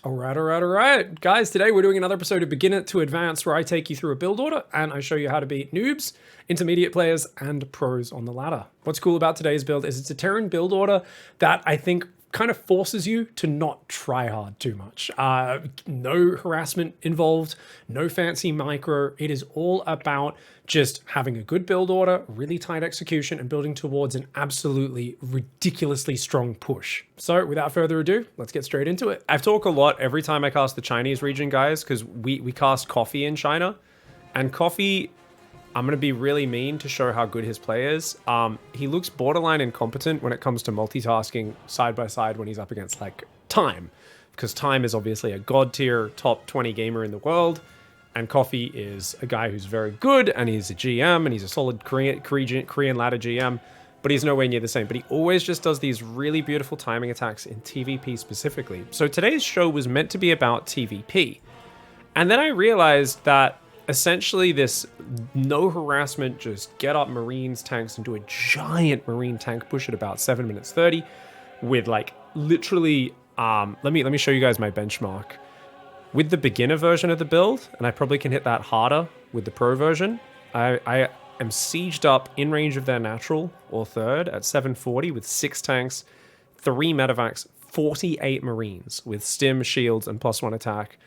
All right. Guys, today we're doing another episode of Beginner to Advance where I take you through a build order and I show you how to beat noobs, intermediate players, and pros on the ladder. What's cool about today's build is it's a Terran build order that I think kind of forces you to not try hard too much. No harassment involved, no fancy micro. It is all about just having a good build order, really tight execution, and building towards an absolutely ridiculously strong push. So without further ado, let's get straight into it. I talk a lot every time I cast the Chinese region, guys, because we cast Coffee in China, and Coffee, I'm going to be really mean to show how good his play is. He looks borderline incompetent when it comes to multitasking side by side when he's up against like Time, because Time is obviously a god tier top 20 gamer in the world, and Coffee is a guy who's very good, and he's a GM, and he's a solid Korean ladder GM, but he's nowhere near the same. But he always just does these really beautiful timing attacks in TVP specifically. So today's show was meant to be about TVP, and then I realized that essentially this no harassment, just get up Marines, tanks, and do a giant Marine tank push at about 7 minutes 30 with like literally, let me show you guys my benchmark. With the beginner version of the build, and I probably can hit that harder with the pro version, I am sieged up in range of their natural or third at 740 with 6 tanks, 3 medevacs, 48 Marines with stim, shields, and +1 attack.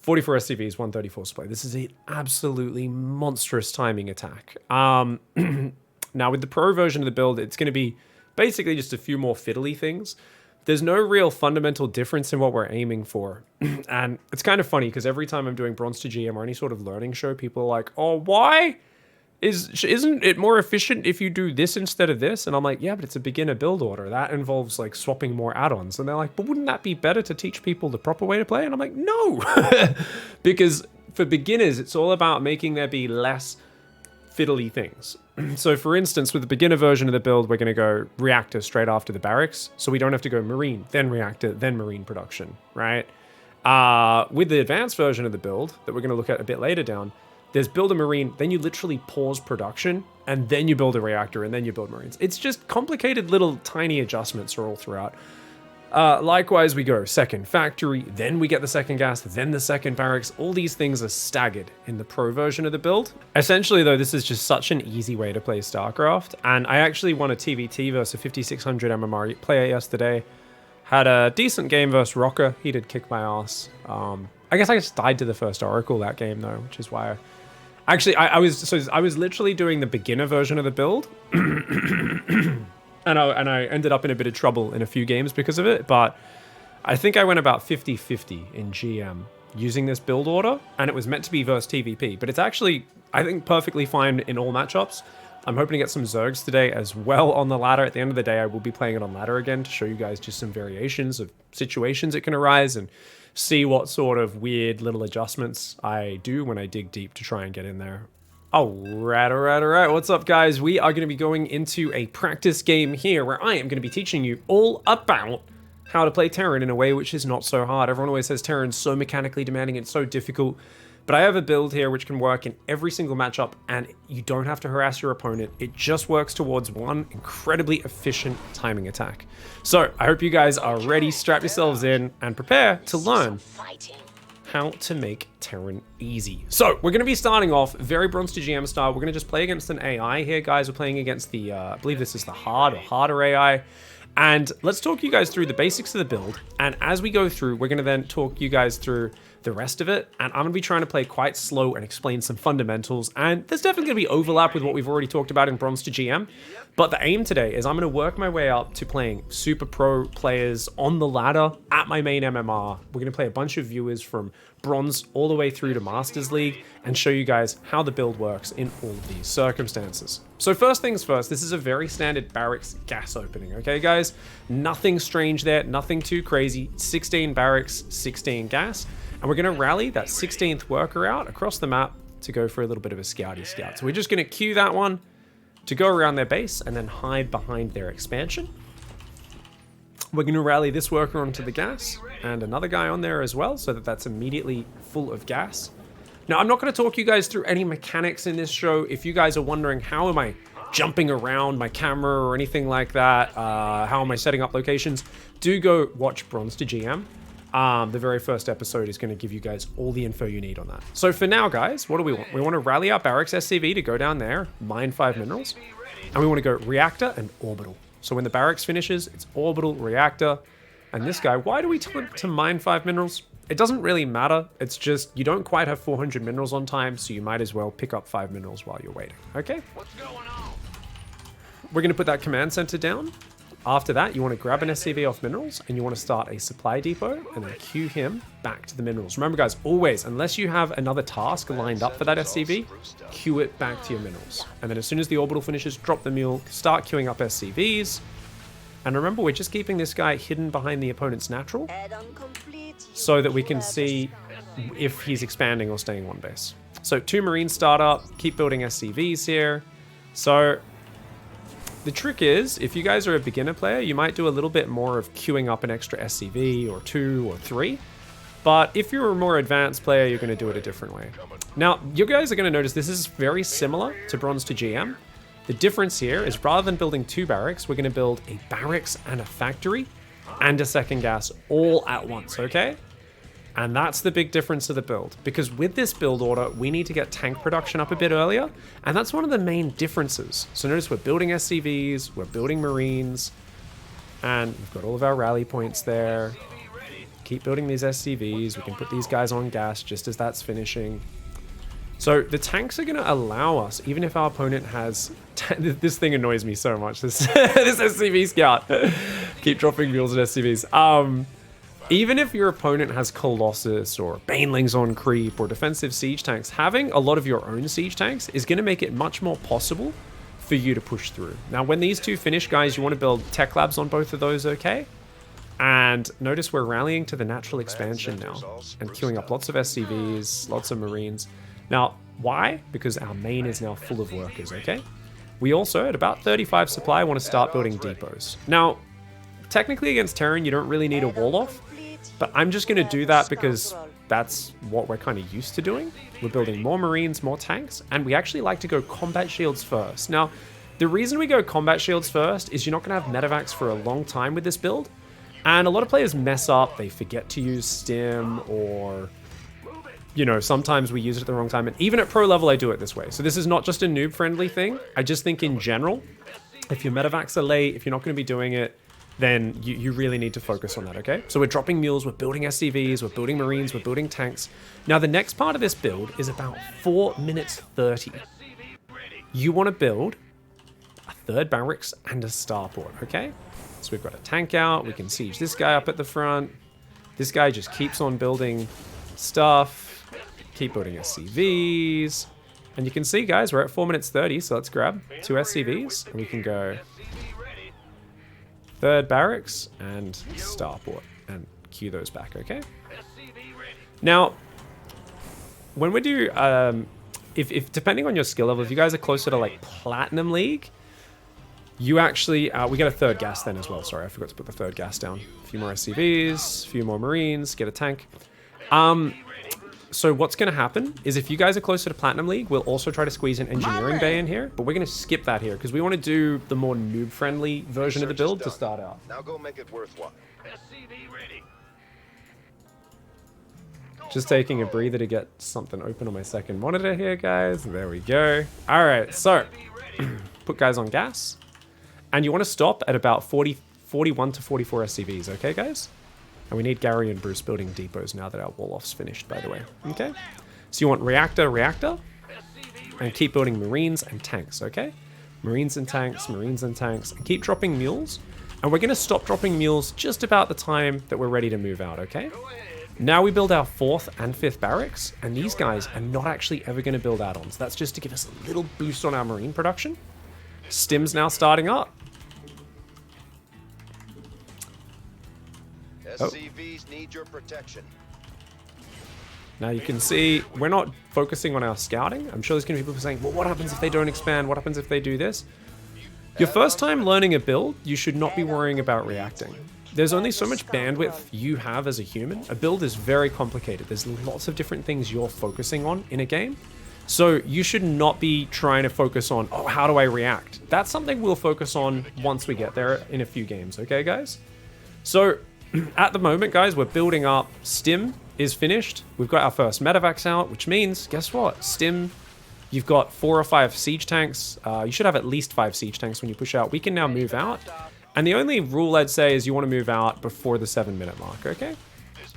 44 SCVs, 134 supply. This is an absolutely monstrous timing attack. Now, with the pro version of the build, it's going to be basically just a few more fiddly things. There's no real fundamental difference in what we're aiming for. And it's kind of funny because every time I'm doing Bronze to GM or any sort of learning show, people are like, oh, why? Isn't it more efficient if you do this instead of this? And I'm like, yeah, but it's a beginner build order. That involves like swapping more add-ons. And they're like, but wouldn't that be better to teach people the proper way to play? And I'm like, no, because for beginners, it's all about making there be less fiddly things. So for instance, with the beginner version of the build, we're going to go reactor straight after the barracks. So we don't have to go Marine, then reactor, then Marine production, right? With the advanced version of the build that we're going to look at a bit later down, there's build a Marine, then you literally pause production, and then you build a reactor, and then you build Marines. It's just complicated little tiny adjustments are all throughout. Likewise, we go second factory, then we get the second gas, then the second barracks. All these things are staggered in the pro version of the build. Essentially, though, this is just such an easy way to play StarCraft, and I actually won a TVT versus a 5600 MMR player yesterday. Had a decent game versus Rocker. He did kick my ass. I guess I just died to the first Oracle that game, though, which is why I was literally doing the beginner version of the build, and I ended up in a bit of trouble in a few games because of it. But I think I went about 50-50 in GM using this build order, and it was meant to be versus TVP. But it's actually, I think, perfectly fine in all matchups. I'm hoping to get some Zergs today as well on the ladder. At the end of the day, I will be playing it on ladder again to show you guys just some variations of situations it can arise and see what sort of weird little adjustments I do when I dig deep to try and get in there. All right. What's up, guys? We are going to be going into a practice game here where I am going to be teaching you all about how to play Terran in a way which is not so hard. Everyone always says Terran's so mechanically demanding, it's so difficult. But I have a build here which can work in every single matchup, and you don't have to harass your opponent. It just works towards one incredibly efficient timing attack. So I hope you guys are ready, strap yourselves in, and prepare to learn how to make Terran easy. So we're going to be starting off very Bronze to GM style. We're going to just play against an AI here, guys. We're playing against the, I believe this is the hard or harder AI. And let's talk you guys through the basics of the build. And as we go through, we're going to then talk you guys through the rest of it. And I'm going to be trying to play quite slow and explain some fundamentals. And there's definitely going to be overlap with what we've already talked about in Bronze to GM. But the aim today is I'm going to work my way up to playing super pro players on the ladder at my main MMR. We're going to play a bunch of viewers from Bronze all the way through to Masters League and show you guys how the build works in all of these circumstances. So first things first, this is a very standard barracks gas opening, okay guys? Nothing strange there, nothing too crazy. 16 barracks, 16 gas. And we're going to rally that 16th worker out across the map to go for a little bit of a scouty scout. So we're just going to queue that one to go around their base and then hide behind their expansion. We're going to rally this worker onto the gas and another guy on there as well, so that that's immediately full of gas. Now, I'm not going to talk you guys through any mechanics in this show. If you guys are wondering, how am I jumping around my camera or anything like that, how am I setting up locations, do go watch Bronze to GM. the very first episode is going to give you guys all the info you need on that. So for now, guys, what do we want? We want to rally our barracks SCV to go down there, mine 5 minerals, and we want to go reactor and orbital. So when the barracks finishes, it's orbital, reactor, and this guy, why do we tell him to mine 5 minerals? It doesn't really matter. It's just you don't quite have 400 minerals on time, so you might as well pick up 5 minerals while you're waiting, okay? What's going on? We're going to put that command center down. After that, you want to grab an SCV off minerals, and you want to start a supply depot, and then queue him back to the minerals. Remember, guys, always, unless you have another task lined up for that SCV, queue it back to your minerals. And then as soon as the orbital finishes, drop the mule, start queuing up SCVs. And remember, we're just keeping this guy hidden behind the opponent's natural, so that we can see if he's expanding or staying one base. So 2 Marines start up, keep building SCVs here. So the trick is, if you guys are a beginner player, you might do a little bit more of queuing up an extra SCV or 2 or 3. But if you're a more advanced player, you're going to do it a different way. Now, you guys are going to notice this is very similar to Bronze to GM. The difference here is rather than building 2 barracks, we're going to build a barracks and a factory and a second gas all at once, okay? And that's the big difference of the build, because with this build order, we need to get tank production up a bit earlier, and that's one of the main differences. So notice we're building SCVs, we're building Marines, and we've got all of our rally points there. Keep building these SCVs, we can put these guys on gas just as that's finishing. So the tanks are going to allow us, even if our opponent has... this thing annoys me so much, this, this SCV scout. Keep dropping mules and SCVs. Even if your opponent has Colossus or Banelings on creep or defensive siege tanks, having a lot of your own siege tanks is going to make it much more possible for you to push through. Now, when these 2 finish, guys, you want to build tech labs on both of those, okay? And notice we're rallying to the natural expansion now and queuing up lots of SCVs, lots of Marines. Now, why? Because our main is now full of workers, okay? We also, at about 35 supply, want to start building depots. Now, technically against Terran, you don't really need a wall off, but I'm just going to do that because that's what we're kind of used to doing. We're building more Marines, more tanks, and we actually like to go combat shields first. Now, the reason we go combat shields first is you're not going to have medevacs for a long time with this build, and a lot of players mess up. They forget to use stim, or, you know, sometimes we use it at the wrong time, and even at pro level, I do it this way. So this is not just a noob-friendly thing. I just think in general, if your medevacs are late, if you're not going to be doing it, then you really need to focus on that, okay? So we're dropping mules, we're building SCVs, we're building Marines, we're building tanks. Now the next part of this build is about 4 minutes 30. You want to build a 3rd barracks and a starport, okay? So we've got a tank out, we can siege this guy up at the front. This guy just keeps on building stuff, keep building SCVs. And you can see, guys, we're at 4 minutes 30, so let's grab 2 SCVs and we can go 3rd barracks and starport and queue those back, okay? Now, when we do, if depending on your skill level, if you guys are closer to like Platinum League, you actually, we get a 3rd gas then as well. Sorry, I forgot to put the 3rd gas down. A few more SCVs, a few more Marines, get a tank. So what's going to happen is if you guys are closer to Platinum League, we'll also try to squeeze an engineering bay in here, but we're going to skip that here because we want to do the more noob-friendly version of the build to start out. Now go make it worthwhile. Just taking a breather to get something open on my second monitor here, guys. There we go. All right, so put guys on gas, and you want to stop at about 41 to 44 SCVs, okay, guys? And we need Gary and Bruce building depots now that our wall-off's finished, by the way. Okay? So you want reactor, and keep building Marines and tanks, okay? Marines and tanks, and keep dropping mules. And we're going to stop dropping mules just about the time that we're ready to move out, okay? Now we build our 4th and 5th barracks, and these guys are not actually ever going to build add-ons. That's just to give us a little boost on our Marine production. Stim's now starting up. SCVs need your protection. Now you can see we're not focusing on our scouting. I'm sure there's going to be people saying, well, what happens if they don't expand? What happens if they do this? Your first time learning a build, you should not be worrying about reacting. There's only so much bandwidth you have as a human. A build is very complicated. There's lots of different things you're focusing on in a game. So you should not be trying to focus on, oh, how do I react? That's something we'll focus on once we get there in a few games, okay, guys? So At the moment, guys, we're building up. Stim is finished. We've got our first medevacs out, which means, guess what? Stim, you've got 4 or 5 siege tanks. You should have at least 5 siege tanks when you push out. We can now move out. And the only rule I'd say is you want to move out before the 7-minute mark, okay?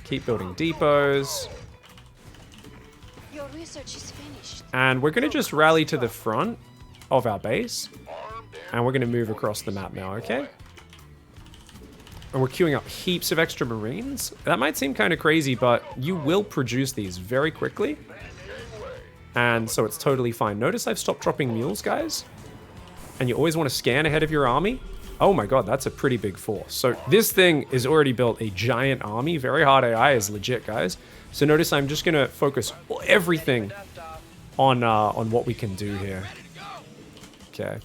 Keep building depots. Your research is finished. And we're going to just rally to the front of our base. And we're going to move across the map now, okay? And we're queuing up heaps of extra marines. That might seem kind of crazy, but you will produce these very quickly. And so it's totally fine. Notice I've stopped dropping mules, guys. And you always want to scan ahead of your army. Oh my god, that's a pretty big force. So this thing is already built a giant army. Very hard AI is legit, guys. So notice I'm just going to focus everything on what we can do here. Okay.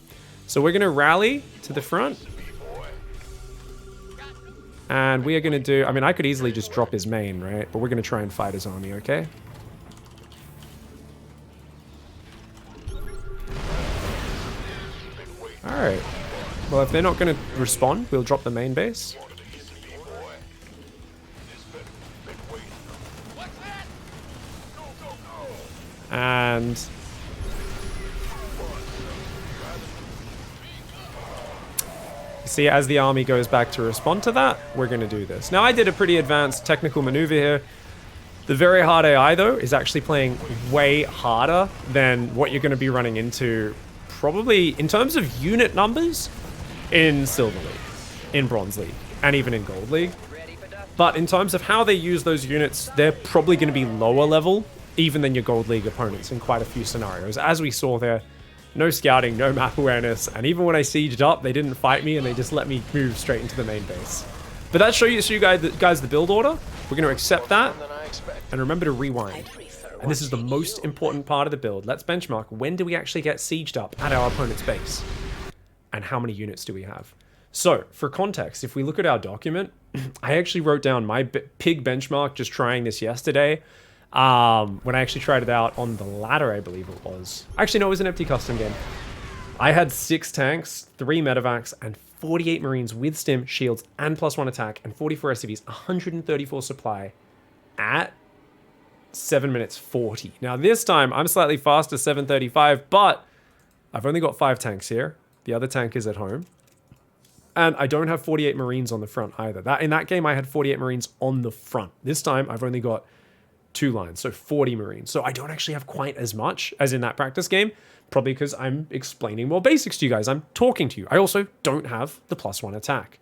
So we're going to rally to the front. And we are going to do... I mean, I could easily just drop his main, right? But we're going to try and fight his army, okay? Alright. Well, if they're not going to respond, we'll drop the main base. And... see, as the army goes back to respond to that, we're going to do this. Now, I did a pretty advanced technical maneuver here. The very hard AI, though, is actually playing way harder than what you're going to be running into, probably in terms of unit numbers, in Silver League, in Bronze League, and even in Gold League. But in terms of how they use those units, they're probably going to be lower level, even than your Gold League opponents in quite a few scenarios. As we saw there, no scouting, no map awareness, and even when I sieged up, they didn't fight me and they just let me move straight into the main base. But that shows you guys the build order. We're going to accept that, and remember to rewind. And this is the most important part of the build. Let's benchmark, when do we actually get sieged up at our opponent's base? And how many units do we have? So, for context, if we look at our document, I actually wrote down my pig benchmark just trying this yesterday. When I actually tried it out on the ladder, I believe it was. Actually, no, it was an empty custom game. I had 6 tanks, 3 medevacs, and 48 marines with stim, shields, and +1 attack, and 44 SCVs, 134 supply at 7 minutes 40. Now, this time, I'm slightly faster, 7:35, but I've only got 5 tanks here. The other tank is at home. And I don't have 48 marines on the front either. In that game, I had 48 marines on the front. This time, I've only got 2 lines, so 40 marines. So I don't actually have quite as much as in that practice game, probably because I'm explaining more basics to you guys. I'm talking to you. I also don't have the +1 attack.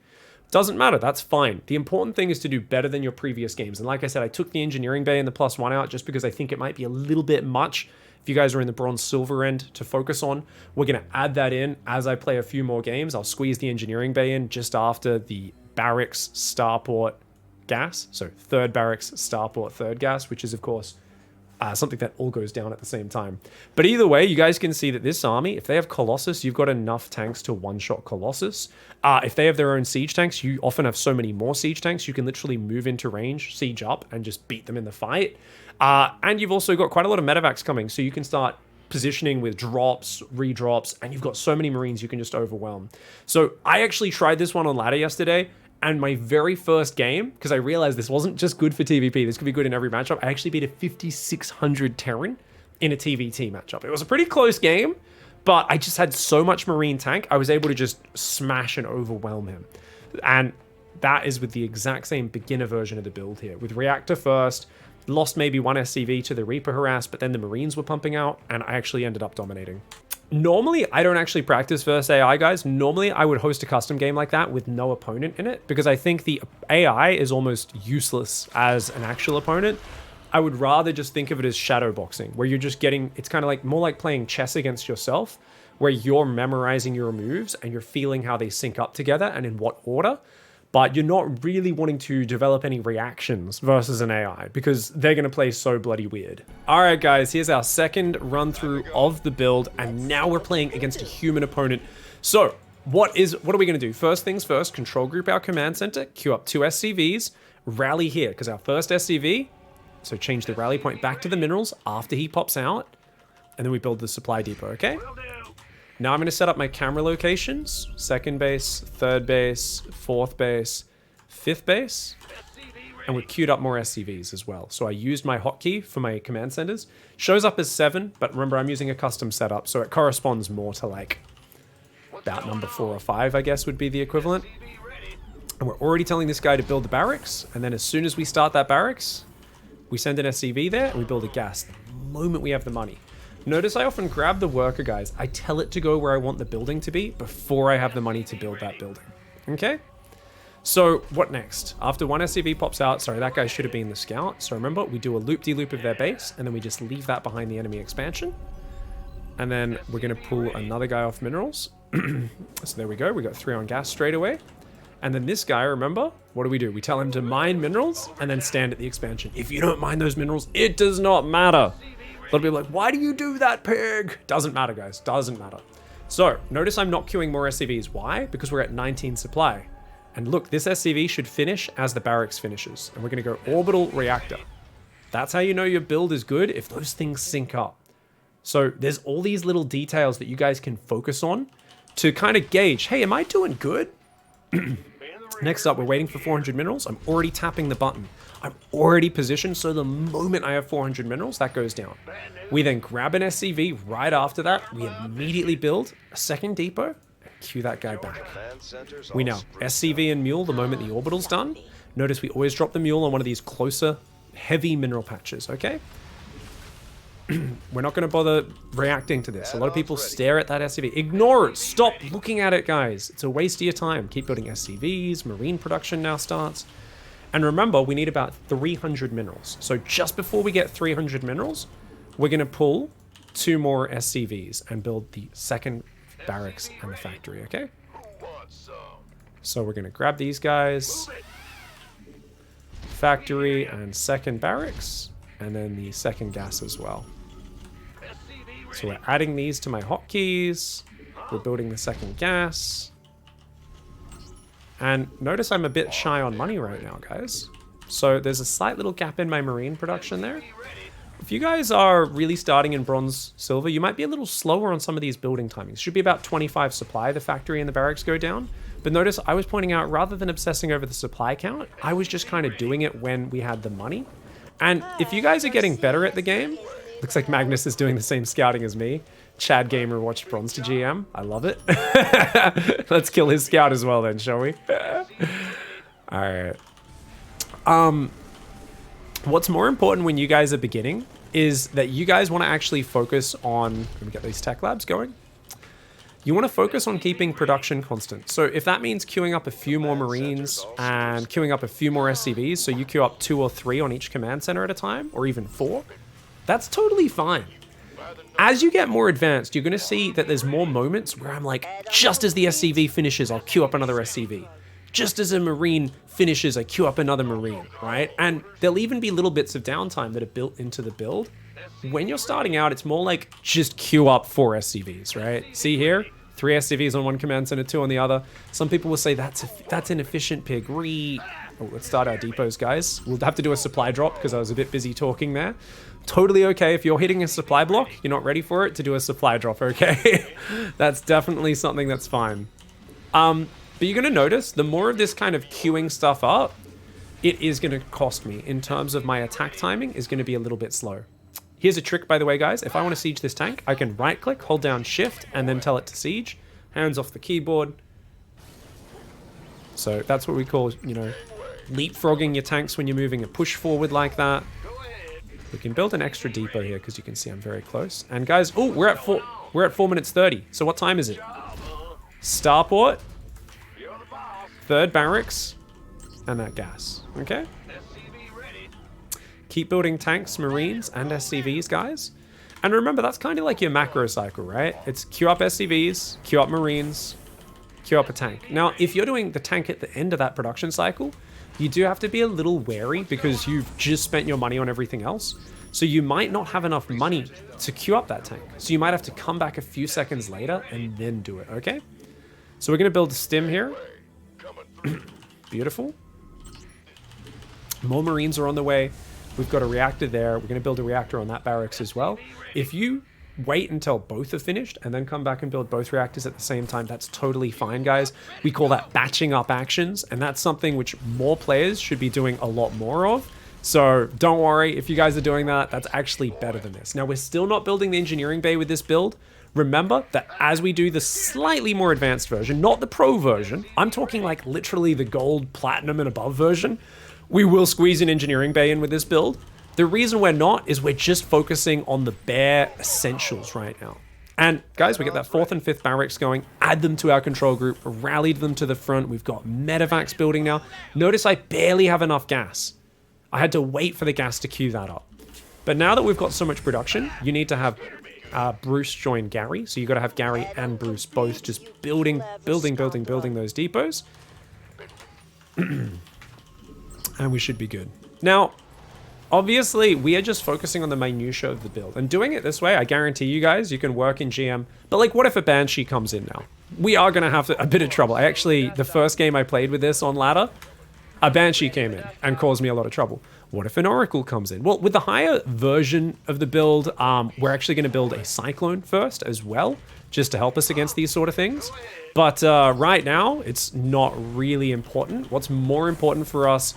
Doesn't matter, that's fine. The important thing is to do better than your previous games. And like I said, I took the engineering bay and the +1 out just because I think it might be a little bit much if you guys are in the bronze silver end to focus on. We're going to add that in as I play a few more games. I'll squeeze the engineering bay in just after the barracks starport gas. So 3rd barracks starport 3rd gas, which is of course something that all goes down at the same time. But either way, you guys can see that this army, if they have Colossus, you've got enough tanks to one-shot Colossus. If they have their own siege tanks, you often have so many more siege tanks, you can literally move into range, siege up, and just beat them in the fight. And you've also got quite a lot of medevacs coming, so you can start positioning with drops, redrops, and you've got so many marines you can just overwhelm. So I actually tried this one on ladder yesterday, and my very first game, because I realized this wasn't just good for TVP, this could be good in every matchup, I actually beat a 5600 Terran in a TVT matchup. It was a pretty close game, but I just had so much marine tank, I was able to just smash and overwhelm him. And that is with the exact same beginner version of the build here. With Reactor first, lost maybe 1 SCV to the Reaper harass, but then the Marines were pumping out, and I actually ended up dominating. Normally, I don't actually practice versus AI, guys. Normally, I would host a custom game like that with no opponent in it, because I think the AI is almost useless as an actual opponent. I would rather just think of it as shadow boxing, where you're just getting, it's kind of like more like playing chess against yourself, where you're memorizing your moves and you're feeling how they sync up together and in what order. But you're not really wanting to develop any reactions versus an AI, because they're going to play so bloody weird. All right, guys, here's our second run through of the build, and now we're playing against a human opponent. So what are we going to do? First things first, control group our command center, queue up 2 SCVs, rally here, because our first SCV, so change the rally point back to the minerals after he pops out, and then we build the supply depot, okay? Now I'm going to set up my camera locations, 2nd base, 3rd base, 4th base, 5th base, and we've queued up more SCVs as well. So I used my hotkey for my command centers. Shows up as 7, but remember I'm using a custom setup, so it corresponds more to like about number 4 or 5, I guess would be the equivalent. And we're already telling this guy to build the barracks, and then as soon as we start that barracks, we send an SCV there and we build a gas the moment we have the money. Notice I often grab the worker, guys. I tell it to go where I want the building to be before I have the money to build that building. Okay? So what next? After one SCV pops out, sorry, that guy should have been the scout. So remember, we do a loop-de-loop of their base, and then we just leave that behind the enemy expansion. And then we're going to pull another guy off minerals. So there we go. We got 3 on gas straight away. And then this guy, remember, what do? We tell him to mine minerals and then stand at the expansion. If you don't mine those minerals, it does not matter. They'll be like, why do you do that, pig? Doesn't matter, guys. Doesn't matter. So notice I'm not queuing more SCVs. Why? Because we're at 19 supply. And look, this SCV should finish as the barracks finishes. And we're going to go orbital reactor. That's how you know your build is good, if those things sync up. So there's all these little details that you guys can focus on to kind of gauge, hey, am I doing good? Next up, we're waiting for 400 minerals. I'm already tapping the button. I'm already positioned, so the moment I have 400 minerals, that goes down. We then grab an SCV right after that. We immediately build a second depot and queue that guy back. We know SCV and mule the moment the orbital's done. Notice we always drop the mule on one of these closer, heavy mineral patches, okay? We're not going to bother reacting to this. A lot of people stare at that SCV. Ignore it. Stop looking at it, guys. It's a waste of your time. Keep building SCVs. Marine production now starts. And remember, we need about 300 minerals. So just before we get 300 minerals, we're going to pull 2 more SCVs and build the second barracks and the factory, okay? So we're going to grab these guys. Factory and second barracks. And then the second gas as well. So we're adding these to my hotkeys. We're building the second gas. And notice I'm a bit shy on money right now, guys. So there's a slight little gap in my marine production there. If you guys are really starting in bronze silver, you might be a little slower on some of these building timings. Should be about 25 supply, the factory and the barracks go down. But notice I was pointing out, rather than obsessing over the supply count, I was just kind of doing it when we had the money. And if you guys are getting better at the game, looks like Magnus is doing the same scouting as me. Chad Gamer watched Bronze to GM. I love it. Let's kill his scout as well then, shall we? All right. What's more important when you guys are beginning is that you guys want to actually focus on, let me get these tech labs going. You want to focus on keeping production constant. So if that means queuing up a few more Marines and queuing up a few more SCVs, so you queue up 2 or 3 on each command center at a time, or even 4, that's totally fine. As you get more advanced, you're going to see that there's more moments where I'm like, just as the SCV finishes, I'll queue up another SCV. Just as a Marine finishes, I queue up another Marine, right? And there'll even be little bits of downtime that are built into the build. When you're starting out, it's more like just queue up 4 SCVs, right? See here? 3 SCVs on one command center, 2 on the other. Some people will say that's inefficient, pig. Oh, let's start our depots, guys. We'll have to do a supply drop because I was a bit busy talking there. Totally okay if you're hitting a supply block, you're not ready for it, to do a supply drop, okay? That's definitely something that's fine. But you're going to notice the more of this kind of queuing stuff up, it is going to cost me in terms of my attack timing is going to be a little bit slow. Here's a trick, by the way, guys. If I want to siege this tank, I can right click, hold down shift, and then tell it to siege. Hands off the keyboard. So that's what we call, you know, leapfrogging your tanks when you're moving a push forward like that. We can build an extra depot here because you can see I'm very close. And guys, oh, we're at 4 minutes 30. So what time is it? Starport, third barracks, and that gas. Okay. Keep building tanks, Marines, and SCVs, guys. And remember, that's kind of like your macro cycle, right? It's queue up SCVs, queue up Marines, queue up a tank. Now, if you're doing the tank at the end of that production cycle, you do have to be a little wary because you've just spent your money on everything else. So you might not have enough money to queue up that tank. So you might have to come back a few seconds later and then do it, okay? So we're going to build a stim here. Beautiful. More Marines are on the way. We've got a reactor there. We're going to build a reactor on that barracks as well. If you wait until both are finished and then come back and build both reactors at the same time, that's totally fine, guys. We call that batching up actions, and that's something which more players should be doing a lot more of. So don't worry, if you guys are doing that, that's actually better than this. Now, we're still not building the engineering bay with this build. Remember that as we do the slightly more advanced version, not the pro version, I'm talking like literally the gold, platinum, and above version, we will squeeze an engineering bay in with this build. The reason we're not is we're just focusing on the bare essentials right now. And guys, we get that 4th and 5th barracks going, add them to our control group, rallied them to the front. We've got medevacs building now. Notice I barely have enough gas. I had to wait for the gas to queue that up. But now that we've got so much production, you need to have Bruce join Gary. So you got to have Gary and Bruce both just building those depots. And we should be good. Now, obviously, we are just focusing on the minutiae of the build. And doing it this way, I guarantee you guys, you can work in GM. But like, what if a Banshee comes in now? We are going to have a bit of trouble. The first game I played with this on ladder, a Banshee came in and caused me a lot of trouble. What if an Oracle comes in? Well, with the higher version of the build, we're actually going to build a Cyclone first as well, just to help us against these sort of things. But right now, it's not really important. What's more important for us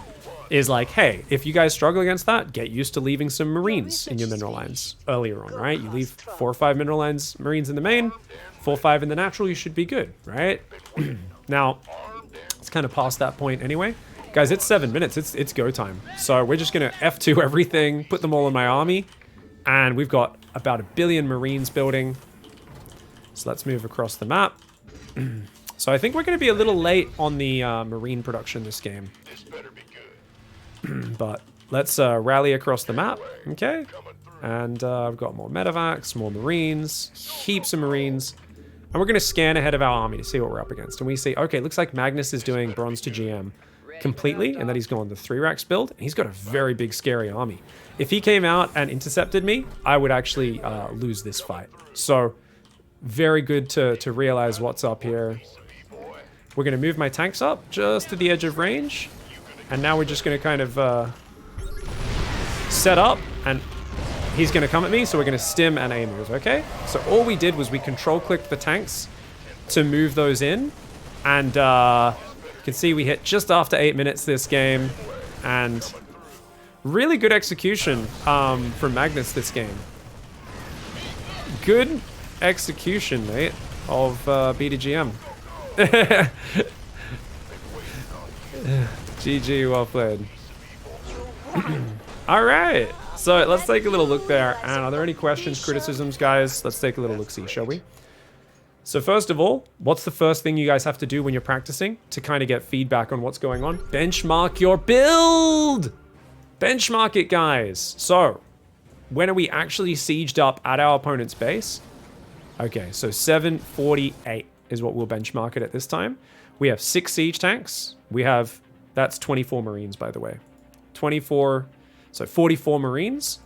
is like, hey, if you guys struggle against that, get used to leaving some Marines in your mineral lines earlier on, right? You leave 4 or 5 mineral lines, Marines in the main, 4 or 5 in the natural, you should be good, right? Now, it's kind of past that point anyway. Guys, it's 7 minutes, it's go time. So we're just gonna F2 everything, put them all in my army, and we've got about 1 billion Marines building. So let's move across the map. So I think we're gonna be a little late on the Marine production this game. But let's rally across the map, okay? And I've got more medevacs, more Marines, heaps of Marines. And we're going to scan ahead of our army to see what we're up against. And we see, okay, looks like Magnus is doing bronze to GM completely, and that he's gone the 3 racks build, and he's got a very big, scary army. If he came out and intercepted me, I would actually lose this fight. So, very good to realize what's up here. We're going to move my tanks up just to the edge of range. And now we're just going to kind of set up, and he's going to come at me, so we're going to stim and A move, okay? So all we did was we control-clicked the tanks to move those in, and you can see we hit just after 8 minutes this game, and really good execution from Magnus this game. Good execution, mate, of BDGM. GG, well played. Alright, so let's take a little look there. And are there any questions, criticisms, guys? Let's take a little look-see, shall we? So first of all, what's the first thing you guys have to do when you're practicing to kind of get feedback on what's going on? Benchmark your build! Benchmark it, guys. So, when are we actually sieged up at our opponent's base? Okay, so 748 is what we'll benchmark it at this time. We have 6 siege tanks. We have... That's 24 Marines, by the way. 24, so 44 Marines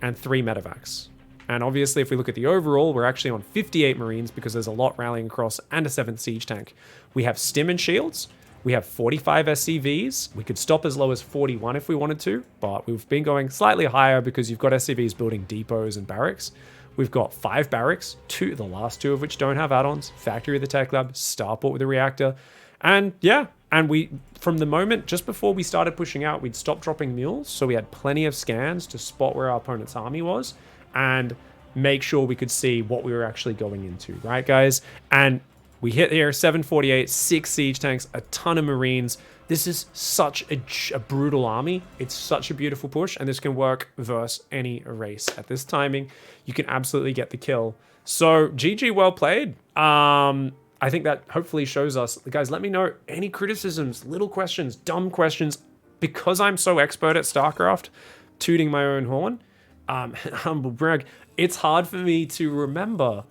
and 3 medevacs. And obviously, if we look at the overall, we're actually on 58 Marines because there's a lot rallying across and a 7th siege tank. We have stim and shields. We have 45 SCVs. We could stop as low as 41 if we wanted to, but we've been going slightly higher because you've got SCVs building depots and barracks. We've got 5 barracks, the last 2 of which don't have add-ons, Factory of the Tech Lab, Starport with a reactor, and yeah. And we, from the moment, just before we started pushing out, we'd stopped dropping mules. So we had plenty of scans to spot where our opponent's army was and make sure we could see what we were actually going into, right, guys? And we hit here, 748, 6 siege tanks, a ton of Marines. This is such a brutal army. It's such a beautiful push, and this can work versus any race. At this timing, you can absolutely get the kill. So, GG, well played. I think that hopefully shows us, guys, let me know any criticisms, little questions, dumb questions. Because I'm so expert at StarCraft, tooting my own horn, humble brag, it's hard for me to remember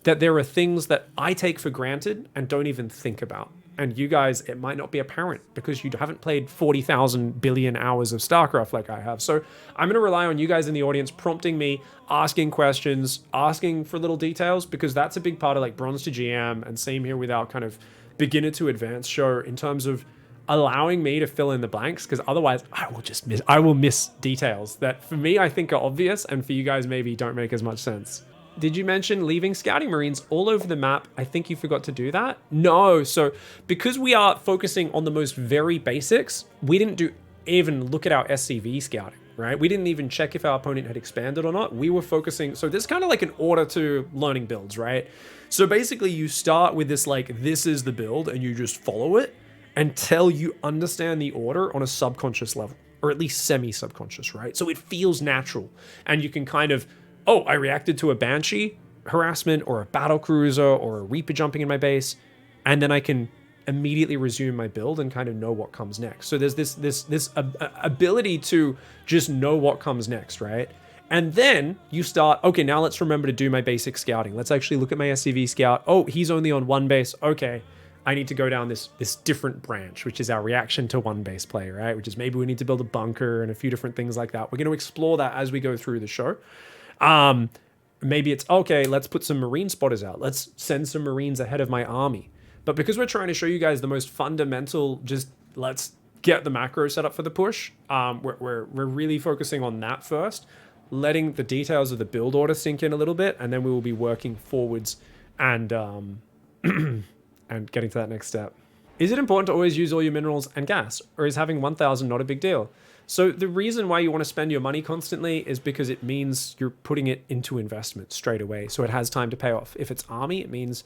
that there are things that I take for granted and don't even think about. And you guys, it might not be apparent because you haven't played 40,000 billion hours of StarCraft like I have. So I'm going to rely on you guys in the audience prompting me, asking questions, asking for little details, because that's a big part of like bronze to GM, and same here with our kind of beginner to advanced show in terms of allowing me to fill in the blanks, because otherwise I will miss details that for me I think are obvious and for you guys maybe don't make as much sense. did you mention leaving scouting marines all over the map? I think you forgot to do that. No, so because we are focusing on the most very basics, we didn't even look at our SCV scouting, right? We didn't even check if our opponent had expanded or not. We were focusing, so this is kind of like an order to learning builds, right? So basically you start with this, like, this is the build, and you just follow it until you understand the order on a subconscious level, or at least semi-subconscious, right? So it feels natural, and you can kind of, oh, I reacted to a Banshee harassment or a battle cruiser or a Reaper jumping in my base, and then I can immediately resume my build and kind of know what comes next. So there's this ability to just know what comes next, right? And then you start, okay, now let's remember to do my basic scouting. Let's actually look at my SCV scout. Oh, he's only on one base. Okay, I need to go down this different branch, which is our reaction to one base play, right? Which is maybe we need to build a bunker and a few different things like that. We're going to explore that as we go through the show. Maybe it's, okay, let's put some marine spotters out. Let's send some marines ahead of my army. But because we're trying to show you guys the most fundamental, just let's get the macro set up for the push, we're really focusing on that first, letting the details of the build order sink in a little bit, and then we will be working forwards and and getting to that next step. Is it important to always use all your minerals and gas, or is having 1,000 not a big deal? So the reason why you want to spend your money constantly is because it means you're putting it into investment straight away, so it has time to pay off. If it's army, it means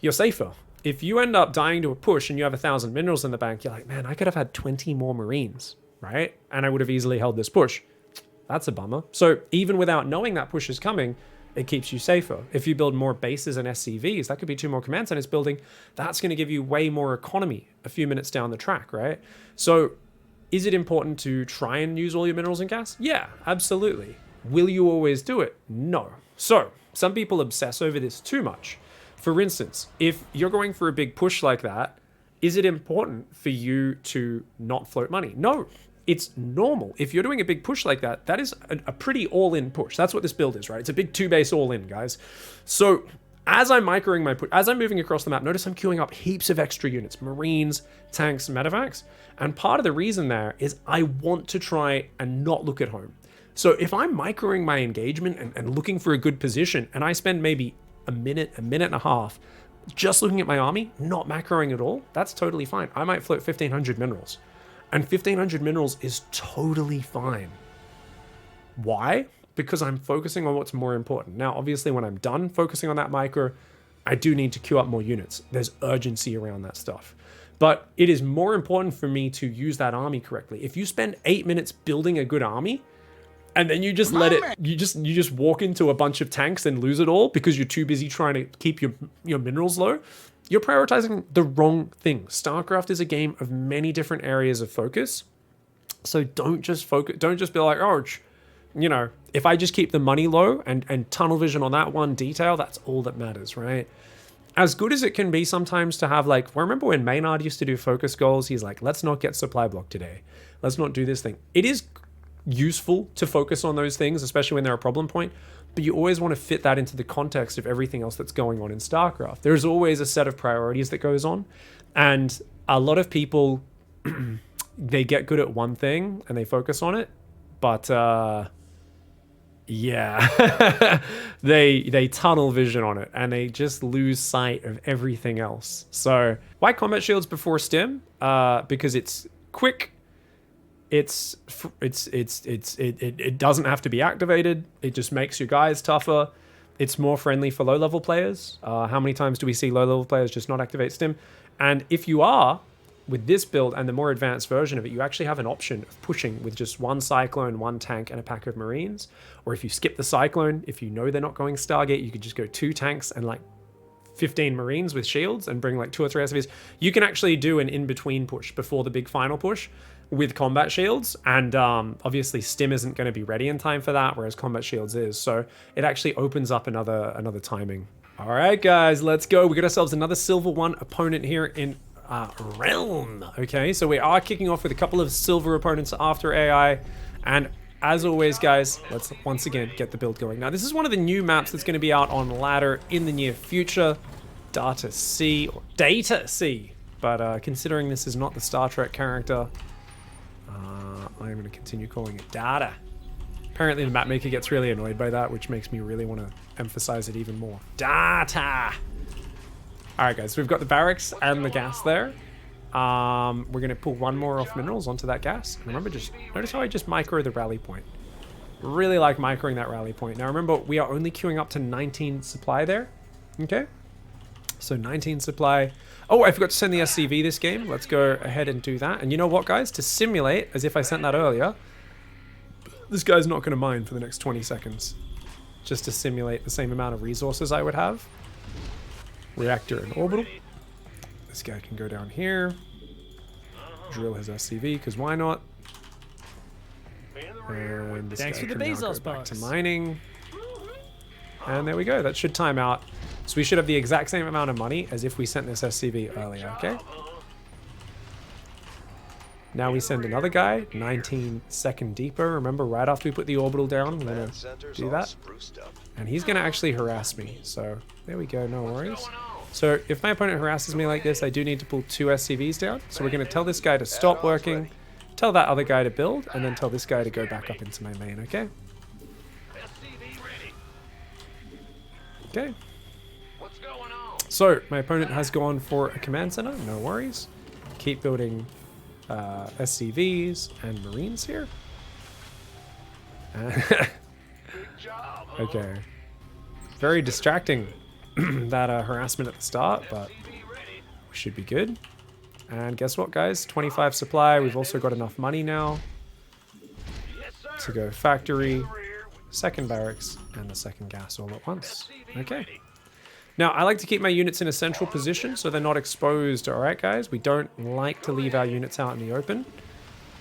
you're safer. If you end up dying to a push and you have 1,000 minerals in the bank, you're like, man, I could have had 20 more marines, right? And I would have easily held this push. That's a bummer. So even without knowing that push is coming, it keeps you safer. If you build more bases and SCVs, that could be 2 more command centers building. That's going to give you way more economy a few minutes down the track, right? So is it important to try and use all your minerals and gas? Yeah, absolutely. Will you always do it? No. So some people obsess over this too much. For instance, if you're going for a big push like that, is it important for you to not float money? No, it's normal. If you're doing a big push like that, that is a pretty all-in push. That's what this build is, right? It's a big 2-base all-in, guys. So as I'm microing my push, as I'm moving across the map, notice I'm queuing up heaps of extra units, marines, tanks, medevacs. And part of the reason there is I want to try and not look at home. So if I'm microing my engagement and looking for a good position, and I spend maybe a minute and a half just looking at my army, not macroing at all, that's totally fine. I might float 1,500 minerals. And 1,500 minerals is totally fine. Why? Because I'm focusing on what's more important. Now, obviously, when I'm done focusing on that micro, I do need to queue up more units. There's urgency around that stuff. But it is more important for me to use that army correctly. If you spend 8 minutes building a good army, and then you just let it, you just walk into a bunch of tanks and lose it all because you're too busy trying to keep your minerals low, you're prioritizing the wrong thing. StarCraft is a game of many different areas of focus. So don't just be like, oh, you know, if I just keep the money low and tunnel vision on that one detail, that's all that matters, right? As good as it can be sometimes to have, like, well, remember when Maynard used to do focus goals? He's like, let's not get supply block today. Let's not do this thing. It is useful to focus on those things, especially when they're a problem point, but you always want to fit that into the context of everything else that's going on in StarCraft. There's always a set of priorities that goes on, and a lot of people, they get good at one thing and they focus on it, but yeah, they tunnel vision on it and they just lose sight of everything else. So why combat shields before stim? Because it's quick. It doesn't have to be activated. It just makes your guys tougher. It's more friendly for low-level players. How many times do we see low-level players just not activate stim? And if you are, with this build and the more advanced version of it, you actually have an option of pushing with just 1 Cyclone, 1 tank, and a pack of Marines. Or if you skip the Cyclone, if you know they're not going Stargate, you could just go 2 tanks and like 15 Marines with shields and bring like 2 or 3 SCVs. You can actually do an in-between push before the big final push with combat shields, and obviously stim isn't going to be ready in time for that, whereas combat shields is, so it actually opens up another timing. All right, guys, let's go. We got ourselves another silver 1 opponent here in Realm. Okay, so we are kicking off with a couple of silver opponents after AI, and as always, guys, let's once again get the build going. Now, this is one of the new maps that's going to be out on ladder in the near future, Data C, but considering this is not the Star Trek character, I'm going to continue calling it Data. Apparently the map maker gets really annoyed by that, which makes me really want to emphasize it even more. Data! Alright guys, so we've got the barracks and the gas there. We're going to pull one more off minerals onto that gas. And remember, just notice how I just micro the rally point. Really like microing that rally point. Now remember, we are only queuing up to 19 supply there. Okay? So 19 supply. Oh, I forgot to send the SCV this game. Let's go ahead and do that. And you know what, guys? To simulate, as if I sent that earlier, this guy's not going to mine for the next 20 seconds. Just to simulate the same amount of resources I would have. Reactor and orbital. This guy can go down here. Drill his SCV, because why not? And this Thanks guy for the can now Bezos go back to box. mining. And there we go. That should time out. So we should have the exact same amount of money as if we sent this SCV earlier, okay? Now we send another guy, 19 second deeper. Remember, right after we put the orbital down, we're going to do that. And he's going to actually harass me. So there we go, no worries. So if my opponent harasses me like this, I do need to pull 2 SCVs down. So we're going to tell this guy to stop working, tell that other guy to build, and then tell this guy to go back up into my main, okay? Okay. So my opponent has gone for a command center, no worries. Keep building SCVs and Marines here. Okay. Very distracting, that harassment at the start, but we should be good. And guess what, guys? 25 supply. We've also got enough money now to go factory, second barracks, and the second gas all at once. Okay. Now, I like to keep my units in a central position so they're not exposed, alright guys? We don't like to leave our units out in the open.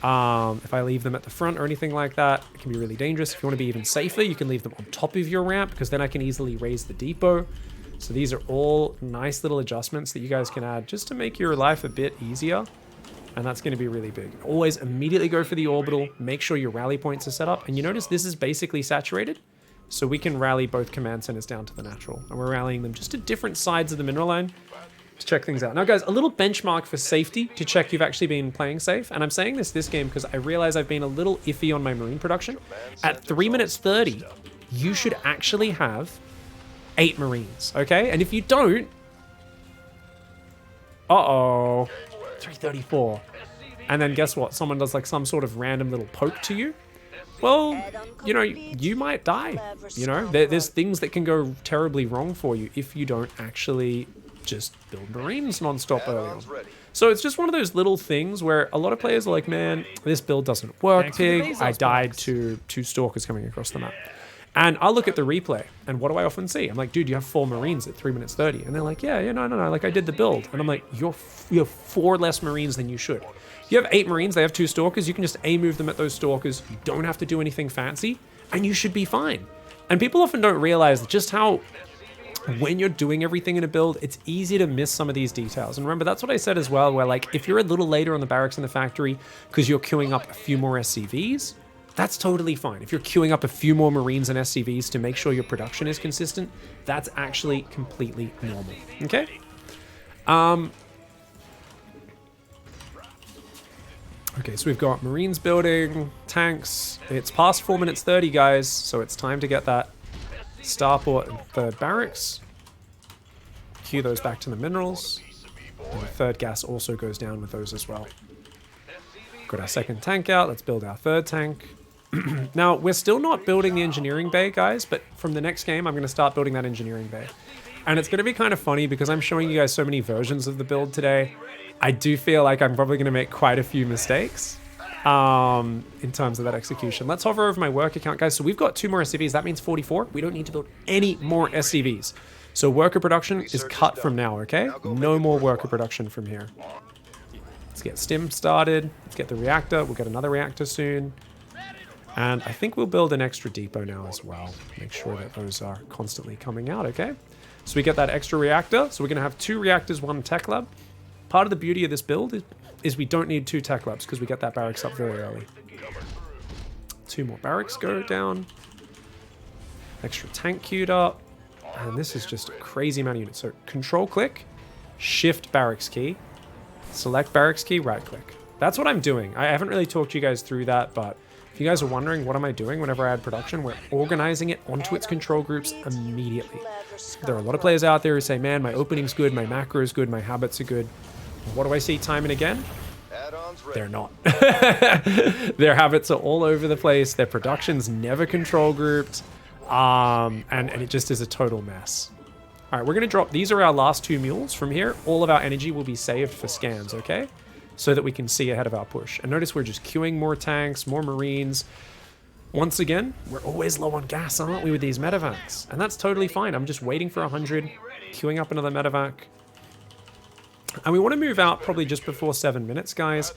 If I leave them at the front or anything like that, it can be really dangerous. If you want to be even safer, you can leave them on top of your ramp, because then I can easily raise the depot. So these are all nice little adjustments that you guys can add just to make your life a bit easier. And that's going to be really big. Always immediately go for the orbital. Make sure your rally points are set up. And you notice this is basically saturated. So we can rally both command centers down to the natural. And we're rallying them just to different sides of the mineral line to check things out. Now guys, a little benchmark for safety to check you've actually been playing safe. And I'm saying this game because I realize I've been a little iffy on my marine production. At 3 minutes 30, you should actually have 8 marines, okay? And if you don't, 334. And then guess what? Someone does like some sort of random little poke to you. Well, you know, you might die. You know, there's things that can go terribly wrong for you if you don't actually just build marines non-stop early on. So it's just one of those little things where a lot of players are like, man, this build doesn't work, Pig. I died to 2 stalkers coming across the map. And I'll look at the replay, and what do I often see? I'm like, dude, you have 4 marines at 3 minutes 30. And they're like, yeah, no, like I did the build. And I'm like, you have 4 less marines than you should. You have 8 marines, they have 2 stalkers, you can just A-move them at those stalkers, you don't have to do anything fancy, and you should be fine. And people often don't realize just how, when you're doing everything in a build, it's easy to miss some of these details. And remember, that's what I said as well, where like, if you're a little later on the barracks in the factory, because you're queuing up a few more SCVs, that's totally fine. If you're queuing up a few more Marines and SCVs to make sure your production is consistent, that's actually completely normal, okay? Okay, so we've got Marines building, tanks. It's past 4 minutes 30, guys, so it's time to get that starport and third barracks. Queue those back to the minerals. And the third gas also goes down with those as well. Got our second tank out. Let's build our third tank. Now, we're still not building the engineering bay, guys, but from the next game, I'm going to start building that engineering bay. And it's going to be kind of funny because I'm showing you guys so many versions of the build today. I do feel like I'm probably going to make quite a few mistakes in terms of that execution. Let's hover over my work account, guys. So we've got 2 more SCVs. That means 44. We don't need to build any more SCVs. So worker production is cut from now, okay? No more worker production from here. Let's get stim started. Let's get the reactor. We'll get another reactor soon. And I think we'll build an extra depot now as well. Make sure that those are constantly coming out, okay? So we get that extra reactor. So we're going to have 2 reactors, 1 tech lab. Part of the beauty of this build is we don't need 2 tech labs because we get that barracks up very early. 2 more barracks go down. Extra tank queued up. And this is just a crazy amount of units. So control click, shift barracks key, select barracks key, right click. That's what I'm doing. I haven't really talked to you guys through that, but If you guys are wondering, what am I doing whenever I add production? We're organizing it onto its control groups immediately. There are a lot of players out there who say, man, my opening's good, my macro is good, my habits are good. What do I see time and again? They're not. Their habits are all over the place. Their production's never control grouped. And it just is a total mess. All right, we're going to drop. These are our last 2 mules. From here, all of our energy will be saved for scans, okay? So that we can see ahead of our push. And notice we're just queuing more tanks, more marines. Once again, we're always low on gas, aren't we, with these medevacs? And that's totally fine. I'm just waiting for 100, queuing up another medevac. And we want to move out probably just before 7 minutes, guys.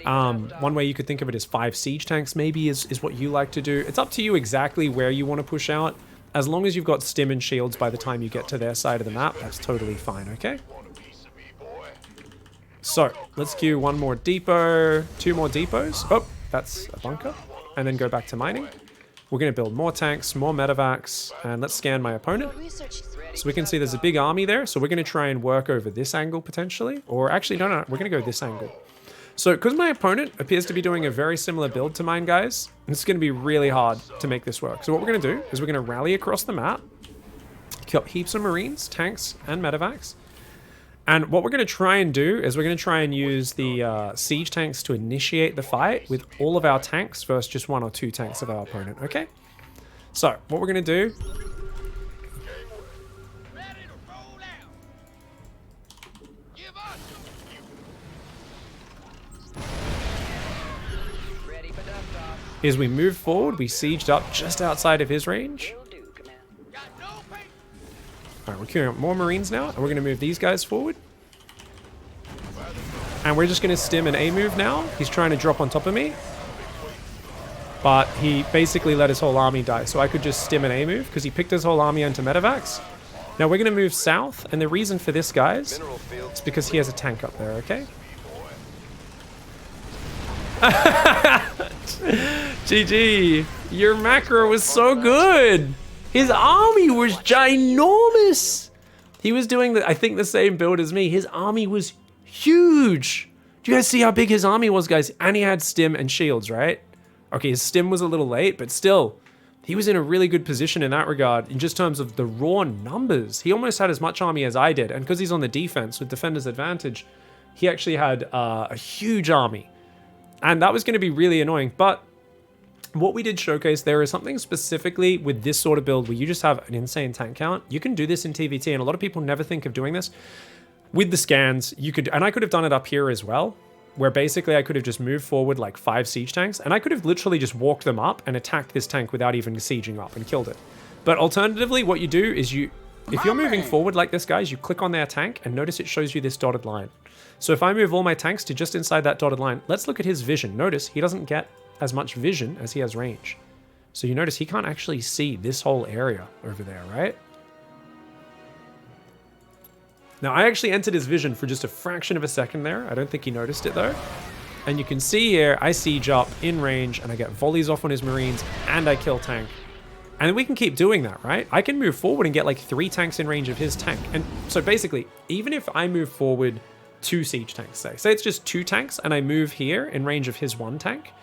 One way you could think of it is 5 siege tanks maybe is what you like to do. It's up to you exactly where you want to push out. As long as you've got stim and shields by the time you get to their side of the map, that's totally fine, okay? So, let's queue 1 more depot, 2 more depots. Oh, that's a bunker. And then go back to mining. We're going to build more tanks, more medevacs, and let's scan my opponent. So we can see there's a big army there, so we're going to try and work over this angle potentially. Or actually, no, we're going to go this angle. So, because my opponent appears to be doing a very similar build to mine, guys, it's going to be really hard to make this work. So what we're going to do is we're going to rally across the map, kill heaps of marines, tanks, and medevacs. And what we're going to try and do is we're going to try and use the siege tanks to initiate the fight with all of our tanks versus just 1 or 2 tanks of our opponent, okay? So, what we're going to do... is we move forward, we sieged up just outside of his range. Alright, we're queuing up more marines now, and we're going to move these guys forward. And we're just going to stim an A move now. He's trying to drop on top of me. But he basically let his whole army die, so I could just stim an A move, because he picked his whole army onto medevacs. Now we're going to move south, and the reason for this, guys, is because he has a tank up there, okay? GG, your macro was so good. His army was ginormous. He was doing, I think, the same build as me. His army was huge. Do you guys see how big his army was, guys? And he had stim and shields, right? Okay, his stim was a little late, but still, he was in a really good position in that regard in just terms of the raw numbers. He almost had as much army as I did. And because he's on the defense with defender's advantage, he actually had a huge army. And that was going to be really annoying. But what we did showcase, there is something specifically with this sort of build where you just have an insane tank count. You can do this in TVT, and a lot of people never think of doing this. With the scans, you could, and I could have done it up here as well, where basically I could have just moved forward like 5 siege tanks, and I could have literally just walked them up and attacked this tank without even sieging up and killed it. But alternatively, what you do is if you're moving forward like this, guys, you click on their tank, and notice it shows you this dotted line. So if I move all my tanks to just inside that dotted line, let's look at his vision. Notice he doesn't get as much vision as he has range. So you notice he can't actually see this whole area over there, right? Now I actually entered his vision for just a fraction of a second there. I don't think he noticed it though. And you can see here, I siege up in range and I get volleys off on his marines and I kill tank. And we can keep doing that, right? I can move forward and get like 3 tanks in range of his tank. And so basically, even if I move forward 2 siege tanks, say it's just 2 tanks and I move here in range of his 1 tank,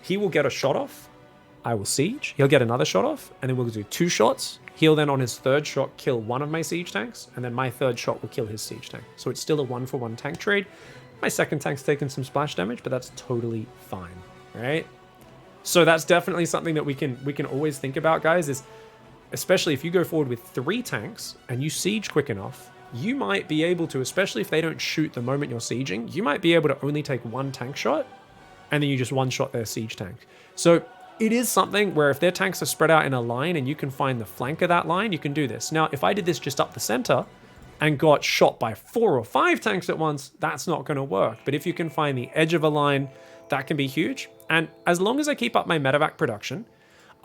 he will get a shot off. I will siege. He'll get another shot off, and then we'll do 2 shots. He'll then on his 3rd shot kill 1 of my siege tanks, and then my 3rd shot will kill his siege tank. So it's still a 1-for-1 tank trade. My 2nd tank's taken some splash damage, but that's totally fine, right? So that's definitely something that we can always think about, guys, is especially if you go forward with 3 tanks and you siege quick enough, you might be able to, especially if they don't shoot the moment you're sieging, you might be able to only take 1 tank shot, and then you just one-shot their siege tank. So it is something where if their tanks are spread out in a line and you can find the flank of that line, you can do this. Now, if I did this just up the center and got shot by 4 or 5 tanks at once, that's not going to work. But if you can find the edge of a line, that can be huge. And as long as I keep up my medevac production,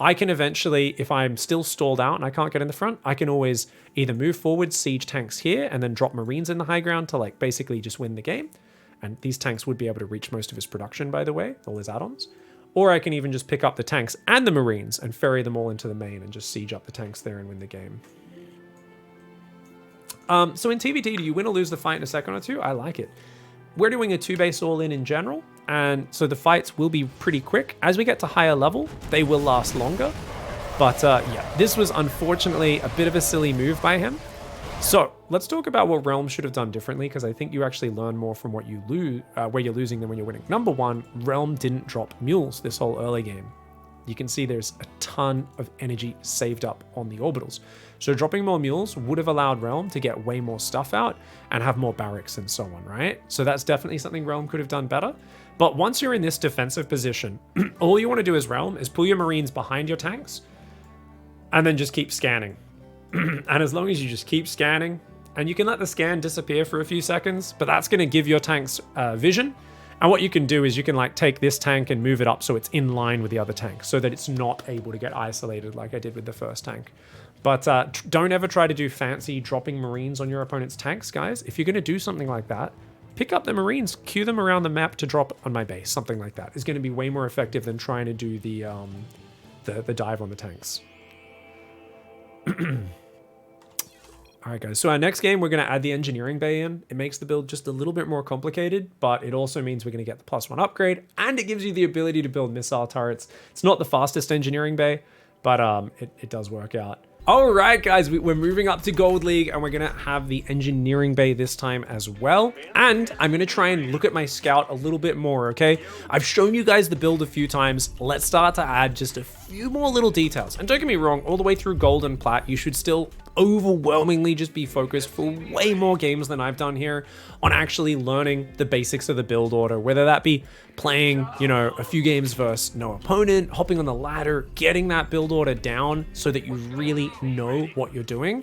I can eventually, if I'm still stalled out and I can't get in the front, I can always either move forward, siege tanks here, and then drop marines in the high ground to like basically just win the game. And these tanks would be able to reach most of his production, by the way, all his add-ons. Or I can even just pick up the tanks and the marines and ferry them all into the main and just siege up the tanks there and win the game. So in TVT, do you win or lose the fight in a second or 2? I like it. we're doing a 2-base all-in in general, and so the fights will be pretty quick. As we get to higher level, they will last longer. But yeah, this was unfortunately a bit of a silly move by him. So let's talk about what Realm should have done differently, because I think you actually learn more from what you lose, where you're losing than when you're winning. Number one, Realm didn't drop mules this whole early game. You can see there's a ton of energy saved up on the orbitals. So dropping more mules would have allowed Realm to get way more stuff out and have more barracks and so on, right? So that's definitely something Realm could have done better. But once you're in this defensive position, all you want to do as Realm is pull your Marines behind your tanks and then just keep scanning. And as long as you just keep scanning, and you can let the scan disappear for a few seconds, but that's going to give your tanks vision. And what you can do is you can like take this tank and move it up so it's in line with the other tank so that it's not able to get isolated like I did with the first tank. But don't ever try to do fancy dropping Marines on your opponent's tanks, guys. If you're going to do something like that, pick up the Marines, queue them around the map to drop on my base. Something like that is going to be way more effective than trying to do the dive on the tanks. All right, guys. So our next game, we're going to add the engineering bay in. It makes the build just a little bit more complicated, but it also means we're going to get the +1 upgrade, and it gives you the ability to build missile turrets. It's not the fastest engineering bay, but it does work out. All right, guys, we're moving up to Gold League, and we're going to have the engineering bay this time as well. And I'm going to try and look at my scout a little bit more, okay? I've shown you guys the build a few times. Let's start to add just a few more little details. And don't get me wrong, all the way through Gold and Plat, you should still overwhelmingly just be focused for way more games than I've done here on actually learning the basics of the build order, whether that be playing, you know, a few games versus no opponent, hopping on the ladder, getting that build order down so that you really know what you're doing.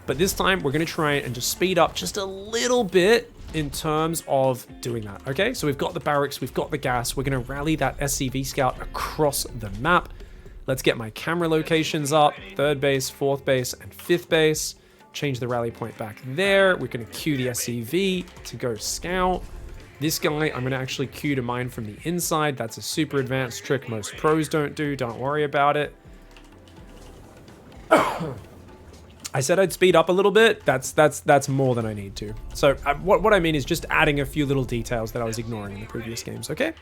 But this time we're going to try and just speed up just a little bit in terms of doing that. Okay, so we've got the barracks, we've got the gas, we're going to rally that SCV scout across the map. Let's get my camera locations up, 3rd base, 4th base, and 5th base. Change the rally point back there. We're going to queue the SCV to go scout. This guy, I'm going to actually queue to mine from the inside. That's a super advanced trick most pros don't do. Don't worry about it. I said I'd speed up a little bit. That's more than I need to. So what I mean is just adding a few little details that I was ignoring in the previous games, okay?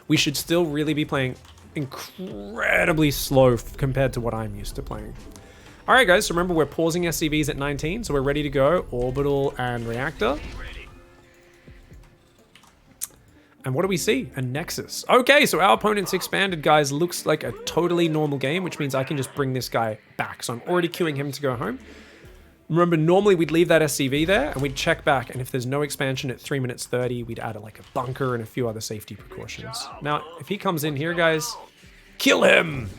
We should still really be playing incredibly slow compared to what I'm used to playing. All right, guys, so remember we're pausing SCVs at 19, so we're ready to go. Orbital and reactor. And what do we see? A Nexus. Okay, so our opponent's expanded, guys. Looks like a totally normal game, which means I can just bring this guy back. So I'm already queuing him to go home. Remember, normally we'd leave that SCV there and we'd check back, and if there's no expansion at 3 minutes 30, we'd add like a bunker and a few other safety precautions. Now, if he comes in here, guys, kill him!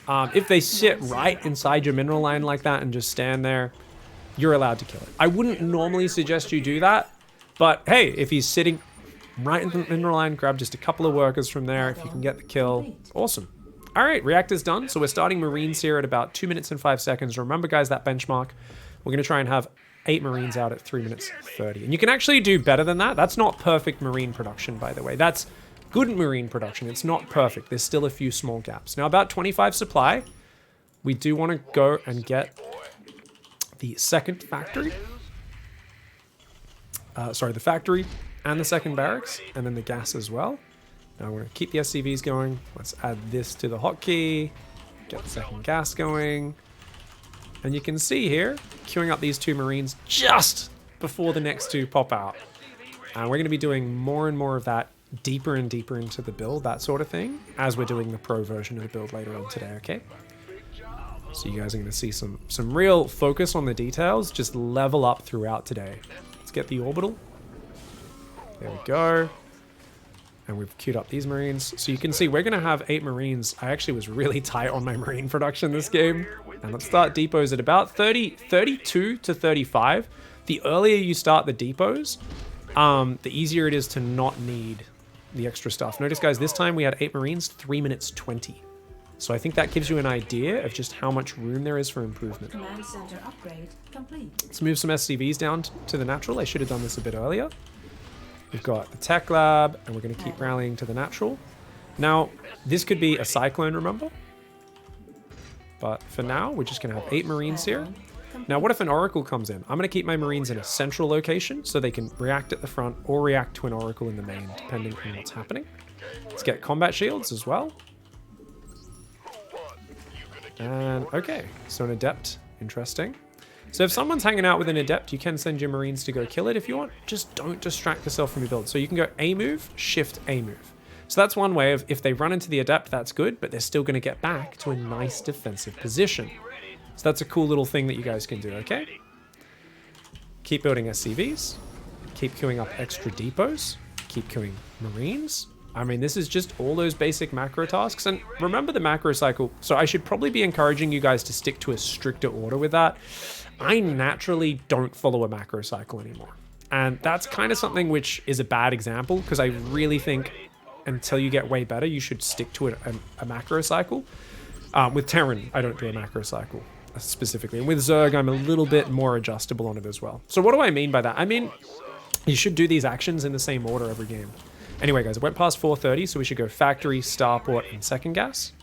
If they sit right inside your mineral line like that and just stand there, you're allowed to kill it. I wouldn't normally suggest you do that, but hey, if he's sitting right in the mineral line, grab just a couple of workers from there. If you can get the kill, awesome. All right, reactor's done. So we're starting Marines here at about 2 minutes and 5 seconds. Remember, guys, that benchmark. We're going to try and have 8 Marines out at 3 minutes 30. And you can actually do better than that. That's not perfect Marine production, by the way. That's good Marine production. It's not perfect. There's still a few small gaps. Now, about 25 supply. We do want to go and get the second factory. The factory and the second barracks, and then the gas as well. Now we're going to keep the SCVs going. Let's add this to the hotkey. Get the second gas going. And you can see here, queuing up these 2 Marines just before the next 2 pop out. And we're going to be doing more and more of that deeper and deeper into the build, that sort of thing, as we're doing the pro version of the build later on today, okay? So you guys are going to see some real focus on the details, just level up throughout today. Let's get the orbital. There we go. And we've queued up these Marines. So you can see we're going to have 8 Marines. I actually was really tight on my Marine production this game. And let's start depots at about 32 to 35. The earlier you start the depots, the easier it is to not need the extra stuff. Notice, guys, this time we had 8 Marines, 3 minutes 20. So I think that gives you an idea of just how much room there is for improvement. Command center upgrade complete. Let's move some SCVs down to the natural. I should have done this a bit earlier. We've got the tech lab, and we're going to keep rallying to the natural. Now, this could be a cyclone, remember? But for now, we're just going to have 8 Marines here. Now, what if an Oracle comes in? I'm going to keep my Marines in a central location so they can react at the front or react to an Oracle in the main, depending on what's happening. Let's get combat shields as well. And okay, so an Adept, interesting. So if someone's hanging out with an Adept, you can send your Marines to go kill it if you want. Just don't distract yourself from your build. So you can go A move, shift A move. So that's one way of, if they run into the Adept, that's good, but they're still going to get back to a nice defensive position. So that's a cool little thing that you guys can do, okay? Keep building SCVs. Keep queuing up extra depots. Keep queuing Marines. I mean, this is just all those basic macro tasks. And remember the macro cycle. So I should probably be encouraging you guys to stick to a stricter order with that. I naturally don't follow a macro cycle anymore. And that's kind of something which is a bad example, because I really think until you get way better, you should stick to a macro cycle. With Terran, I don't do a macro cycle specifically. And with Zerg, I'm a little bit more adjustable on it as well. So what do I mean by that? I mean, you should do these actions in the same order every game. Anyway, guys, it went past 4:30, so we should go factory, starport, and second gas.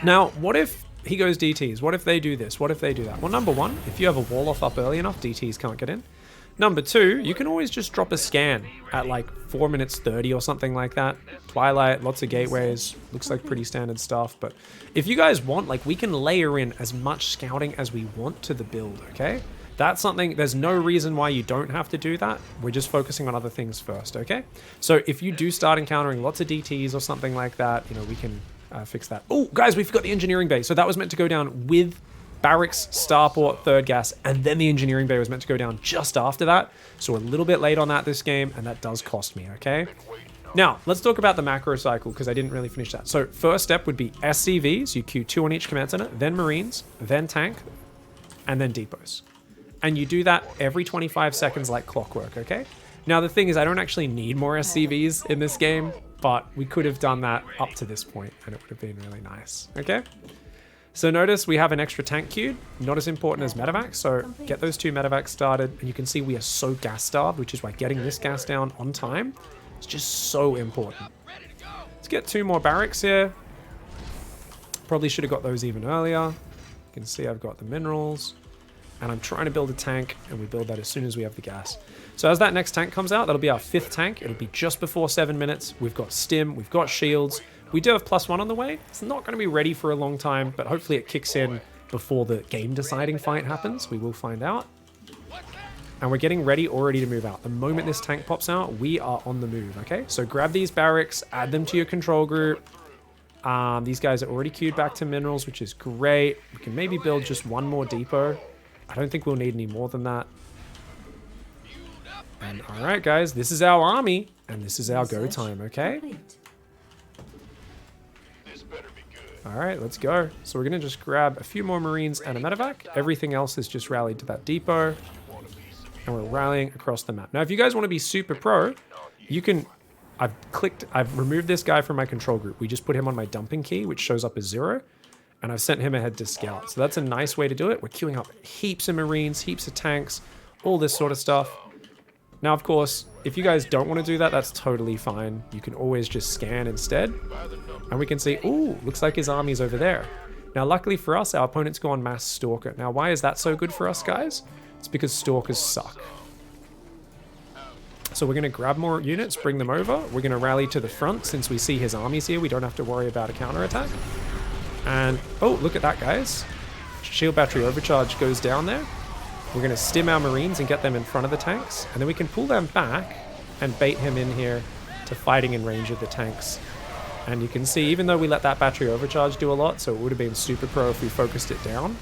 Now, what if he goes DTs? What if they do this? What if they do that? Well, number one, if you have a wall off up early enough, DTs can't get in. Number two, you can always just drop a scan at like 4 minutes 30 or something like that. Twilight, lots of gateways, looks like pretty standard stuff. But if you guys want, like, we can layer in as much scouting as we want to the build, okay? That's something, there's no reason why you don't have to do that. We're just focusing on other things first, okay? So if you do start encountering lots of DTs or something like that, you know, we can fix that. Oh, guys, we forgot the engineering bay. So that was meant to go down with barracks, starport, third gas, and then the engineering bay was meant to go down just after that. So we're a little bit late on that this game, and that does cost me, okay? Now, let's talk about the macro cycle, because I didn't really finish that. So first step would be SCVs. You queue 2 on each command center, then Marines, then tank, and then depots. And you do that every 25 seconds like clockwork, okay? Now, the thing is, I don't actually need more SCVs in this game, but we could have done that up to this point, and it would have been really nice, okay? So notice we have an extra tank queued, not as important as medevacs, so get those 2 medevacs started, and you can see we are so gas starved, which is why getting this gas down on time is just so important. Let's get 2 more barracks here. Probably should have got those even earlier. You can see I've got the minerals, and I'm trying to build a tank, and we build that as soon as we have the gas. So as that next tank comes out, that'll be our 5th tank. It'll be just before 7 minutes. We've got stim, we've got shields. We do have +1 on the way. It's not going to be ready for a long time, but hopefully it kicks in before the game deciding fight happens. We will find out. And we're getting ready already to move out. The moment this tank pops out, we are on the move, okay? So grab these barracks, add them to your control group. These guys are already queued back to minerals, which is great. We can maybe build just 1 more depot. I don't think we'll need any more than that. And all right, guys, this is our army, and this is our go time, okay? All right, let's go. So we're going to just grab a few more Marines and a medevac. Everything else is just rallied to that depot. And we're rallying across the map. Now, if you guys want to be super pro, you can... I've removed this guy from my control group. We just put him on my dumping key, which shows up as 0. And I've sent him ahead to scout. So that's a nice way to do it. We're queuing up heaps of Marines, heaps of tanks, all this sort of stuff. Now, of course, if you guys don't want to do that, that's totally fine. You can always just scan instead. And we can see, ooh, looks like his army's over there. Now, luckily for us, our opponent's gone mass Stalker. Now, why is that so good for us, guys? It's because Stalkers suck. So we're going to grab more units, bring them over. We're going to rally to the front since we see his armies here. We don't have to worry about a counterattack. And, oh, look at that, guys. Shield battery overcharge goes down there. We're going to stim our Marines and get them in front of the tanks. And then we can pull them back and bait him in here to fighting in range of the tanks. And you can see, even though we let that battery overcharge do a lot, so it would have been super pro if we focused it down.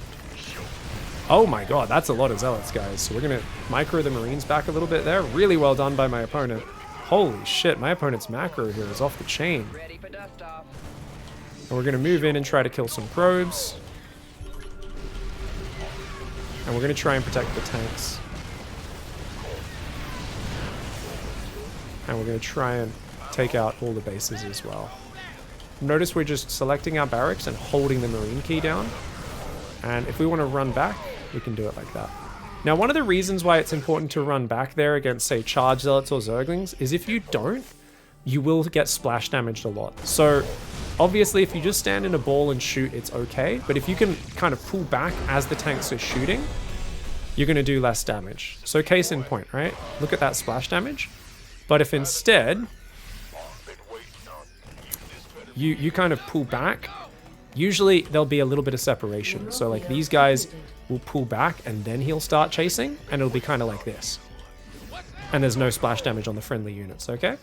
Oh my god, that's a lot of zealots, guys. So we're going to micro the Marines back a little bit there. Really well done by my opponent. Holy shit, my opponent's macro here is off the chain. And we're going to move in and try to kill some probes. And we're going to try and protect the tanks. And we're going to try and take out all the bases as well. Notice we're just selecting our barracks and holding the Marine key down. And if we want to run back, we can do it like that. Now, one of the reasons why it's important to run back there against, say, charge zealots or zerglings is if you don't, you will get splash damaged a lot. So Obviously, if you just stand in a ball and shoot, it's okay. But if you can kind of pull back as the tanks are shooting, you're going to do less damage. So case in point, right? Look at that splash damage. But if instead you kind of pull back, usually there'll be a little bit of separation. So like these guys will pull back and then he'll start chasing, and it'll be kind of like this. And there's no splash damage on the friendly units, okay?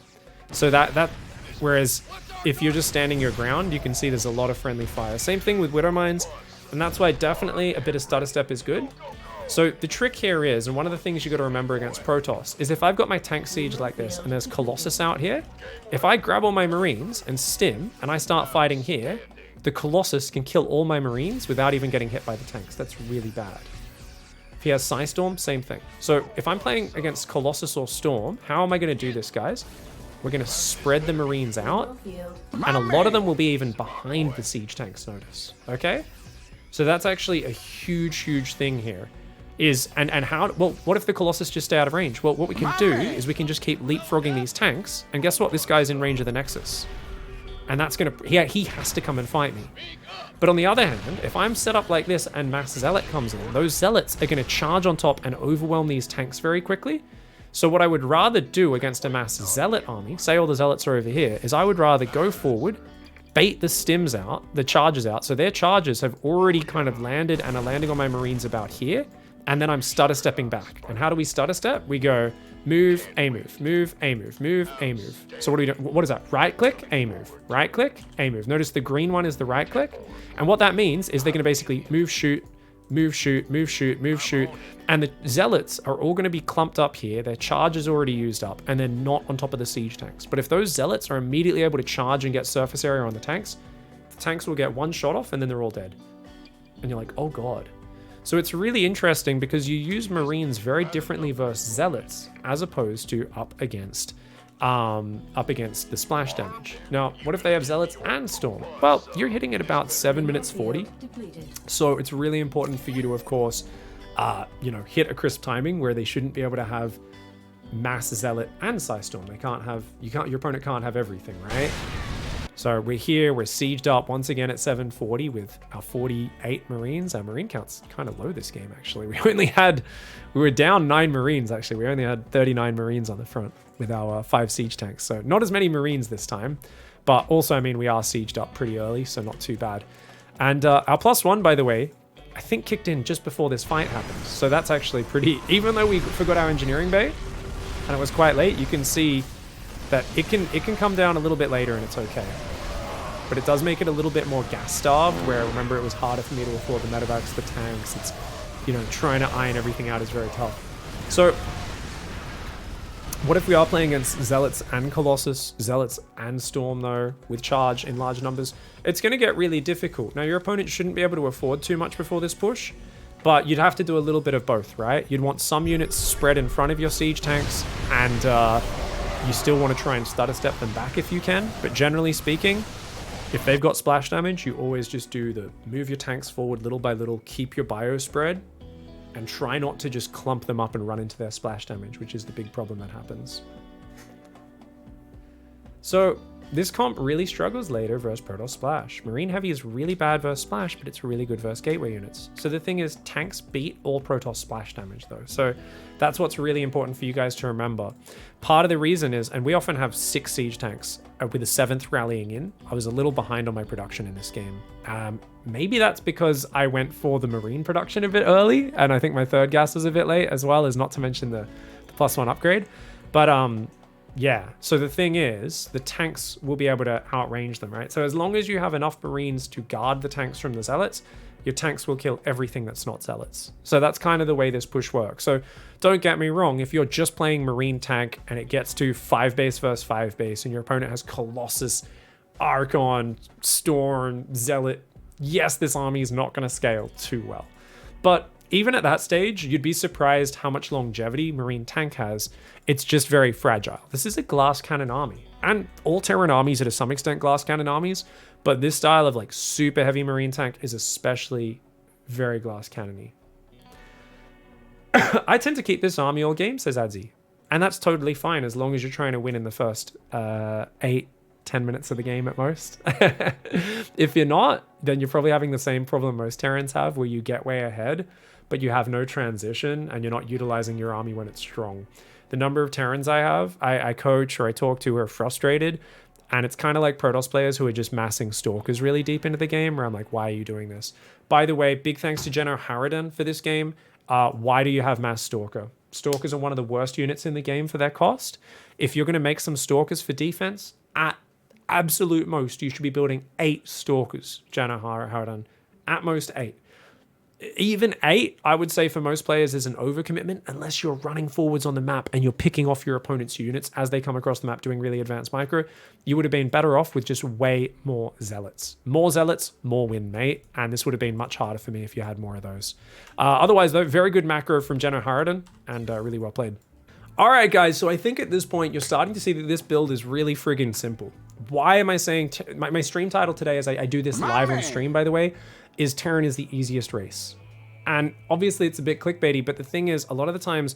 So whereas if you're just standing your ground, you can see there's a lot of friendly fire. Same thing with Widow Mines, and that's why definitely a bit of stutter step is good. So the trick here is, and one of the things you got to remember against Protoss, is if I've got my tank siege like this and there's Colossus out here, if I grab all my Marines and stim and I start fighting here, the Colossus can kill all my Marines without even getting hit by the tanks. That's really bad. If he has Psystorm, same thing. So if I'm playing against Colossus or Storm, how am I going to do this, guys? We're going to spread the Marines out, and a lot of them will be even behind the siege tanks, notice. Okay? So that's actually a huge, huge thing here. Well, what if the Colossus just stay out of range? Well, what we can do is we can just keep leapfrogging these tanks, and guess what? This guy's in range of the Nexus. And that's going to... he has to come and fight me. But on the other hand, if I'm set up like this and Mass Zealot comes in, those Zealots are going to charge on top and overwhelm these tanks very quickly. So what I would rather do against a Mass Zealot army, say all the Zealots are over here, is I would rather go forward, bait the stims out, the charges out, so their charges have already kind of landed and are landing on my Marines about here, and then I'm stutter stepping back. And how do we stutter step? We go move, A move, move, A move, move, A move. So what do we do? What is that? Right click, A move, right click, A move. Notice the green one is the right click. And what that means is they're going to basically move, shoot, move, shoot, move, shoot, move, shoot. And the Zealots are all going to be clumped up here. Their charge is already used up, and they're not on top of the siege tanks. But if those Zealots are immediately able to charge and get surface area on the tanks will get one shot off, and then they're all dead. And you're like, oh god. So it's really interesting because you use Marines very differently versus Zealots as opposed to up against the splash damage. Now, what if they have Zealots and Storm? Well, you're hitting at about 7 minutes 40. So it's really important for you to, of course, hit a crisp timing where they shouldn't be able to have Mass Zealot and Psystorm. Your opponent can't have everything, right? So we're here, we're sieged up once again at 740 with our 48 Marines. Our Marine count's kind of low this game, actually. We were down 9 Marines, actually. We only had 39 Marines on the front with our 5 siege tanks. So not as many Marines this time, but also, I mean, we are sieged up pretty early, so not too bad. And our +1, by the way, I think kicked in just before this fight happened. So that's actually pretty, even though we forgot our engineering bay and it was quite late, you can see that it can come down a little bit later and it's okay. But it does make it a little bit more gas starved, where remember it was harder for me to afford the medevacs, the tanks. It's, trying to iron everything out is very tough. So what if we are playing against Zealots and Colossus, Zealots and Storm though, with charge in large numbers? It's going to get really difficult. Now your opponent shouldn't be able to afford too much before this push, but you'd have to do a little bit of both, right? You'd want some units spread in front of your siege tanks, and you still want to try and stutter step them back if you can. But generally speaking, if they've got splash damage, you always just do the move your tanks forward little by little, keep your bio spread, and try not to just clump them up and run into their splash damage, which is the big problem that happens. So this comp really struggles later versus Protoss Splash. Marine Heavy is really bad versus Splash, but it's really good versus Gateway units. So the thing is, tanks beat all Protoss Splash damage though. So that's what's really important for you guys to remember. Part of the reason is, and we often have 6 siege tanks with the 7th rallying in. I was a little behind on my production in this game. Maybe that's because I went for the Marine production a bit early, and I think my 3rd gas was a bit late as well, as not to mention the +1 upgrade. But yeah, so the thing is, the tanks will be able to outrange them, right? So as long as you have enough Marines to guard the tanks from the Zealots, your tanks will kill everything that's not Zealots. So that's kind of the way this push works. So don't get me wrong, if you're just playing Marine tank and it gets to 5 base versus 5 base and your opponent has Colossus, Archon, Storm, Zealot, yes, this army is not going to scale too well. But even at that stage, you'd be surprised how much longevity Marine tank has. It's just very fragile. This is a glass cannon army. And all Terran armies are to some extent glass cannon armies, but this style of like super heavy Marine tank is especially very glass cannon-y. I tend to keep this army all game, says Adzi. And that's totally fine as long as you're trying to win in the first 8-10 10 minutes of the game at most. If you're not, then you're probably having the same problem most Terrans have, where you get way ahead, but you have no transition and you're not utilizing your army when it's strong. The number of Terrans I coach or I talk to who are frustrated, and it's kind of like Protoss players who are just massing Stalkers really deep into the game, where I'm like, why are you doing this? By the way, big thanks to Jenno Harridan for this game. Why do you have mass Stalker? Stalkers are one of the worst units in the game for their cost. If you're going to make some Stalkers for defense, at absolute most, you should be building 8 Stalkers, Jenno Harridan. At most 8. Even 8, I would say for most players is an overcommitment, unless you're running forwards on the map and you're picking off your opponent's units as they come across the map doing really advanced micro. You would have been better off with just way more Zealots. More Zealots, more win, mate. And this would have been much harder for me if you had more of those. Otherwise, though, very good macro from Jenno Harridan, and really well played. All right, guys, so I think at this point, you're starting to see that this build is really friggin' simple. Why am I saying... my stream title today, as I do this live on stream, by the way, is Terran is the easiest race. And obviously it's a bit clickbaity, but the thing is, a lot of the times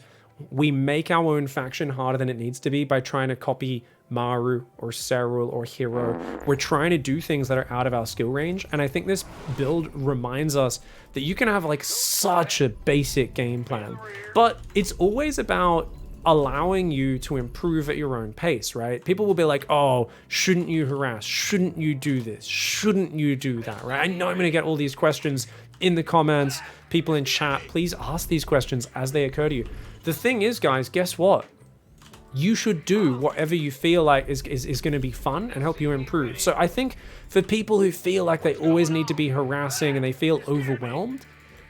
we make our own faction harder than it needs to be by trying to copy Maru or Serul or Hero. We're trying to do things that are out of our skill range. And I think this build reminds us that you can have like such a basic game plan, but it's always about allowing you to improve at your own pace, right? People will be like, oh, shouldn't you harass? Shouldn't you do this? Shouldn't you do that, right? I know I'm going to get all these questions in the comments. People in chat, please ask these questions as they occur to you. The thing is, guys, guess what? You should do whatever you feel like is going to be fun and help you improve. So I think for people who feel like they always need to be harassing and they feel overwhelmed,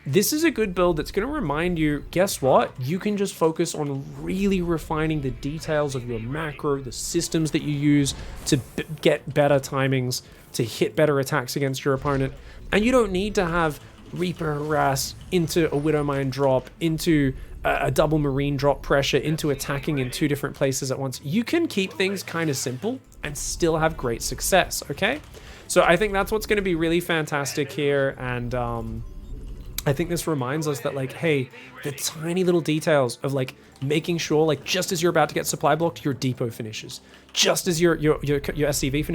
this is a good build that's going to remind you, guess what? You can just focus on really refining the details of your macro, the systems that you use to get better timings, to hit better attacks against your opponent. And you don't need to have Reaper harass into a Widowmine drop, into a double Marine drop pressure, into attacking in 2 different places at once. You can keep things kind of simple and still have great success, okay? So I think that's what's going to be really fantastic here. And I think this reminds us that, like, hey, the tiny little details of like making sure, like, just as you're about to get supply blocked, your depot finishes. Just as your SCV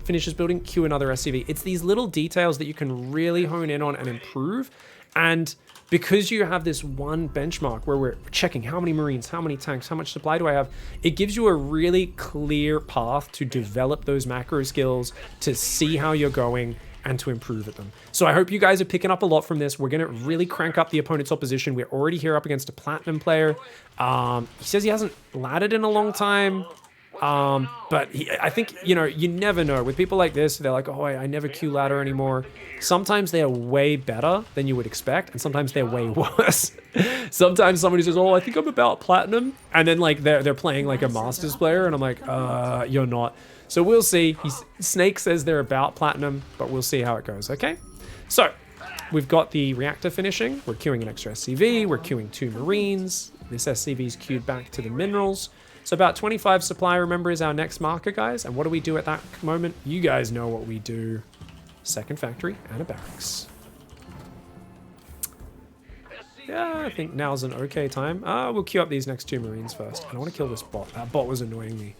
finishes building, queue another SCV. It's these little details that you can really hone in on and improve. And because you have this one benchmark where we're checking how many Marines, how many tanks, how much supply do I have, it gives you a really clear path to develop those macro skills, to see how you're going, and to improve at them. So I hope you guys are picking up a lot from this. We're going to really crank up the opponent's opposition. We're already here up against a platinum player. He says he hasn't laddered in a long time. But I think, you know, you never know. With people like this, they're like, oh, I never queue ladder anymore. Sometimes they are way better than you would expect, and sometimes they're way worse. Sometimes somebody says, oh, I think I'm about platinum, and then like they're playing like a Masters player, and I'm like, you're not. So we'll see. Snake says they're about platinum, but we'll see how it goes, okay? So we've got the reactor finishing. We're queuing an extra SCV. We're queuing 2 Marines. This SCV's queued back to the minerals. So about 25 supply, remember, is our next marker, guys. And what do we do at that moment? You guys know what we do. Second factory and a barracks. Yeah, I think now's an okay time. We'll queue up these next 2 Marines first. And I want to kill this bot. That bot was annoying me.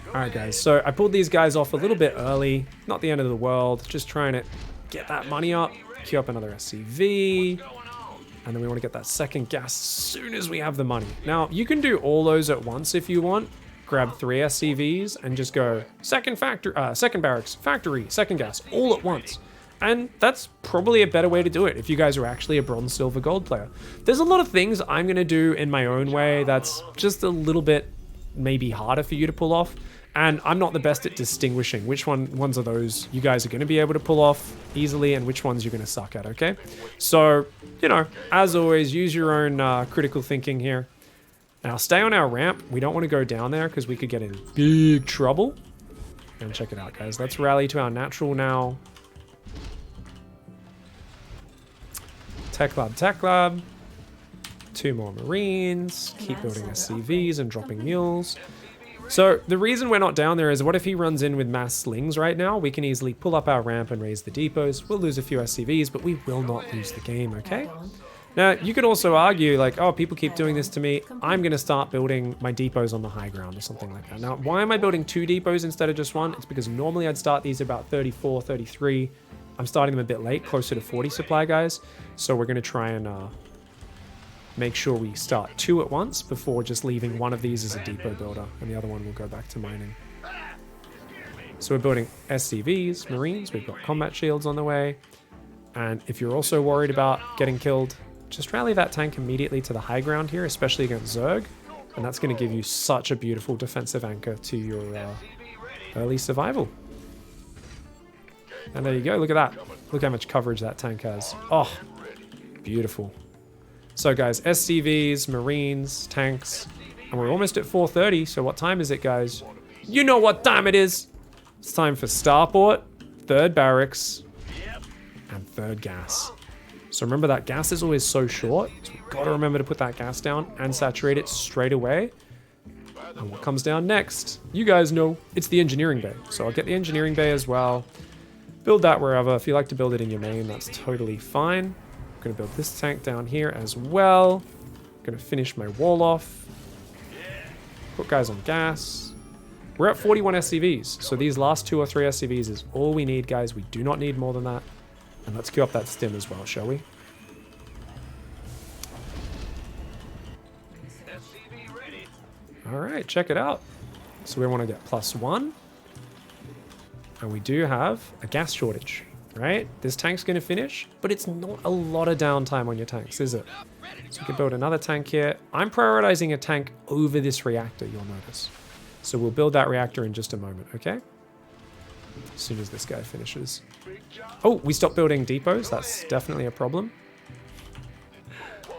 Alright, guys. So I pulled these guys off a little bit early. Not the end of the world. Just trying to get that money up. Queue up another SCV. And then we want to get that second gas as soon as we have the money. Now, you can do all those at once if you want. Grab 3 SCVs and just go second barracks, factory, second gas, all at once. And that's probably a better way to do it if you guys are actually a bronze, silver, gold player. There's a lot of things I'm going to do in my own way that's just a little bit maybe harder for you to pull off. And I'm not the best at distinguishing which ones of those you guys are going to be able to pull off easily and which ones you're going to suck at, okay? So, you know, as always, use your own critical thinking here. Now, stay on our ramp. We don't want to go down there because we could get in big trouble. And check it out, guys. Let's rally to our natural now. Tech lab. 2 more Marines. Keep building SCVs and dropping mules. So the reason we're not down there is what if he runs in with mass slings right now? We can easily pull up our ramp and raise the depots. We'll lose a few SCVs, but we will not lose the game, okay? Now, you could also argue, like, oh, people keep doing this to me. I'm going to start building my depots on the high ground or something like that. Now, why am I building 2 depots instead of just 1? It's because normally I'd start these about 34, 33. I'm starting them a bit late, closer to 40 supply guys. So we're going to try and make sure we start 2 at once before just leaving one of these as a depot builder. And the other one will go back to mining. So we're building SCVs, Marines. We've got combat shields on the way. And if you're also worried about getting killed, just rally that tank immediately to the high ground here, especially against Zerg. And that's going to give you such a beautiful defensive anchor to your early survival. And there you go. Look at that. Look how much coverage that tank has. Oh, beautiful. So guys, SCVs, Marines, tanks. And we're almost at 4:30. So what time is it, guys? You know what time it is. It's time for starport, 3rd barracks, and 3rd gas. So remember that gas is always so short. So we've got to remember to put that gas down and saturate it straight away. And what comes down next? You guys know it's the engineering bay. So I'll get the engineering bay as well. Build that wherever. If you like to build it in your main, that's totally fine. I'm going to build this tank down here as well. I'm going to finish my wall off. Put guys on gas. We're at 41 SCVs. So these last 2 or 3 SCVs is all we need, guys. We do not need more than that. And let's queue up that stim as well, shall we? All right, check it out. So we want to get +1. And we do have a gas shortage, right? This tank's going to finish, but it's not a lot of downtime on your tanks, is it? So we can build another tank here. I'm prioritizing a tank over this reactor, you'll notice. So we'll build that reactor in just a moment, okay? As soon as this guy finishes. Oh, we stopped building depots. That's definitely a problem.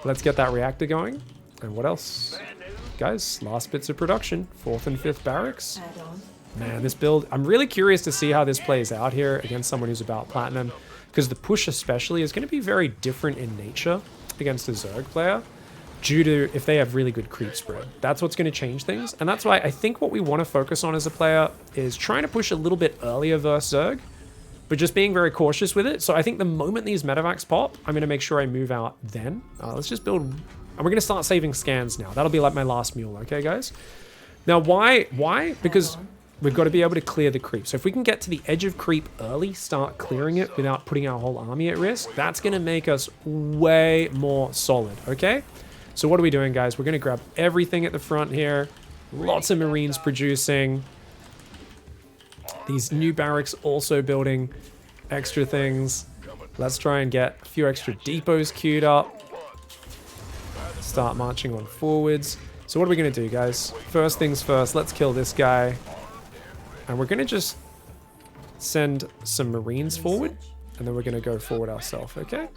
Let's get that reactor going. And what else? Guys, last bits of production. 4th and 5th barracks. Man, this build, I'm really curious to see how this plays out here against someone who's about platinum. Because the push especially is going to be very different in nature against a Zerg player. Due to if they have really good creep spread. That's what's going to change things. And that's why I think what we want to focus on as a player is trying to push a little bit earlier versus Zerg, but just being very cautious with it. So I think the moment these medevacs pop, I'm going to make sure I move out then. Let's just build, and we're going to start saving scans now. That'll be like my last mule, okay, guys? Now, why? Because we've got to be able to clear the creep. So if we can get to the edge of creep early, start clearing it without putting our whole army at risk, that's going to make us way more solid, okay? So what are we doing, guys? We're going to grab everything at the front here. Lots of Marines producing. These new barracks also building extra things. Let's try and get a few extra depots queued up. Start marching on forwards. So what are we going to do, guys? First things first, let's kill this guy. And we're going to just send some Marines forward. And then we're going to go forward ourselves, okay?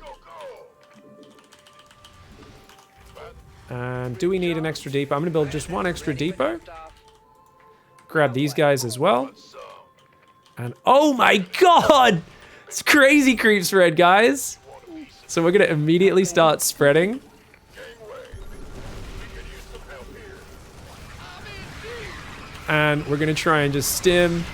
And do we need an extra depot? I'm going to build just 1 extra depot. Grab these guys as well. And oh my god! It's crazy creep spread, guys. So we're going to immediately start spreading. And we're going to try and just stim.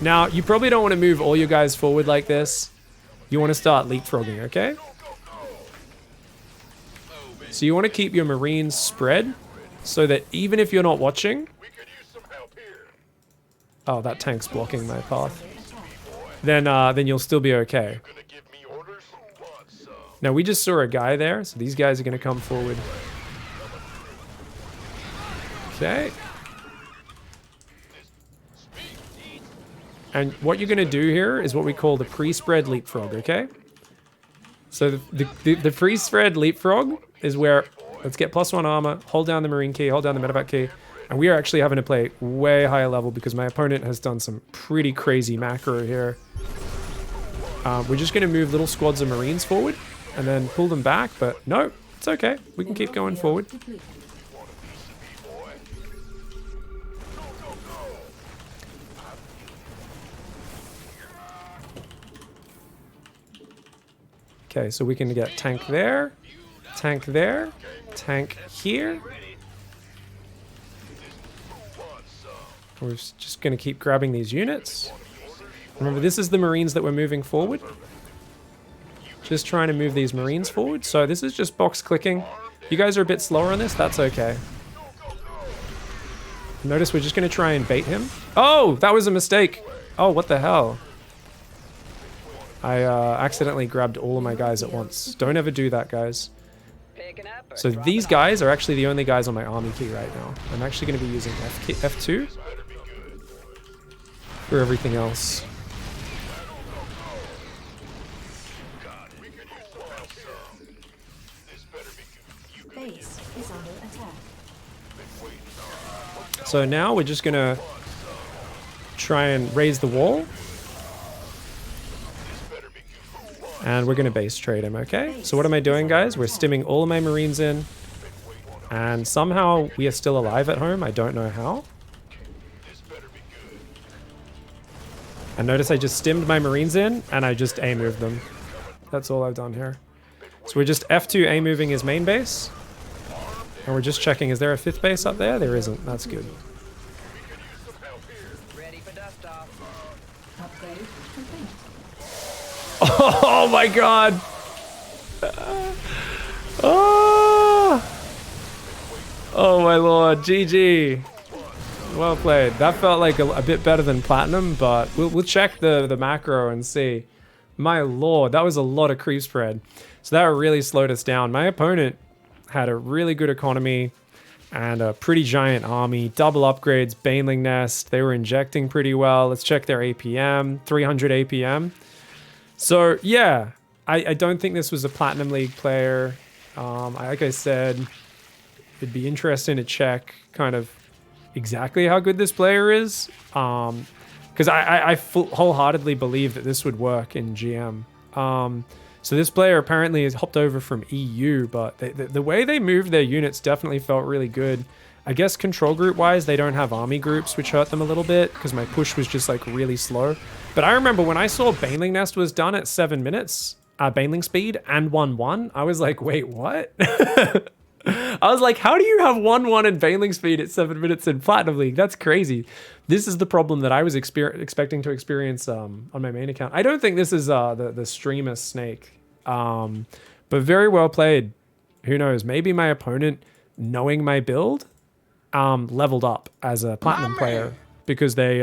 Now, you probably don't want to move all your guys forward like this. You want to start leapfrogging, okay? So you want to keep your Marines spread so that even if you're not watching... Oh, that tank's blocking my path. Then you'll still be okay. Now, we just saw a guy there, so these guys are going to come forward. Okay. And what you're going to do here is what we call the pre-spread leapfrog, okay? So the pre-spread leapfrog is where, let's get +1 armor, hold down the Marine key, hold down the medevac key, and we are actually having to play way higher level because my opponent has done some pretty crazy macro here. We're just going to move little squads of Marines forward and then pull them back, but no, it's okay. We can keep going forward. Okay, so we can get tank there, tank there, tank here. We're just going to keep grabbing these units. Remember, this is the Marines that we're moving forward. Just trying to move these Marines forward. So this is just box clicking. You guys are a bit slower on this. That's okay. Notice we're just going to try and bait him. Oh, that was a mistake. Oh, what the hell? I accidentally grabbed all of my guys at once. Don't ever do that, guys. So these guys are actually the only guys on my army key right now. I'm actually going to be using F2 for everything else. Base is under attack. So now we're just going to try and raise the wall. And we're going to base trade him, okay? So what am I doing, guys? We're stimming all of my Marines in. And somehow we are still alive at home. I don't know how. And notice I just stimmed my Marines in, and I just A-moved them. That's all I've done here. So we're just F2 A-moving his main base. And we're just checking, is there a 5th base up there? There isn't. That's good. Upgrade complete. Oh my god! Oh my lord, GG. Well played. That felt like a bit better than platinum, but we'll check the macro and see. My lord, that was a lot of creep spread. So that really slowed us down. My opponent had a really good economy and a pretty giant army, double upgrades, Baneling Nest. They were injecting pretty well. Let's check their APM, 300 APM. So yeah, I don't think this was a Platinum League player. Like I said, it'd be interesting to check kind of exactly how good this player is. Because I wholeheartedly believe that this would work in GM. So this player apparently has hopped over from EU, but the way they moved their units definitely felt really good. I guess control group wise, they don't have army groups, which hurt them a little bit because my push was just like really slow. But I remember when I saw Baneling Nest was done at 7 minutes, Baneling speed and 1-1, I was like, wait, what? I was like, how do you have 1-1 and Baneling speed at 7 minutes in Platinum League? That's crazy. This is the problem that I was expecting to experience on my main account. I don't think this is the streamer snake, but very well played. Who knows? Maybe my opponent, knowing my build, leveled up as a platinum player because they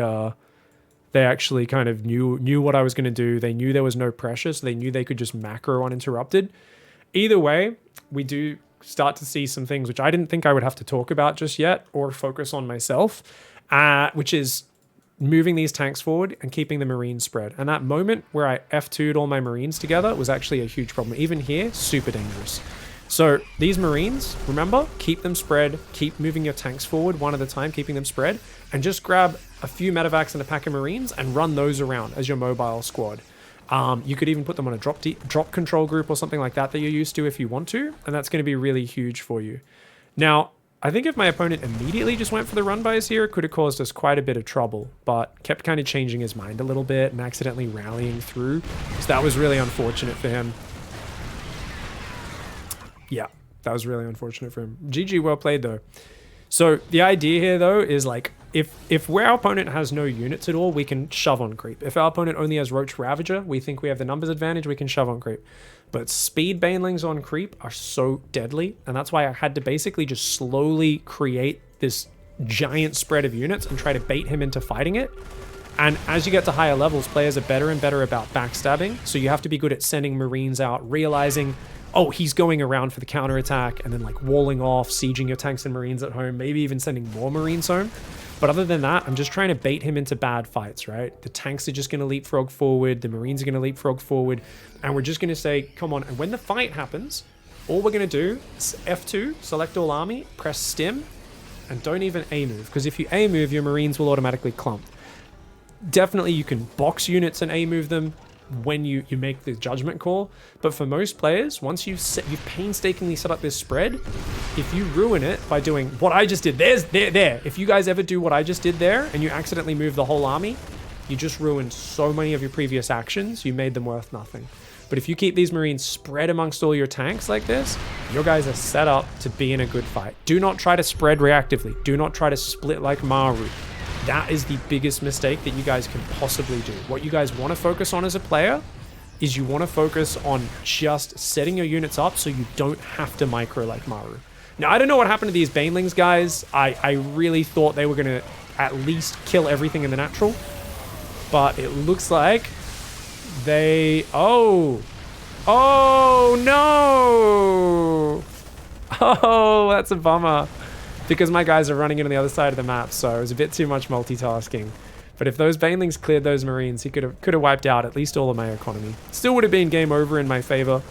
actually kind of knew what I was going to do. They knew there was no pressure, so they knew they could just macro uninterrupted. Either way, we do start to see some things which I didn't think I would have to talk about just yet or focus on myself, which is moving these tanks forward and keeping the Marines spread. And that moment where I F2'd all my Marines together was actually a huge problem. Even here, super dangerous. So these Marines, remember, keep them spread, keep moving your tanks forward one at a time, keeping them spread, and just grab a few medevacs and a pack of Marines and run those around as your mobile squad. You could even put them on a drop control group or something like that you're used to if you want to, and that's going to be really huge for you. Now, I think if my opponent immediately just went for the run bys here, it could have caused us quite a bit of trouble, but kept kind of changing his mind a little bit and accidentally rallying through. So that was really unfortunate for him. Yeah, that was really unfortunate for him. GG, well played though. So the idea here though is like, if where our opponent has no units at all, we can shove on creep. If our opponent only has Roach Ravager, we think we have the numbers advantage, we can shove on creep. But speed banelings on creep are so deadly, and that's why I had to basically just slowly create this giant spread of units and try to bait him into fighting it. And as you get to higher levels, players are better and better about backstabbing, so you have to be good at sending Marines out, realizing, oh, he's going around for the counterattack, and then like walling off, sieging your tanks and Marines at home, maybe even sending more Marines home. But other than that, I'm just trying to bait him into bad fights, right? The tanks are just going to leapfrog forward, the Marines are going to leapfrog forward, and we're just going to say, come on. And when the fight happens, all we're going to do is F2, select all army, press stim, and don't even A-move, because if you A-move, your Marines will automatically clump. Definitely you can box units and A-move them when you make the judgment call, but for most players, once you've painstakingly set up this spread, if you ruin it by doing what I just did, there. If you guys ever do what I just did there and you accidentally move the whole army, you just ruined so many of your previous actions. You made them worth nothing. But if you keep these Marines spread amongst all your tanks like this, your guys are set up to be in a good fight. Do not try to spread reactively. Do not try to split like Maru. that is the biggest mistake that you guys can possibly do. What you guys want to focus on as a player is you want to focus on just setting your units up so you don't have to micro like Maru. Now, I don't know what happened to these Banelings, guys. I really thought they were going to at least kill everything in the natural. But it looks like they... Oh! Oh, no! Oh, that's a bummer. Because my guys are running in on the other side of the map, so it was a bit too much multitasking. But if those Banelings cleared those Marines, he could have wiped out at least all of my economy. Still would have been game over in my favor.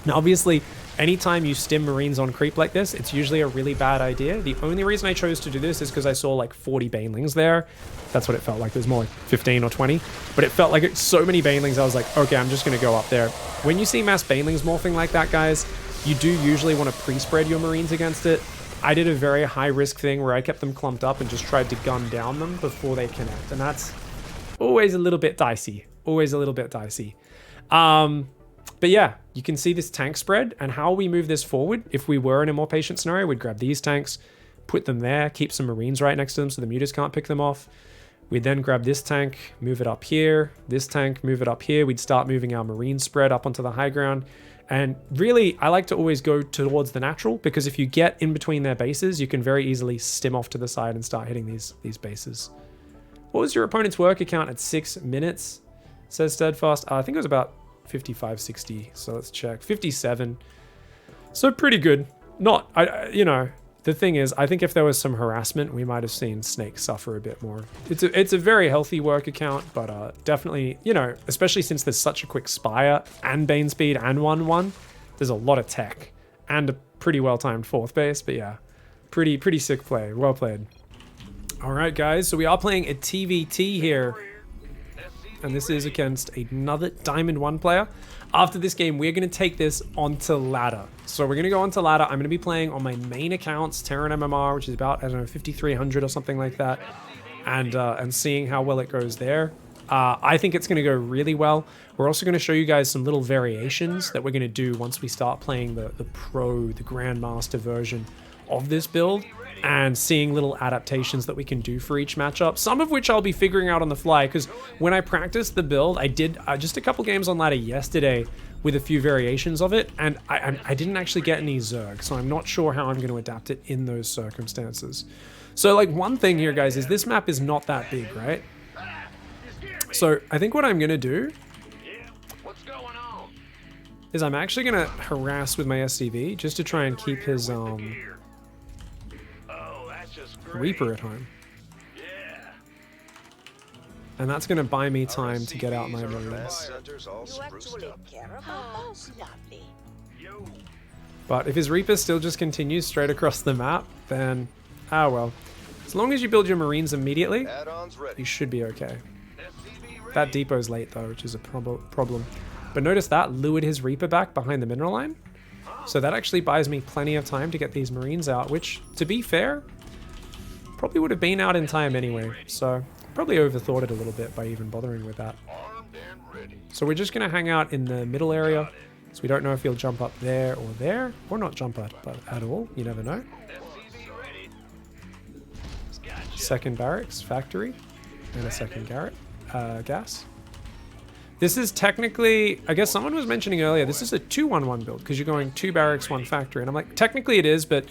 Now, obviously, anytime you stim Marines on creep like this, it's usually a really bad idea. The only reason I chose to do this is because I saw like 40 Banelings there. That's what it felt like. There's more like 15 or 20. But it felt like it's so many Banelings, I was like, okay, I'm just going to go up there. When you see mass Banelings morphing like that, guys, you do usually want to pre-spread your Marines against it. I did a very high-risk thing where I kept them clumped up and just tried to gun down them before they connect. And that's always a little bit dicey. Always a little bit dicey. But yeah, you can see this tank spread and how we move this forward. If we were in a more patient scenario, we'd grab these tanks, put them there, keep some Marines right next to them so the mutas can't pick them off. We'd then grab this tank, move it up here, this tank, move it up here. We'd start moving our Marine spread up onto the high ground. And really, I like to always go towards the natural because if you get in between their bases, you can very easily stim off to the side and start hitting these bases. What was your opponent's worker count at 6 minutes? Says Steadfast. I think it was about 55, 60. So let's check. 57. So pretty good. Not, you know, the thing is, I think if there was some harassment, we might have seen Snake suffer a bit more. It's a very healthy work account, but definitely, you know, especially since there's such a quick Spire and Bane speed and 1-1, there's a lot of tech and a pretty well-timed fourth base, but yeah, pretty sick play. Well played. All right, guys, so we are playing a TVT here, and this is against another Diamond 1 player. After this game, we're going to take this onto ladder. So we're going to go onto ladder. I'm going to be playing on my main accounts, Terran MMR, which is about, I don't know, 5,300 or something like that, and seeing how well it goes there. I think it's going to go really well. We're also going to show you guys some little variations that we're going to do once we start playing the Pro, the Grandmaster version of this build, and seeing little adaptations that we can do for each matchup, some of which I'll be figuring out on the fly, because when I practiced the build, I did just a couple games on ladder yesterday with a few variations of it, and I didn't actually get any Zerg, so I'm not sure how I'm going to adapt it in those circumstances. So like one thing here, guys, is this map is not that big, right? So I think what I'm going to do is I'm actually going to harass with my SCV just to try and keep his Reaper at home. And that's going to buy me time to get out my Marines. But if his Reaper still just continues straight across the map, then, ah well. As long as you build your Marines immediately, you should be okay. That depot's late though, which is a problem. But notice that lured his Reaper back behind the mineral line. So that actually buys me plenty of time to get these Marines out, which, to be fair, probably would have been out in time anyway. So probably overthought it a little bit by even bothering with that. So we're just going to hang out in the middle area. So we don't know if he'll jump up there, or not jump up at all. You never know. Second barracks, factory, and a second gas. This is technically, I guess someone was mentioning earlier, this is a 2-1-1 build because you're going 2 barracks, 1 factory. And I'm like, technically it is, but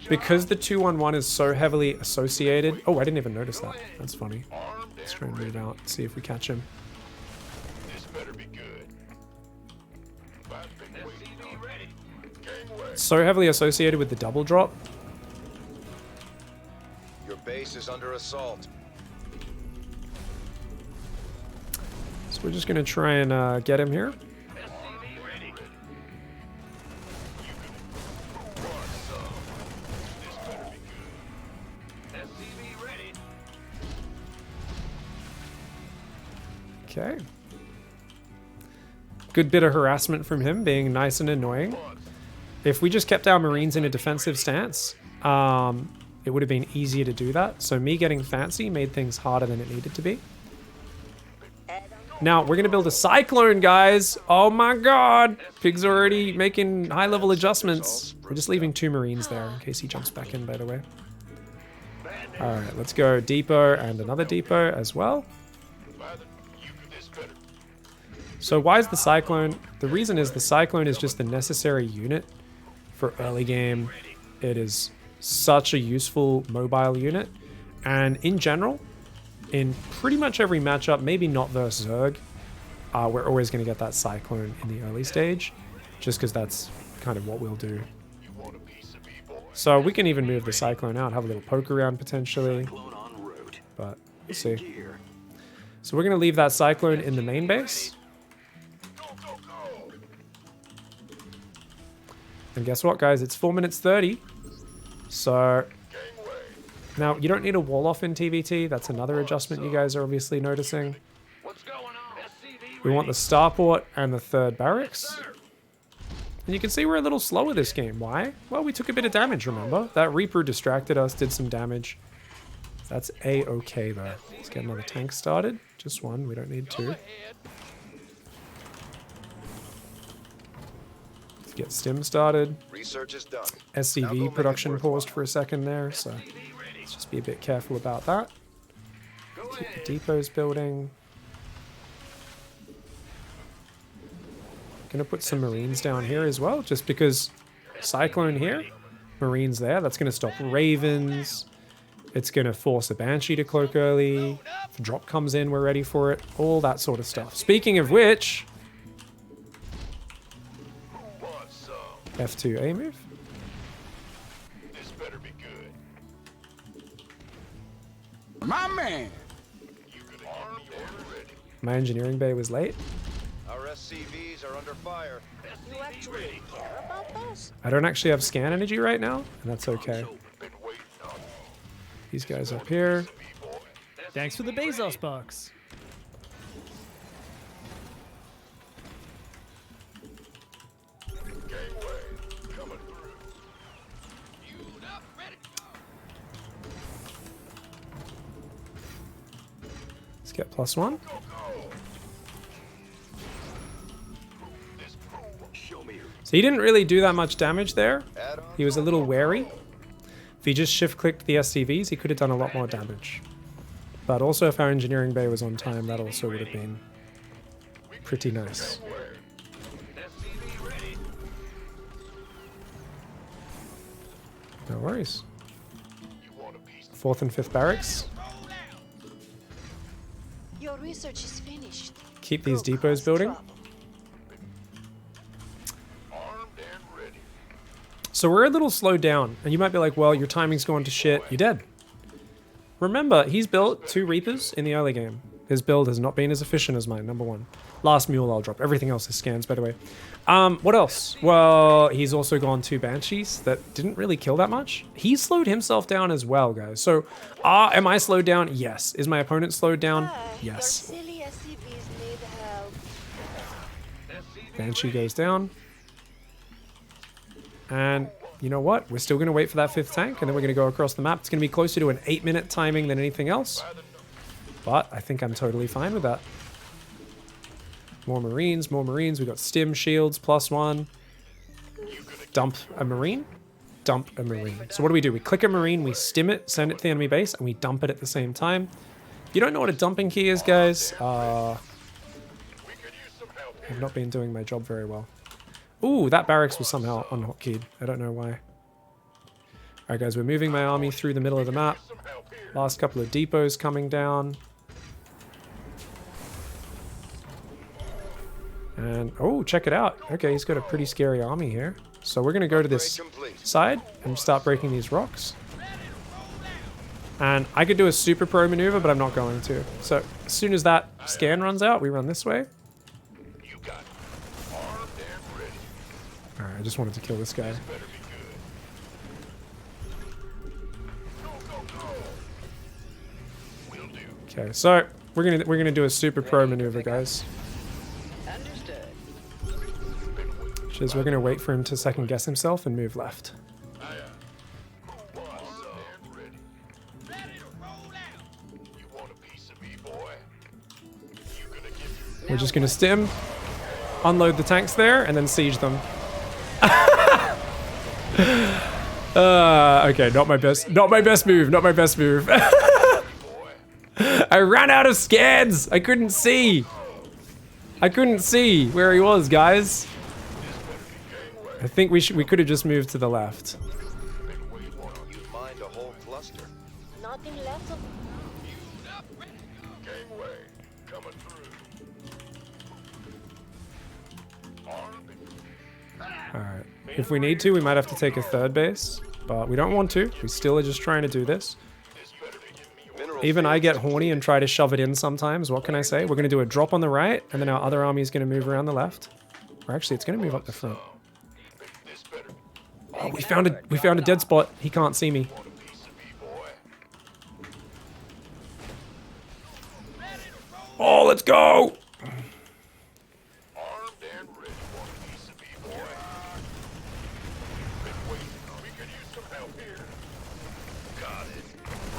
because the 2-1-1 is so heavily associated. Oh, I didn't even notice that. That's funny. Let's try and move out, see if we catch him. So heavily associated with the double drop. Your base is under assault. So we're just going to try and get him here. Okay. Good bit of harassment from him, being nice and annoying. If we just kept our Marines in a defensive stance, it would have been easier to do that. So me getting fancy made things harder than it needed to be. Now, we're going to build a Cyclone, guys. Oh my god. Pig's already making high-level adjustments. We're just leaving 2 Marines there in case he jumps back in, by the way. All right, let's go depot and another depot as well. So why is the Cyclone? The reason is the Cyclone is just the necessary unit for early game. It is such a useful mobile unit. And in general, in pretty much every matchup, maybe not versus Zerg, we're always going to get that Cyclone in the early stage, just because that's kind of what we'll do. So we can even move the Cyclone out, have a little poke around potentially, but we'll see. So we're going to leave that Cyclone in the main base. And guess what, guys? It's 4 minutes 30. So now you don't need a wall off in TVT. That's another adjustment you guys are obviously noticing. We want the starport and the third barracks. And you can see we're a little slower this game. Why? Well, we took a bit of damage, remember? That Reaper distracted us, did some damage. That's a-okay though. Let's get another tank started. Just one, we don't need two. Let's get stim started. Research is done. SCV production paused for a second there, so let's just be a bit careful about that. Keep the depots building. Gonna put some Marines down here as well, just because Cyclone here, Marines there, that's gonna stop Ravens. It's gonna force a Banshee to cloak early. If a drop comes in, we're ready for it. All that sort of stuff. Speaking of which, F2 A move. This better be good. My man. My engineering bay was late. Our SCVs are under fire. You actually care about this? I don't actually have scan energy right now, and that's okay. These guys up here. Thanks for the Bezos box. Let's get +1. So he didn't really do that much damage there. He was a little wary. If he just shift-clicked the SCVs, he could have done a lot more damage. But also if our engineering bay was on time, that also would have been pretty nice. No worries. 4th and 5th barracks. Your research is finished. Keep these depots building. So we're a little slowed down, and you might be like, well, your timing's going to shit. You're dead. Remember, he's built 2 Reapers in the early game. His build has not been as efficient as mine, number 1. Last Mule I'll drop. Everything else is scans, by the way. What else? Well, he's also gone 2 Banshees that didn't really kill that much. He slowed himself down as well, guys. So, am I slowed down? Yes. Is my opponent slowed down? Yes. Your silly SCVs need help. Banshee goes down. And you know what? We're still going to wait for that 5th tank, and then we're going to go across the map. It's going to be closer to an 8-minute timing than anything else. But I think I'm totally fine with that. More Marines, more Marines. We've got stim shields, +1. Dump a Marine. Dump a Marine. So what do? We click a Marine, we stim it, send it to the enemy base, and we dump it at the same time. If you don't know what a dumping key is, guys, I've not been doing my job very well. Ooh, that barracks was somehow unhotkeyed. I don't know why. Alright guys, we're moving my army through the middle of the map. Last couple of depots coming down. And, oh, check it out. Okay, he's got a pretty scary army here. So we're going to go to this side and start breaking these rocks. And I could do a super pro maneuver, but I'm not going to. So as soon as that scan runs out, we run this way. Alright, I just wanted to kill this guy. Okay, so we're gonna do a super pro maneuver, guys. Which is we're gonna wait for him to second guess himself and move left. We're just gonna stim, unload the tanks there, and then siege them. Okay, not my best move, not my best move. I ran out of scads. I couldn't see where he was, guys. I think we could have just moved to the left. You mined a whole cluster. Nothing left of Gangway coming through. All right. If we need to, we might have to take a third base, but we don't want to. We still are just trying to do this. Even I get horny and try to shove it in sometimes. What can I say? We're going to do a drop on the right, and then our other army is going to move around the left. Or actually, it's going to move up the front. Oh, we found a dead spot. He can't see me. Oh, let's go!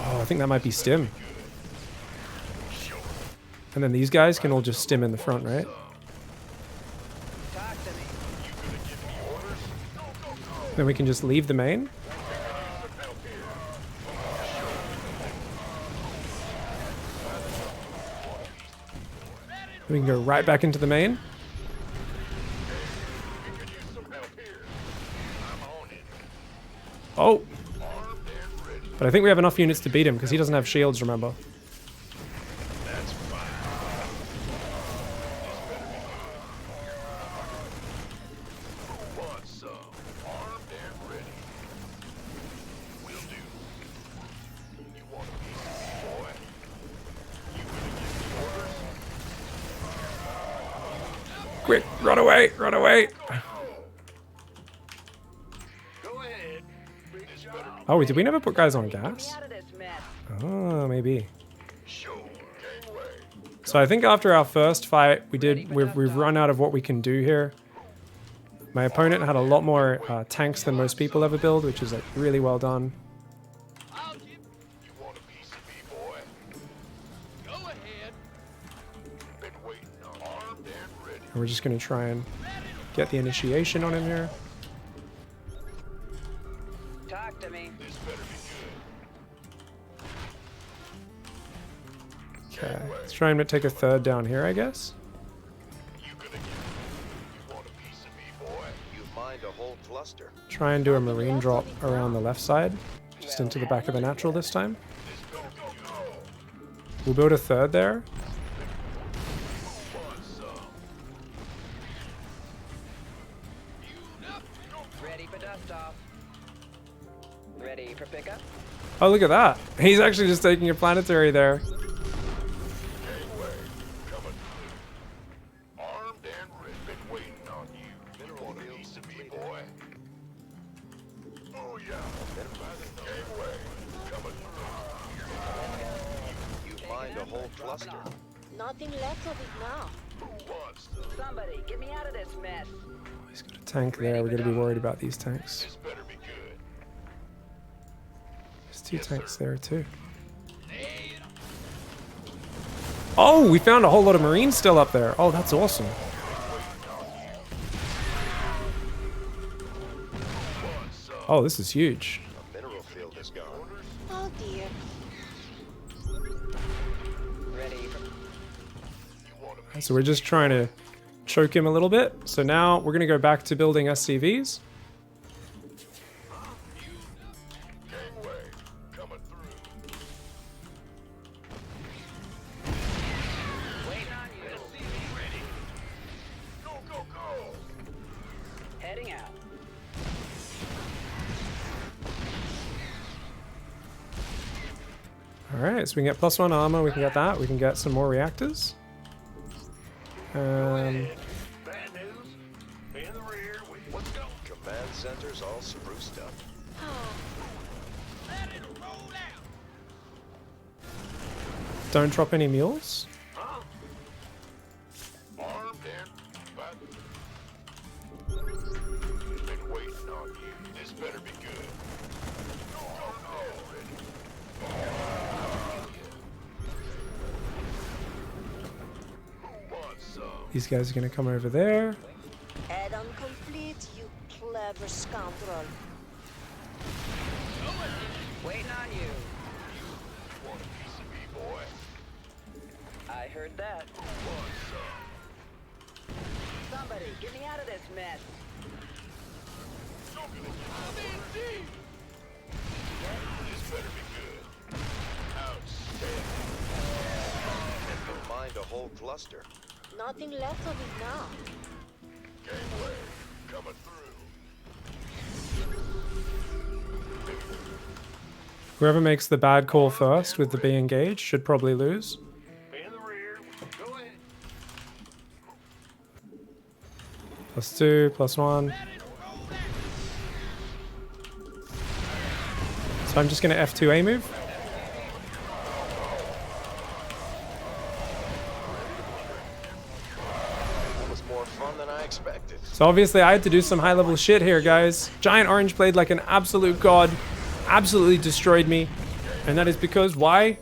Oh, I think that might be stim. And then these guys can all just stim in the front, right? Then we can just leave the main. We can go right back into the main. Oh! But I think we have enough units to beat him because he doesn't have shields, remember. Quick, run away, run away. Oh, did we never put guys on gas? Oh, maybe. So I think after our first fight, we've run out of what we can do here. My opponent had a lot more tanks than most people ever build, which is like really well done. And we're just gonna try and get the initiation on him here. Talk to me. Okay, let's try and take a third down here, I guess. You've mined a whole cluster. Try and do a marine drop around the left side, just into the back of the natural this time. We'll build a third there. Ready for dust off. Ready for pickup. Oh, look at that. He's actually just taking a planetary there. nothing left of it now. Somebody, get me out of this mess. He's got a tank there. We're going to be worried about these tanks. There's two tanks there too. Oh, we found a whole lot of Marines still up there. Oh, that's awesome. Oh, this is huge. The mineral field is gone. Oh dear. So we're just trying to choke him a little bit. So now we're going to go back to building SCVs. Heading out. Alright, so we can get +1 armor, we can get that, we can get some more reactors. Bad news. In the rear, let's go. Command center's all spruced up. Ah, Don't drop any mules. Armed and back. Been waiting on you. This better be good. These guys are going to come over there. add-on complete, you clever scoundrel. Waiting on you. Want a piece of me, boy? I heard that. Somebody, get me out of this mess. This better be good. Outstanding. And you'll mind a whole cluster. Nothing left of it now. Gateway coming through. Whoever makes the bad call first with the B engaged should probably lose. In the rear. Go ahead. +2, +1. So I'm just going to F2A move. That was more fun than I expected. So obviously I had to do some high level shit here, guys. Giant Orange played like an absolute god. Absolutely destroyed me. And that is because, why?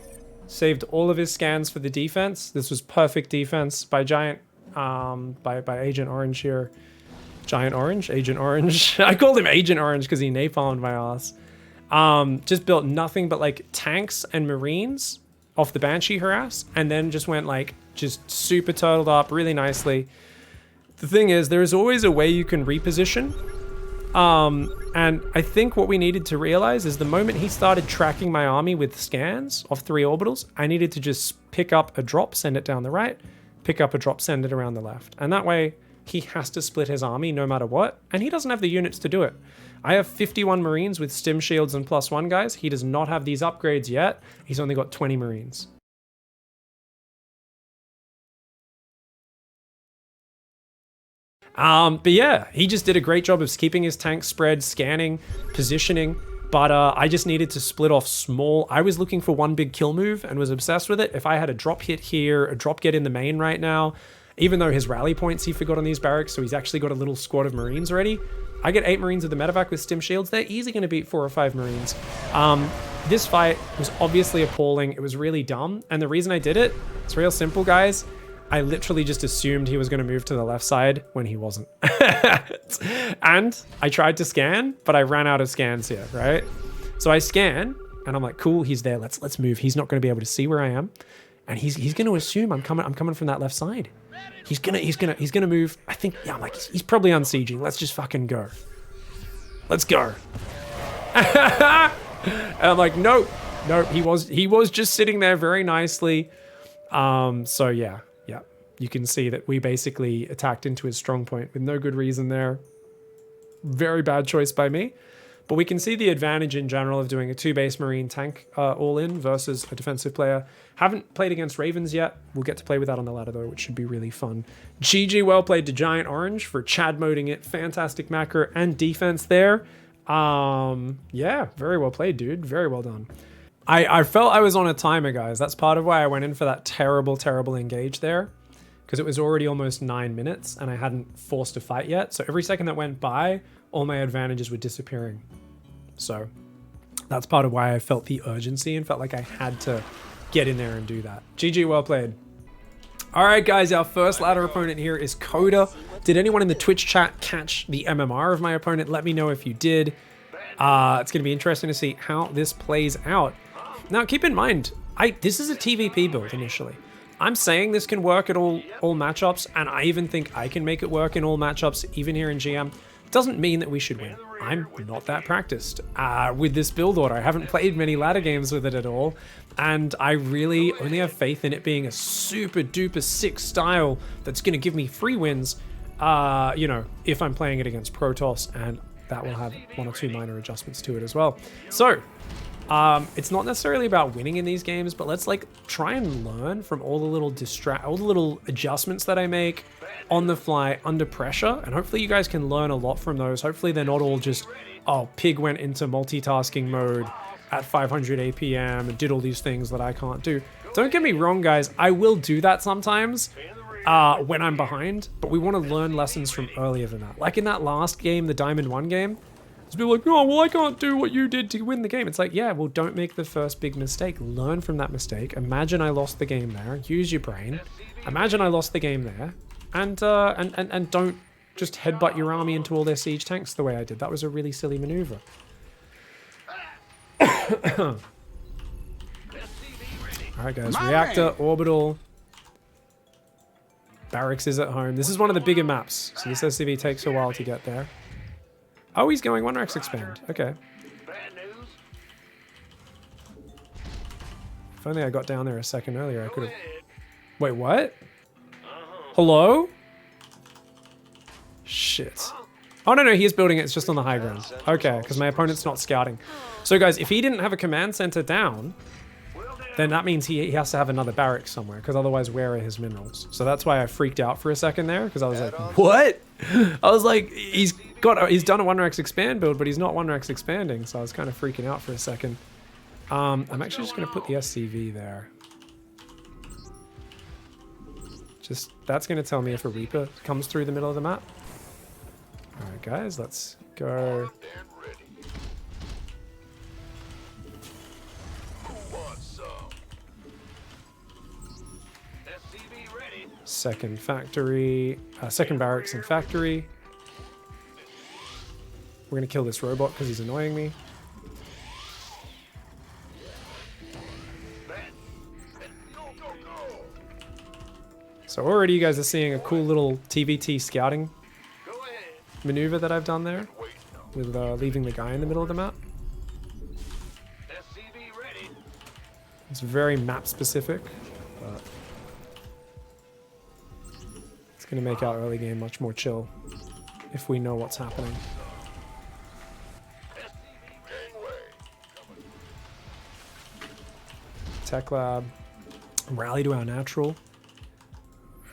Saved all of his scans for the defense. This was perfect defense by Giant, by Agent Orange here. Giant Orange? Agent Orange. I called him Agent Orange because he napalmed my ass. Just built nothing but like tanks and marines off the Banshee harass, and then just went like, just super turtled up really nicely. The thing is, there is always a way you can reposition. And I think what we needed to realize is the moment he started tracking my army with scans of 3 orbitals, I needed to just pick up a drop, send it down the right, pick up a drop, send it around the left. And that way he has to split his army no matter what. And he doesn't have the units to do it. I have 51 Marines with stim shields and +1 guys. He does not have these upgrades yet. He's only got 20 Marines. But yeah, he just did a great job of keeping his tank spread, scanning, positioning. But I just needed to split off small. I was looking for one big kill move and was obsessed with it. If I had a drop hit here, a drop get in the main right now, even though his rally points he forgot on these barracks, so he's actually got a little squad of Marines already. I get 8 Marines with the medevac with stim shields. They're easily going to beat 4 or 5 Marines. This fight was obviously appalling. It was really dumb. And the reason I did it, it's real simple, guys. I literally just assumed he was going to move to the left side when he wasn't. And I tried to scan, but I ran out of scans here, right? So I scan, and I'm like, cool, he's there. Let's move. He's not going to be able to see where I am, and he's going to assume I'm coming from that left side. He's gonna move. I think, yeah, I'm like, he's probably unsieging. Let's just fucking go. Let's go. And I'm like, nope, he was just sitting there very nicely. So yeah, you can see that we basically attacked into his strong point with no good reason there. Very bad choice by me. But we can see the advantage in general of doing a 2-base Marine tank all-in versus a defensive player. Haven't played against Ravens yet. We'll get to play with that on the ladder though, which should be really fun. GG, well played to Giant Orange for Chad moding it. Fantastic macro and defense there. Yeah, very well played, dude. Very well done. I felt I was on a timer, guys. That's part of why I went in for that terrible engage there. Because it was already almost 9 minutes and I hadn't forced a fight yet. So every second that went by, all my advantages were disappearing. So that's part of why I felt the urgency and felt like I had to get in there and do that. GG, well played. All right, guys, our first ladder opponent here is Coda. Did anyone in the Twitch chat catch the MMR of my opponent? Let me know if you did. It's going to be interesting to see how this plays out. Now, keep in mind, this is a TVP build initially. I'm saying this can work at all matchups, and I even think I can make it work in all matchups, even here in GM. Doesn't mean that we should win. I'm not that practiced with this build order. I haven't played many ladder games with it at all, and I really only have faith in it being a super duper sick style that's going to give me free wins, you know, if I'm playing it against Protoss, and that will have 1 or 2 minor adjustments to it as well. So it's not necessarily about winning in these games, but let's like try and learn from all the little adjustments that I make on the fly under pressure, and hopefully you guys can learn a lot from those. Hopefully they're not all just, oh, Pig went into multitasking mode at 500 APM and did all these things that I can't do. Don't get me wrong, guys, I will do that sometimes when I'm behind, but we want to learn lessons from earlier than that. Like in that last game, the Diamond 1 game, people like, oh, well, I can't do what you did to win the game. It's like, yeah, well, don't make the first big mistake. Learn from that mistake. Imagine I lost the game there. Use your brain. Imagine I lost the game there. And don't just headbutt your army into all their siege tanks the way I did. That was a really silly maneuver. All right, guys. Reactor, orbital. Barracks is at home. This is one of the bigger maps, so this SCV takes a while to get there. Oh, he's going 1-Rex expand. Okay. If only I got down there a second earlier, I could have... Wait, what? Hello? Shit. Oh, no, he's building it. It's just on the high ground. Okay, because my opponent's not scouting. So, guys, if he didn't have a command center down, then that means he has to have another barracks somewhere, because otherwise, where are his minerals? So that's why I freaked out for a second there, because I was like, what? I was like, he's done a 1-Rex expand build, but he's not 1-Rex expanding, so I was kind of freaking out for a second. I'm actually just going to put the SCV there. That's going to tell me if a Reaper comes through the middle of the map. All right, guys, let's go. Second factory, second barracks and factory. We're going to kill this robot because he's annoying me. So already you guys are seeing a cool little TVT scouting maneuver that I've done there with leaving the guy in the middle of the map. It's very map specific, but it's going to make our early game much more chill if we know what's happening. Tech lab, rally to our natural.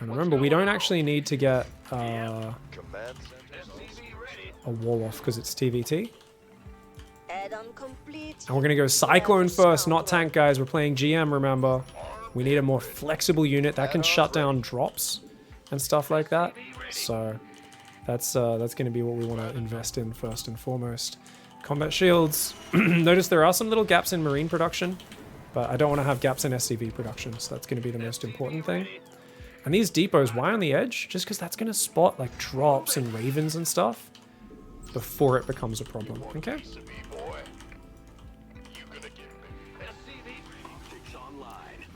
And remember, we don't actually need to get a wall off because it's TVT. Add-on complete. And we're going to go Cyclone first, not tank, guys. We're playing GM, remember. We need a more flexible unit that can shut down drops and stuff like that. So that's going to be what we want to invest in first and foremost. Combat shields. Notice there are some little gaps in marine production, but I don't want to have gaps in SCV production, so that's going to be the most important thing. And these depots, why on the edge? Just because that's going to spot like drops and ravens and stuff before it becomes a problem, okay?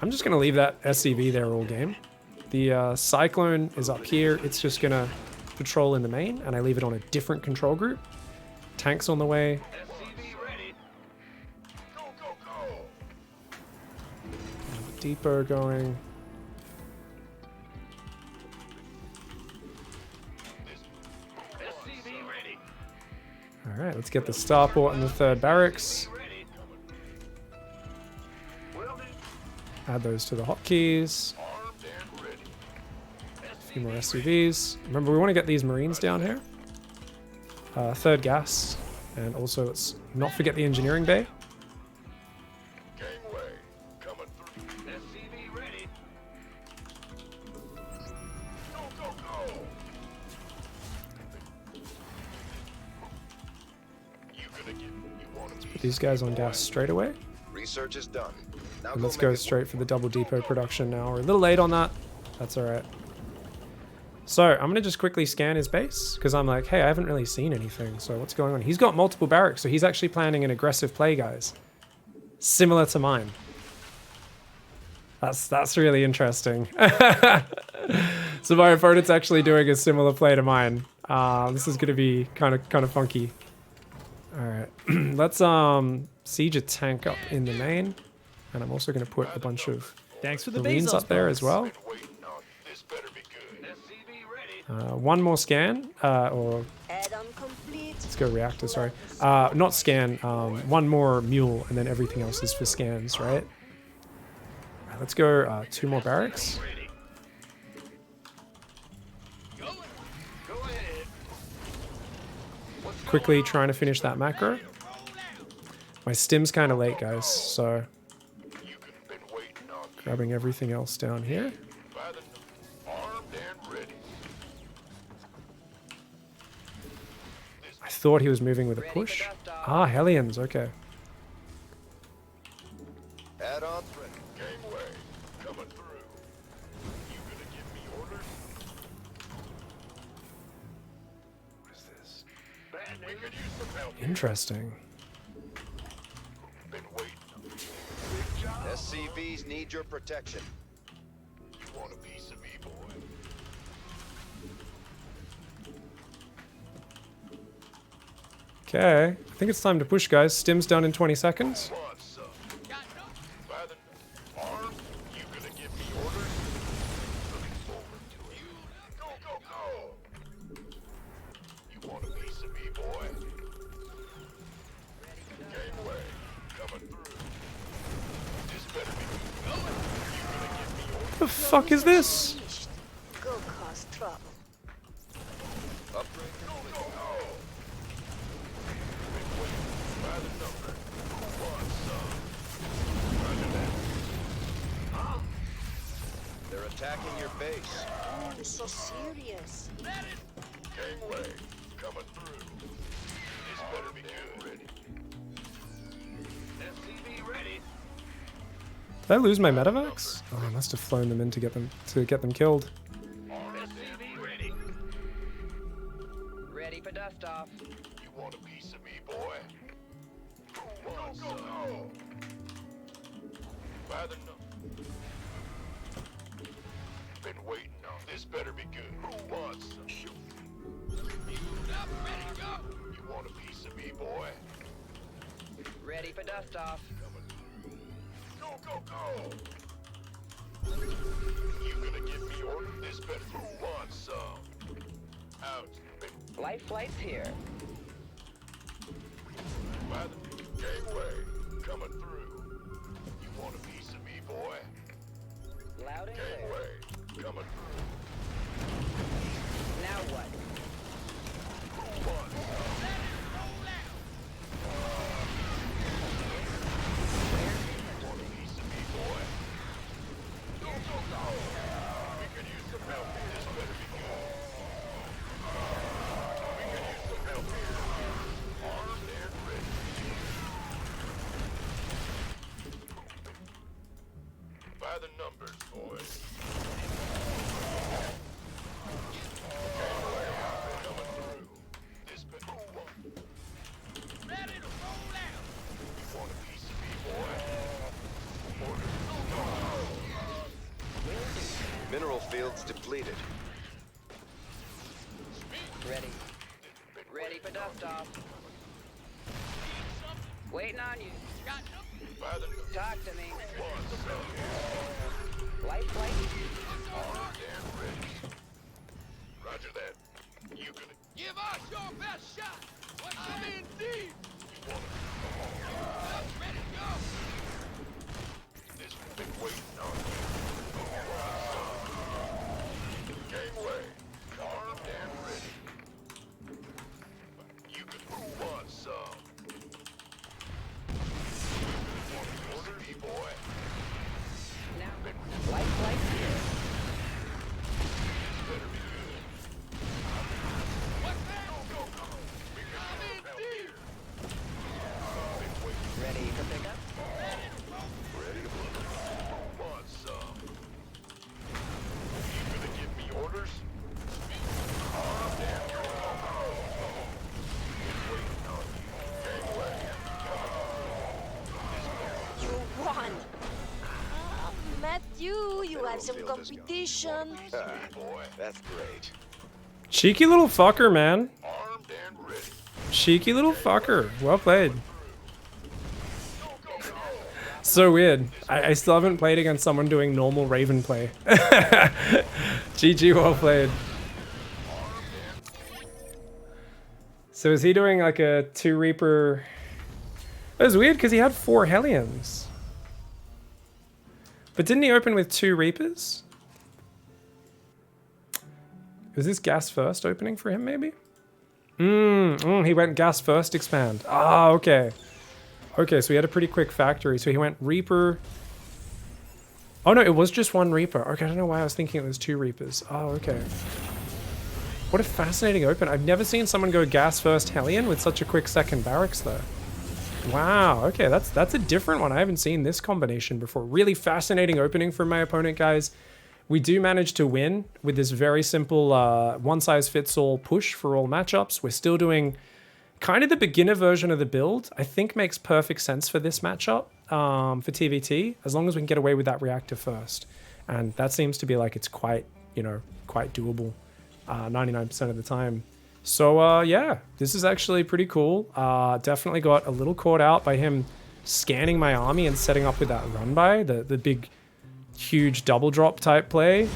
I'm just going to leave that SCV there all game. The Cyclone is up here. It's just going to patrol in the main, and I leave it on a different control group. Tanks on the way. Depot going. Alright, let's get the starport and the third barracks. Add those to the hotkeys. A few more SCVs. Remember, we want to get these marines down here. Third gas. And also, let's not forget the engineering bay. These guys on gas straight away. Research is done. Now And let's go straight for the double depot production now. We're a little late on that. That's all right. So I'm going to just quickly scan his base because I'm like, hey, I haven't really seen anything. So what's going on? He's got multiple barracks. So he's actually planning an aggressive play, guys. Similar to mine. That's really interesting. So my opponent's actually doing a similar play to mine. This is going to be kind of funky. All right, let's siege a tank up in the main, and I'm also going to put a bunch of Thanks for the marines Bezos up there box. as well. One more scan, or Add-on complete. let's go reactor. Sorry, not scan. One more mule, and then everything else is for scans, right? All right, let's go 2 more barracks. Quickly trying to finish that macro. My stim's kind of late, guys, so grabbing everything else down here. I thought he was moving with a push. Ah, Hellions, okay. Add-ons ready. Gangway coming through. You gonna give me orders? What is this? We could use some help. Interesting. Been SCVs need your protection. You want a piece of me, boy? Okay, I think it's time to push, guys. Stim's done in 20 seconds. Come on, son. By the arm, you gonna give me orders? Looking forward to it. Go, go, go! You want a piece of me, boy? Gateway, coming through. This better be good. You gonna give me orders? The fuck is this? Finished. Go cause trouble. Upgrade complete. Go, go, go! Big win. By the number. Who wants some? Roger that. They're attacking your base. Oh, so serious. Gateway, coming through. This better be good. Ready. SCV ready. Did I lose my medevacs? Oh, I must have flown them in to get them killed. SCV ready. Ready for dust off. You want a piece of me, boy? Who wants some? Go. By the number. Been waiting on this. Better be good. Who wants some? Shoot. Up, ready, go. You want a piece of me, boy? Ready for dust off. Go, go, go! You gonna give me order? This better. Who wants some? Out. Light flight's here. By the gateway, coming through. You want a piece of me, boy? Loud and clear. Gateway, coming through. Now what? Who wants some? You want a piece of me, boy? Go, go, go! We could use some help here. This better be good. We could use some help here. Armed and ready. By the numbers, boys. Coming through. This better. Who wants? Ready to roll out. You want a piece of me, boy? Order. Mineral fields depleted. Ready. Ready for dust off. Waiting on you. By the Talk to me. wants some. Light flight. Armed and ready. Roger that. You gonna give us your best shot. I'm in deep. You wanna ready to go. This has been waiting on you. Gateway, armed and ready. You can who wants some? Order me, boy. Now. Light flight's here. Better be good. What's that? Go, go, go. We can use some help here. Been waiting. Ready for pickup. Ready to blow. Who wants some? You gonna give me orders? Armed and ready. Waiting on you. Gateway. You won. Matthew, you have some competition. Boy, that's great. Cheeky little fucker, man. Armed and ready. Cheeky little fucker. Well played. So weird. I still haven't played against someone doing normal Raven play. GG, well played. So is he doing like a 2 Reaper? It was weird because he had 4 Hellions. But didn't he open with 2 Reapers? Was this gas first opening for him maybe? He went gas first expand. Ah, okay. Okay, so he had a pretty quick factory. So he went Reaper. Oh no, it was just 1 Reaper. Okay, I don't know why I was thinking it was 2 Reapers. Oh, okay. What a fascinating open. I've never seen someone go gas first Hellion with such a quick second barracks though. Wow, okay, that's a different one. I haven't seen this combination before. Really fascinating opening from my opponent, guys. We do manage to win with this very simple one-size-fits-all push for all matchups. We're still doing kind of the beginner version of the build. I think makes perfect sense for this matchup. for TVT, as long as we can get away with that reactor first. And that seems to be like it's quite, you know, quite doable 99% of the time. So yeah, this is actually pretty cool. Definitely got a little caught out by him scanning my army and setting up with that run by, the big, huge double drop type play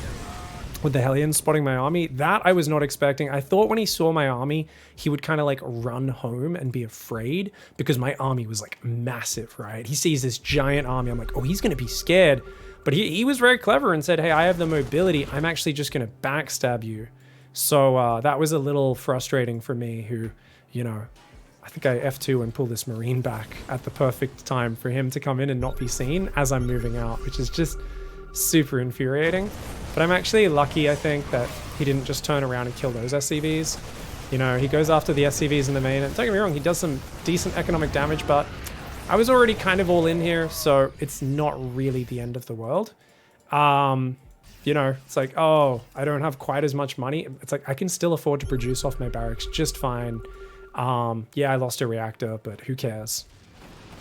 with the Hellions spotting my army. That I was not expecting. I thought when he saw my army, he would kind of like run home and be afraid because my army was like massive, right? He sees this giant army. I'm like, oh, he's going to be scared. But he was very clever and said, hey, I have the mobility. I'm actually just going to backstab you. So that was a little frustrating for me who, you know, I think I F2 and pull this Marine back at the perfect time for him to come in and not be seen as I'm moving out, which is just super infuriating. But I'm actually lucky, I think, that he didn't just turn around and kill those SCVs. You know, he goes after the SCVs in the main, and don't get me wrong, he does some decent economic damage, but I was already kind of all in here, so it's not really the end of the world. You know, it's like, oh, I don't have quite as much money. It's like, I can still afford to produce off my barracks just fine. Yeah, I lost a reactor, but who cares?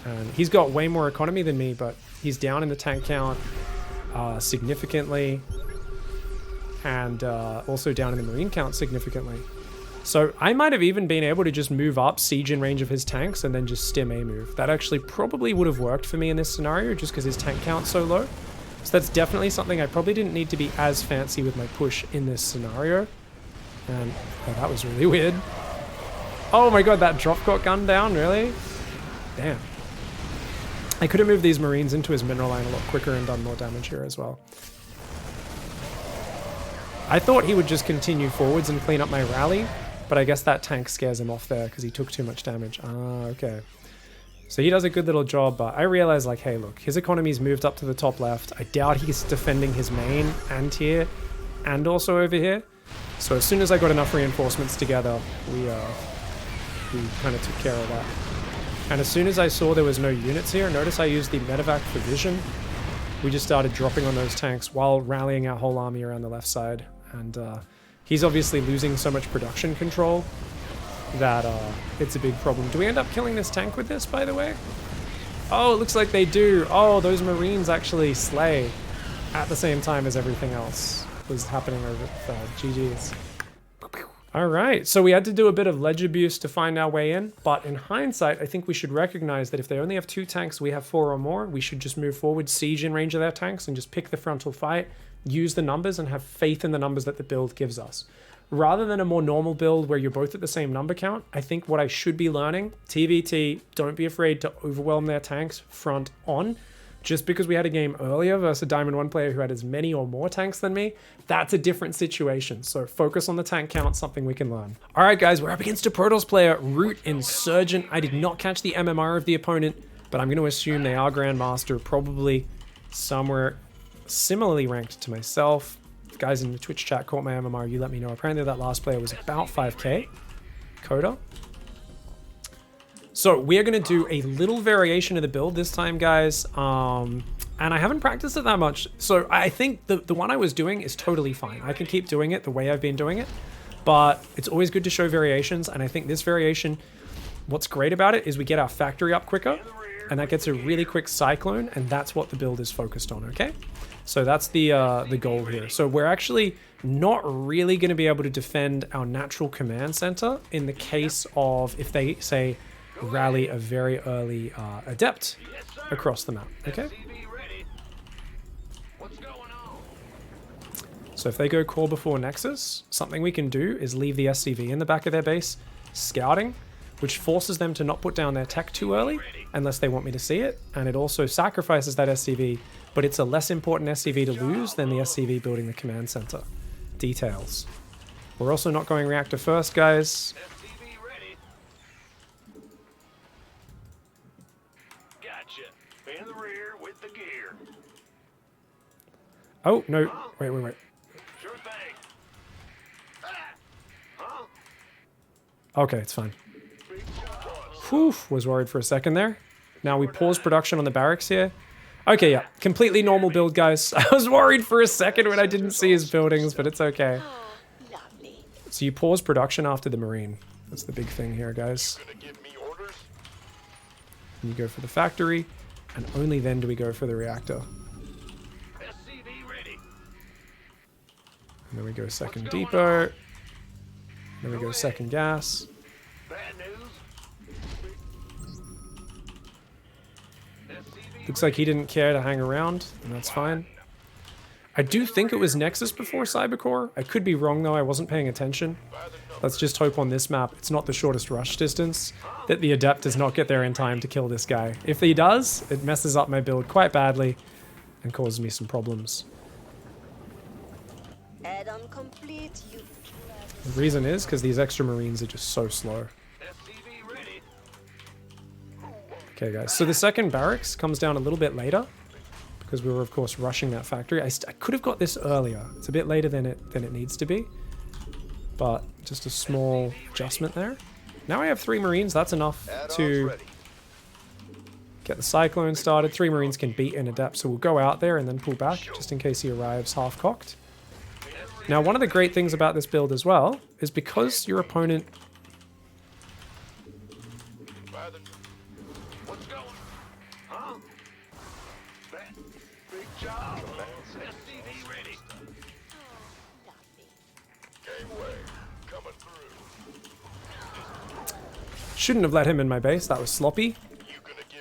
And he's got way more economy than me, but he's down in the tank count significantly. And also down in the Marine count significantly. So I might have even been able to just move up siege in range of his tanks and then just stim a move. That actually probably would have worked for me in this scenario just because his tank count's so low. So that's definitely something I probably didn't need to be as fancy with my push in this scenario. And oh, that was really weird. Oh my god, that drop got gunned down, really? Damn. I could have moved these Marines into his mineral line a lot quicker and done more damage here as well. I thought he would just continue forwards and clean up my rally, but I guess that tank scares him off there because he took too much damage. Ah, okay. So he does a good little job, but I realize, like, hey, look, his economy's moved up to the top left. I doubt he's defending his main and here and also over here. So as soon as I got enough reinforcements together, we kind of took care of that. And as soon as I saw there was no units here, notice I used the medevac for vision. We just started dropping on those tanks while rallying our whole army around the left side. And he's obviously losing so much production control that it's a big problem. Do we end up killing this tank with this, by the way? Oh, it looks like they do. Oh, those Marines actually slay at the same time as everything else was happening over GG's. All right, so we had to do a bit of ledge abuse to find our way in, but in hindsight, I think we should recognize that if they only have 2 tanks, we have 4 or more, we should just move forward, siege in range of their tanks, and just pick the frontal fight, use the numbers, and have faith in the numbers that the build gives us. Rather than a more normal build where you're both at the same number count, I think what I should be learning, TVT, don't be afraid to overwhelm their tanks front on. Just because we had a game earlier versus a Diamond 1 player who had as many or more tanks than me, that's a different situation. So focus on the tank count, something we can learn. All right, guys, we're up against a Protoss player, Root Insurgent. I did not catch the MMR of the opponent, but I'm going to assume they are Grandmaster, probably somewhere similarly ranked to myself. If guys in the Twitch chat caught my MMR, you let me know. Apparently that last player was about 5k. Coda. So we are going to do a little variation of the build this time, guys. And I haven't practiced it that much. So I think the one I was doing is totally fine. I can keep doing it the way I've been doing it. But it's always good to show variations. And I think this variation, what's great about it is we get our factory up quicker. And that gets a really quick cyclone. And that's what the build is focused on, okay? So that's the goal here. So we're actually not really going to be able to defend our natural command center in the case of if they say rally a very early adept across the map, okay? So if they go core before Nexus, something we can do is leave the SCV in the back of their base scouting, which forces them to not put down their tech too early unless they want me to see it, and it also sacrifices that SCV, but it's a less important SCV to lose than the SCV building the command center. Details. We're also not going reactor first, guys. Gotcha. In the rear with the gear. Oh, no. Wait. Sure thing. Okay, it's fine. Whew, was worried for a second there. Now we pause production on the barracks here. Okay, yeah, completely normal build, guys. I was worried for a second when I didn't see his buildings, but it's okay. Oh, lovely. So you pause production after the Marine. That's the big thing here, guys. Gonna give me orders? And you go for the factory, and only then do we go for the reactor. SCV ready. And then we go second depot. Then we go second gas. Bad news. SCV Looks like he didn't care to hang around, and that's fine. I do think it was Nexus before Cybercore. I could be wrong though, I wasn't paying attention. Let's just hope on this map it's not the shortest rush distance, that the Adept does not get there in time to kill this guy. If he does, it messes up my build quite badly and causes me some problems. Add-on complete, you The reason is because these extra Marines are just so slow. SCV ready. Okay guys, so the second barracks comes down a little bit later because we were of course rushing that factory. I could have got this earlier. It's a bit later than it needs to be, but just a small adjustment there. Now I have 3 Marines, that's enough to get the Cyclone started. 3 Marines can beat an Adept, so we'll go out there and then pull back just in case he arrives half-cocked. Now one of the great things about this build as well is because your opponent... What's going? Huh? Big job. SCV ready. Gangway coming through. Shouldn't have let him in my base, that was sloppy.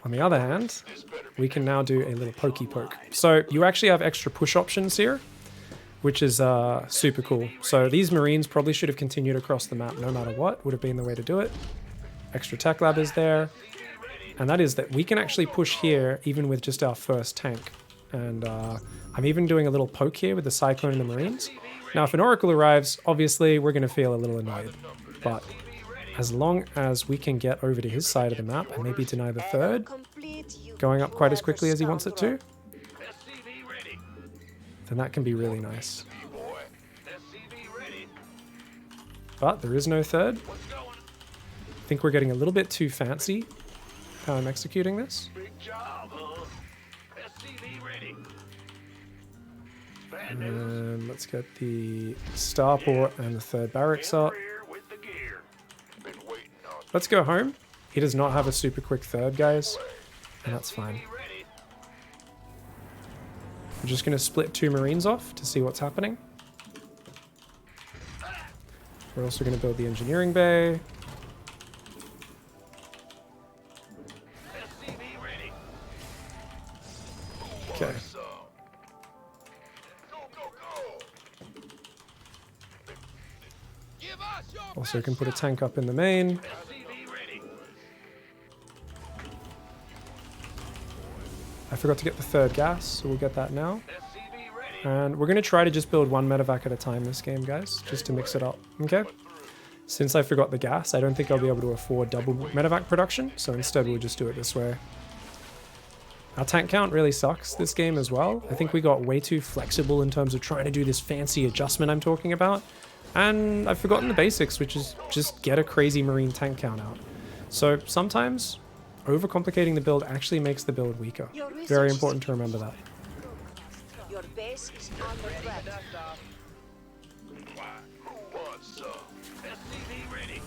On the other hand, we can now do a little pokey poke. So you actually have extra push options here, which is super cool. So these Marines probably should have continued across the map no matter what, would have been the way to do it. Extra tech lab is there. And that is that we can actually push here even with just our first tank. And I'm even doing a little poke here with the Cyclone and the Marines. Now if an Oracle arrives, obviously we're going to feel a little annoyed. But as long as we can get over to his side of the map and maybe deny the third, complete, you going up quite as clever quickly as he wants it to, SCV ready. then that can be really nice. Boy. SCV ready. But there is no third. What's going? I think we're getting a little bit too fancy how I'm executing this. Big job, huh? SCV ready. Bad And let's get the starport and the third barracks up. Rear with the gear. Been waiting on Let's go home. He does not have a super quick third, guys, and that's fine. ready. I'm just going to split 2 Marines off to see what's happening. We're also going to build the engineering bay. SCV ready. Okay. So. Go, go, go. Give us your Also can put a tank up in the main. SCV ready. I forgot to get the third gas, so we'll get that now. SCV ready. And we're going to try to just build 1 medevac at a time this game, guys, just to mix it up, okay? Since I forgot the gas, I don't think I'll be able to afford double medevac production, so instead we'll just do it this way. Our tank count really sucks this game as well. I think we got way too flexible in terms of trying to do this fancy adjustment I'm talking about. And I've forgotten the basics, which is just get a crazy Marine tank count out. So sometimes overcomplicating the build actually makes the build weaker. Very important to remember that. your base is under threat. Dust off. Who wants some? SCV ready.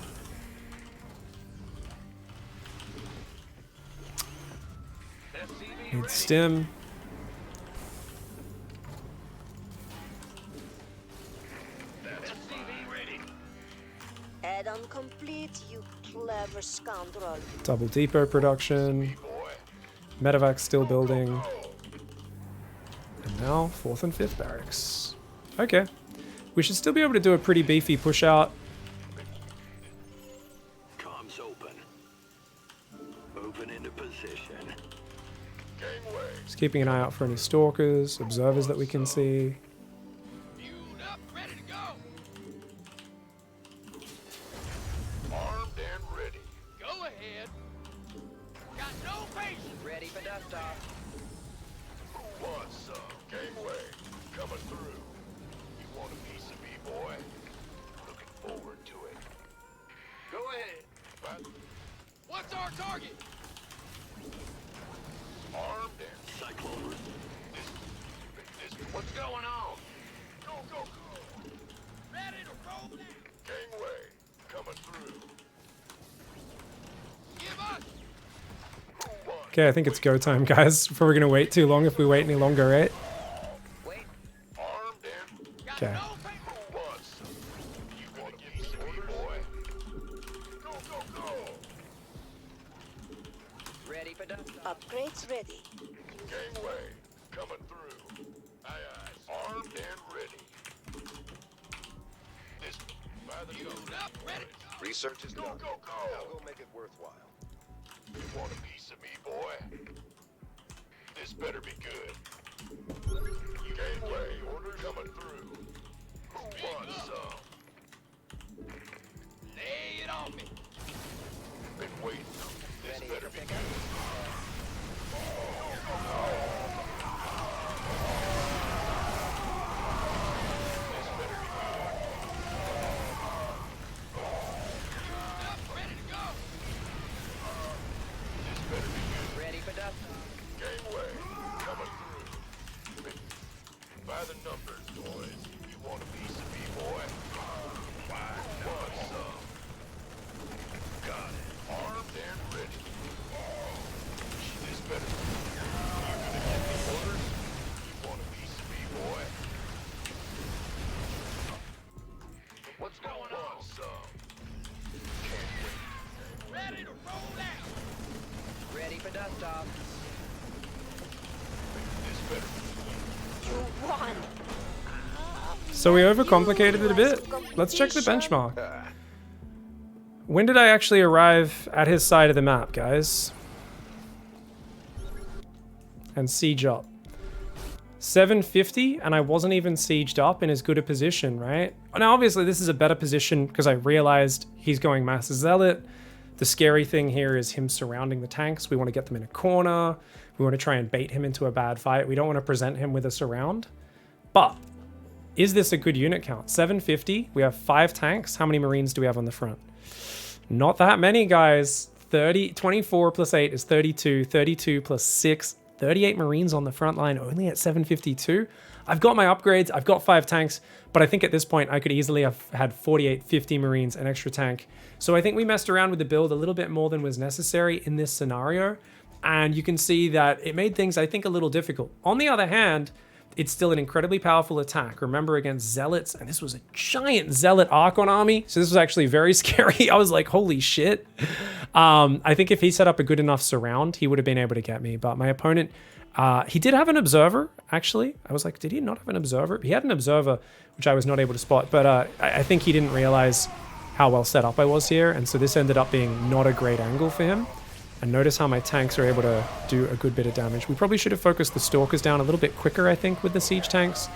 SCV Need ready. stim. SCV ready. Add-on complete, you clever scoundrel. Double depot production. Boy. Medevac still building. And now 4th and 5th barracks. Okay. We should still be able to do a pretty beefy push out. Comms open. Moving into position. Gangway. Just keeping an eye out for any stalkers, observers that we can see. Fueled up, ready to go. Armed and ready. Go ahead. Got no patience. Ready for dust off. Who wants some? Gangway. Coming through. You want a piece of me, boy? Looking forward to it. Go ahead. What's our target? Armed and Cyclone. What's going on? Go, go, go. Ready to roll out. Gangway. Coming through. Give us. Who wants Okay, I think it's go time, guys. Before we're gonna wait too long if we wait any longer, right? Wait. Armed and got Okay. no paper. Who wants some? You gonna give me some orders, boy? Go, go, go! Ready for dust off. Upgrades ready. Gangway, coming through. Aye, aye. Armed and ready. This by the up, ready. Research is Go, done. go, go! Now go make it worthwhile. You want a piece of me, boy? This better be good. Gangway, order coming through. Who wants some? Lay it on me. Been waiting. This Ready better for be pickup. good. This better be good. Up, ready to go. This better be good. Ready for dust off. Gangway, coming through. By the numbers, boys. You want a piece of me, boy? Why not some? Got it. Armed and ready. This better be good. You gonna give me orders? You want a piece of me, boy? What's going on? Some. Can't wait. Ready to roll out. Ready for dust off. This better be You won. So we overcomplicated it a bit. Let's check the benchmark. When did I actually arrive at his side of the map, guys? And siege up. 750, and I wasn't even sieged up in as good a position, right? Now, obviously, this is a better position because I realized he's going Mass Zealot. The scary thing here is him surrounding the tanks. We want to get them in a corner. We want to try and bait him into a bad fight. We don't want to present him with a surround. But is this a good unit count? 750. We have 5 tanks. How many Marines do we have on the front? Not that many, guys. 24 plus 8 is 32. 32 plus 6, 38 Marines on the front line, only at 752. I've got my upgrades. I've got 5 tanks. But I think at this point, I could easily have had 48, 50 Marines, an extra tank. So I think we messed around with the build a little bit more than was necessary in this scenario. And you can see that it made things, I think, a little difficult. On the other hand, it's still an incredibly powerful attack. Remember, against Zealots, and this was a giant Zealot Archon army. So this was actually very scary. I was like, holy shit. I think if he set up a good enough surround, he would have been able to get me. But my opponent, he did have an observer, actually. I was like, did he not have an observer? He had an observer, which I was not able to spot. But I think he didn't realize how well set up I was here. And so this ended up being not a great angle for him. And notice how my tanks are able to do a good bit of damage. We probably should have focused the Stalkers down a little bit quicker, I think, with the siege tanks,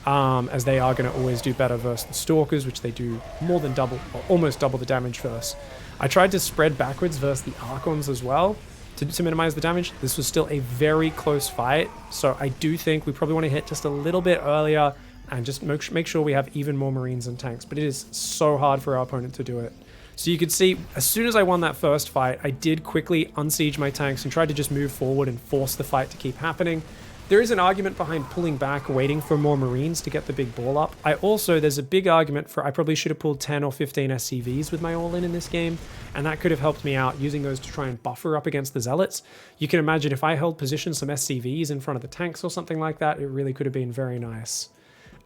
as they are going to always do better versus the Stalkers, which they do more than double, or almost double the damage versus. I tried to spread backwards versus the Archons as well to minimize the damage. This was still a very close fight, so I do think we probably want to hit just a little bit earlier and just make sure we have even more Marines and tanks. But it is so hard for our opponent to do it. So you could see, as soon as I won that first fight, I did quickly unsiege my tanks and tried to just move forward and force the fight to keep happening. There is an argument behind pulling back, waiting for more Marines to get the big ball up. There's a big argument for I probably should have pulled 10 or 15 SCVs with my all-in this game, and that could have helped me out, using those to try and buffer up against the Zealots. You can imagine if I held position some SCVs in front of the tanks or something like that, it really could have been very nice.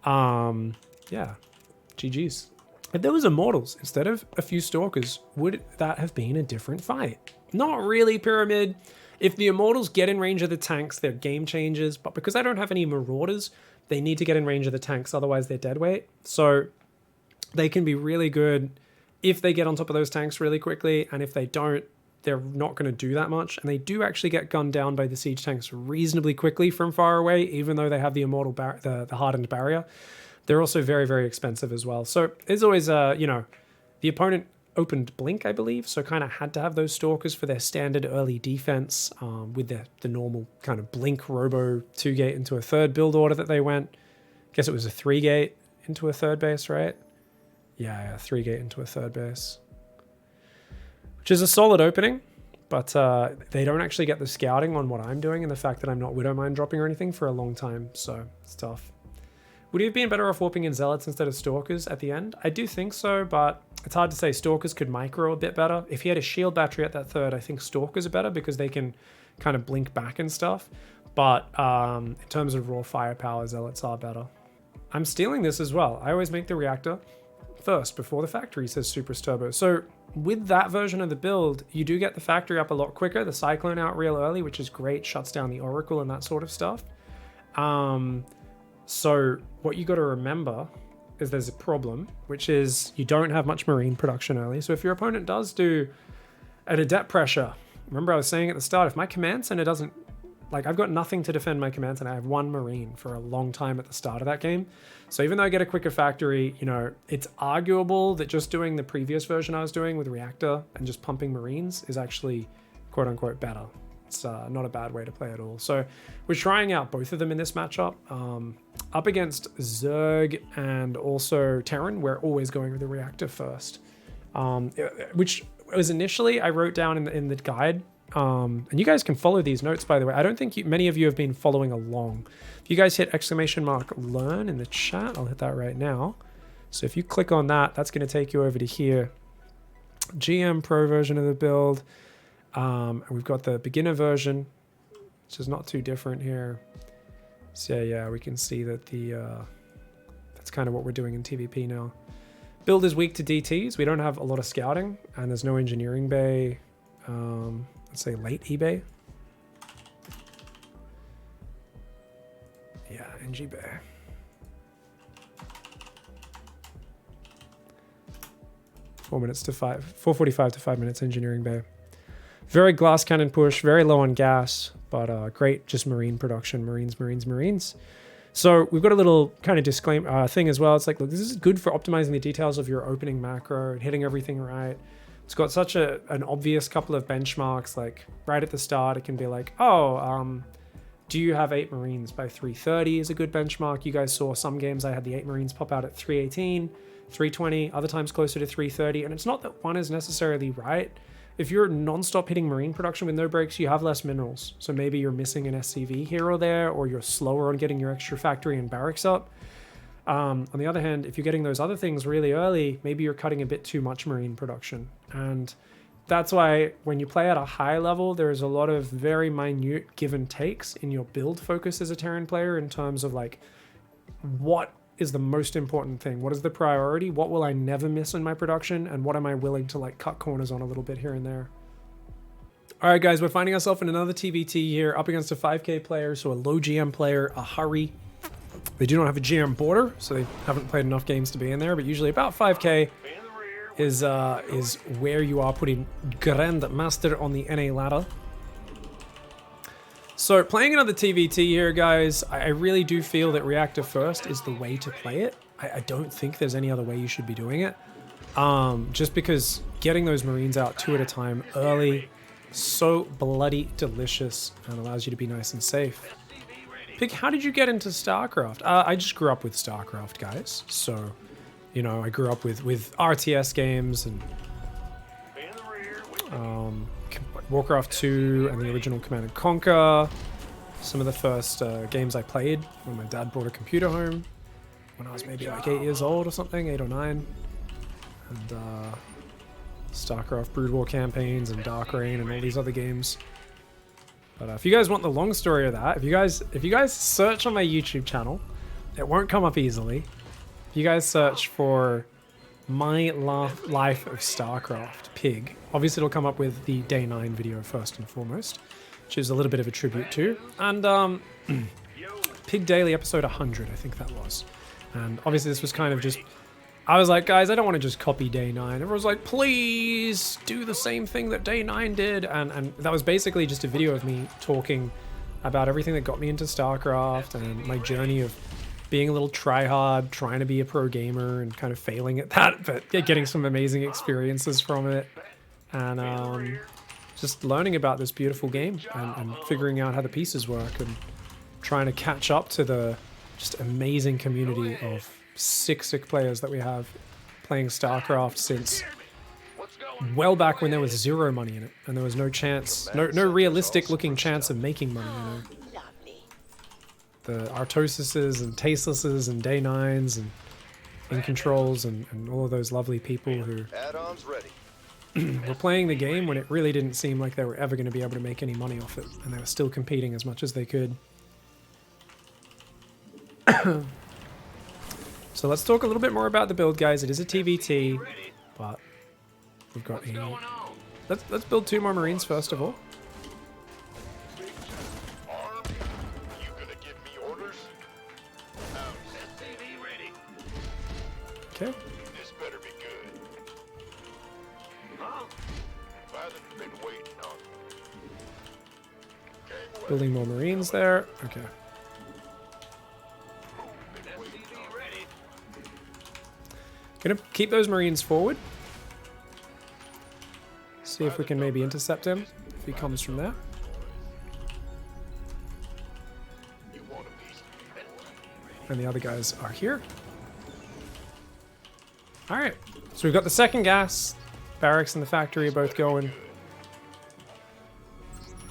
Yeah, GG's. If there was Immortals instead of a few Stalkers, would that have been a different fight? Not really, Pyramid. If the Immortals get in range of the tanks, they're game changers. But because I don't have any Marauders, they need to get in range of the tanks, otherwise they're dead weight. So they can be really good if they get on top of those tanks really quickly. And if they don't, they're not going to do that much. And they do actually get gunned down by the siege tanks reasonably quickly from far away, even though they have the Immortal the hardened barrier. They're also very, very expensive as well. So there's always, the opponent opened Blink, I believe, so kind of had to have those Stalkers for their standard early defense with the normal kind of Blink Robo 2-gate into a third build order that they went. I guess it was a 3-gate into a third base, right? Yeah, 3-gate into a third base. Which is a solid opening, but they don't actually get the scouting on what I'm doing and the fact that I'm not Widowmine dropping or anything for a long time, so it's tough. Would he have been better off warping in Zealots instead of Stalkers at the end? I do think so, but it's hard to say. Stalkers could micro a bit better. If he had a shield battery at that third, I think Stalkers are better because they can kind of blink back and stuff. But in terms of raw firepower, Zealots are better. I'm stealing this as well. I always make the reactor first before the factory, says Super's Turbo. So with that version of the build, you do get the factory up a lot quicker, the Cyclone out real early, which is great, shuts down the Oracle and that sort of stuff. So what you got to remember is there's a problem, which is you don't have much Marine production early. So if your opponent does do an Adept pressure, remember I was saying at the start, if my command center doesn't, like I've got nothing to defend my command center. I have 1 Marine for a long time at the start of that game. So even though I get a quicker factory, you know, it's arguable that just doing the previous version I was doing with Reactor and just pumping Marines is actually quote unquote better. It's not a bad way to play at all. So we're trying out both of them in this matchup. Up against Zerg and also Terran, we're always going with the Reactor first. Which was initially, I wrote down in the guide, and you guys can follow these notes, by the way. I don't think many of you have been following along. If you guys hit !learn in the chat, I'll hit that right now. So if you click on that, that's going to take you over to here. GM Pro version of the build. And we've got the beginner version, which is not too different here. So yeah, we can see that that's kind of what we're doing in TVP now. Build is weak to DTs. We don't have a lot of scouting, and there's no engineering bay. Let's say late eBay. Yeah, NG bay. $4 to 4:45 to 5 minutes engineering bay. Very glass cannon push, very low on gas, but great just Marine production. Marines. So we've got a little kind of disclaimer thing as well. It's like, look, this is good for optimizing the details of your opening macro and hitting everything right. It's got such an obvious couple of benchmarks, like right at the start, it can be like, oh, do you have 8 Marines by 330 is a good benchmark. You guys saw some games I had the 8 Marines pop out at 318, 320, other times closer to 330. And it's not that one is necessarily right. If you're non-stop hitting Marine production with no breaks, you have less minerals. So maybe you're missing an SCV here or there, or you're slower on getting your extra factory and barracks up. On the other hand, if you're getting those other things really early, maybe you're cutting a bit too much Marine production. And that's why when you play at a high level, there's a lot of very minute give and takes in your build focus as a Terran player in terms of like, what is the most important thing? What is the priority? What will I never miss in my production? And what am I willing to like cut corners on a little bit here and there? All right, guys, we're finding ourselves in another TVT here up against a 5K player. So a low GM player, a hurry. They do not have a GM border, so they haven't played enough games to be in there, but usually about 5K is where you are putting Grandmaster on the NA ladder. So playing another TVT here, guys, I really do feel that Reactor first is the way to play it. I don't think there's any other way you should be doing it. Just because getting those Marines out 2 at a time early, so bloody delicious and allows you to be nice and safe. Pig, how did you get into StarCraft? I just grew up with StarCraft, guys. So, you know, I grew up with RTS games and Warcraft 2 and the original Command & Conquer. Some of the first games I played when my dad brought a computer home when I was maybe like 8 years old or something, 8 or 9. And StarCraft Brood War campaigns and Dark Reign and all these other games. But if you guys want the long story of that, if you guys search on my YouTube channel, it won't come up easily. If you guys search for My Life of StarCraft, Pig, obviously it'll come up with the Day 9 video first and foremost, which is a little bit of a tribute to. And Pig Daily episode 100, I think that was. And obviously this was kind of just, I was like, guys, I don't want to just copy Day 9. Everyone was like, please do the same thing that Day 9 did. And that was basically just a video of me talking about everything that got me into StarCraft and my journey of being a little tryhard, trying to be a pro gamer and kind of failing at that, but getting some amazing experiences from it. And just learning about this beautiful game and figuring out how the pieces work and trying to catch up to the just amazing community of sick players that we have playing StarCraft since well back when there was zero money in it and there was no chance, no realistic looking chance of making money, you know. The Artosises and Tastelesses and Day 9s and In Controls and all of those lovely people who were playing the game when it really didn't seem like they were ever going to be able to make any money off it, and they were still competing as much as they could. So let's talk a little bit more about the build, guys. It is a TVT, but we've got a... Let's build 2 more Marines first of all. Armed? You gonna give me orders? SCV ready. Okay. This better be good. Huh? Father's been waiting on me. Gangway. Building more Marines there. Okay. SCV ready. Gonna keep those Marines forward. See if we can maybe intercept him if he comes from there. You want a piece of me? And the other guys are here. Alright, so we've got the second gas. Barracks and the factory are both going.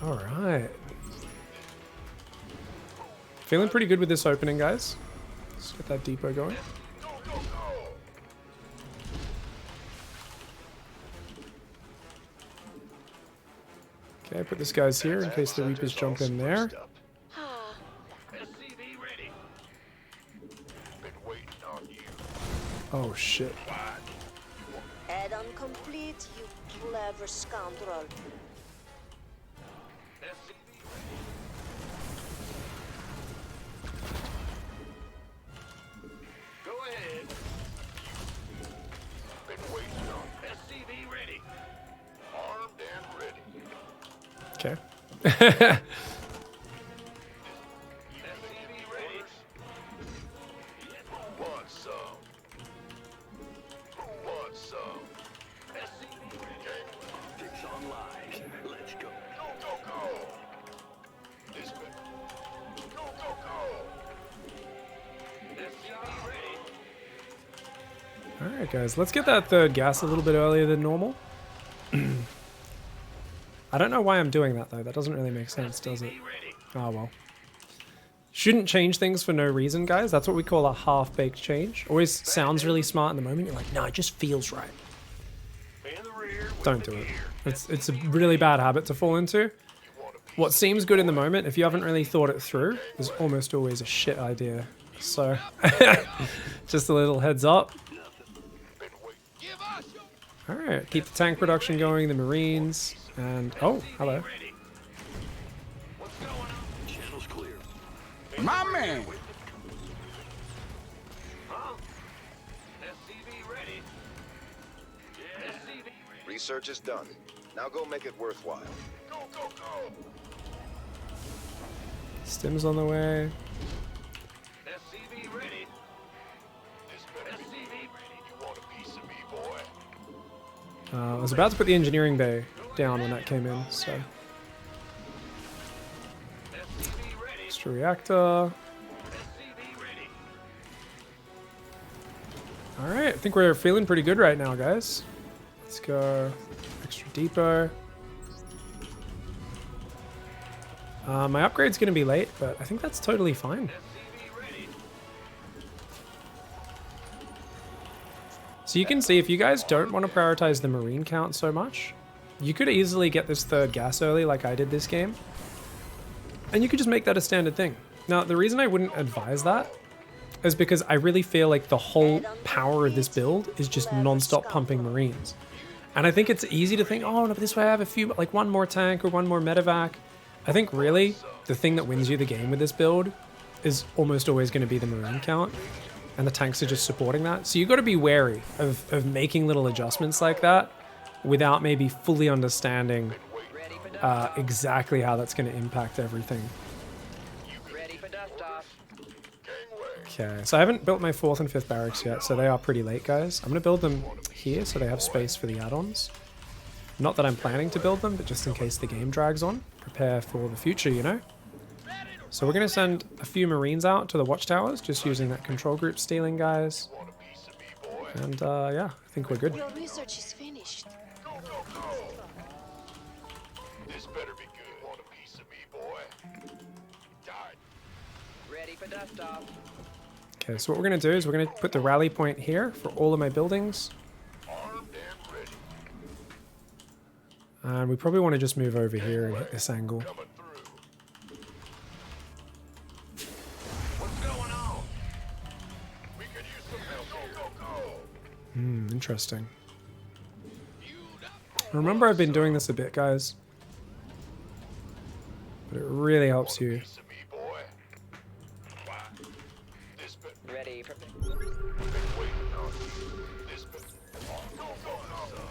Alright. Feeling pretty good with this opening, guys. Let's get that depot going. Go, go, go! Okay, put this guy's here in case the Reapers jump in there. Ah, SCV ready. Been waiting on you. Oh shit. add-on complete, you clever scoundrel. SCV ready. Go ahead. Been waiting on SCV ready. Armed and ready. Okay. SCV ready. Who wants some? Who wants some? SCV ready. Fix online. Let's go. Go, go, go. This way. Go, go, go. SCV ready. Alright guys, let's get that third gas a little bit earlier than normal. I don't know why I'm doing that though, that doesn't really make sense, does it? Oh well. Shouldn't change things for no reason, guys. That's what we call a half-baked change. Always sounds really smart in the moment, you're like, no, it just feels right. In the rear. Don't do it. It's a really bad habit to fall into. What seems good in the moment, if you haven't really thought it through, is almost always a shit idea. So, just a little heads up. Give us your Alright, keep the tank production going, the Marines, and... Oh, hello. what's going on? Channel's clear. My man. Huh? SCV ready. SCV ready. Research is done. Now go make it worthwhile. Go, go, go. Stim's on the way. SCV ready. This better be SCV ready. You want a piece of me, boy? I was about to put the engineering bay down when that came in, so... SCV ready. Extra reactor. SCV ready. Alright, I think we're feeling pretty good right now, guys. Let's go extra depot. My upgrade's going to be late, but I think that's totally fine. SCV ready. So you can see if you guys don't want to prioritize the Marine count so much, you could easily get this third gas early like I did this game. And you could just make that a standard thing. Now, the reason I wouldn't advise that is because I really feel like the whole power of this build is just non-stop pumping Marines. And I think it's easy to think, oh, no, but this way I have a few, like one more tank or one more medevac. I think really the thing that wins you the game with this build is almost always going to be the Marine count. And the tanks are just supporting that. So you got to be wary of making little adjustments like that without maybe fully understanding Ready for dust exactly how that's going to impact everything. Ready for dust off. Okay, so I haven't built my 4th and 5th barracks yet, so they are pretty late, guys. I'm going to build them here so they have space for the add-ons. Not that I'm planning to build them, but just in case the game drags on. Prepare for the future, you know? So we're going to send a few Marines out to the watchtowers, just using that control group stealing, guys. Want a piece of me, boy? And yeah, I think we're good. Your research is finished. Go, go, go. This better be good. Want a piece of me, boy? Die. Ready for dust off. Okay, so what we're going to do is we're going to put the rally point here for all of my buildings. Armed and ready. And we probably want to just move over here and hit this angle. Coming through. What's going on? We could use some help. Go. Interesting. Remember, I've been doing this a bit, guys. But it really helps you. Piece of me, boy. Why? This bit. Ready for We've been waiting on you. This bit.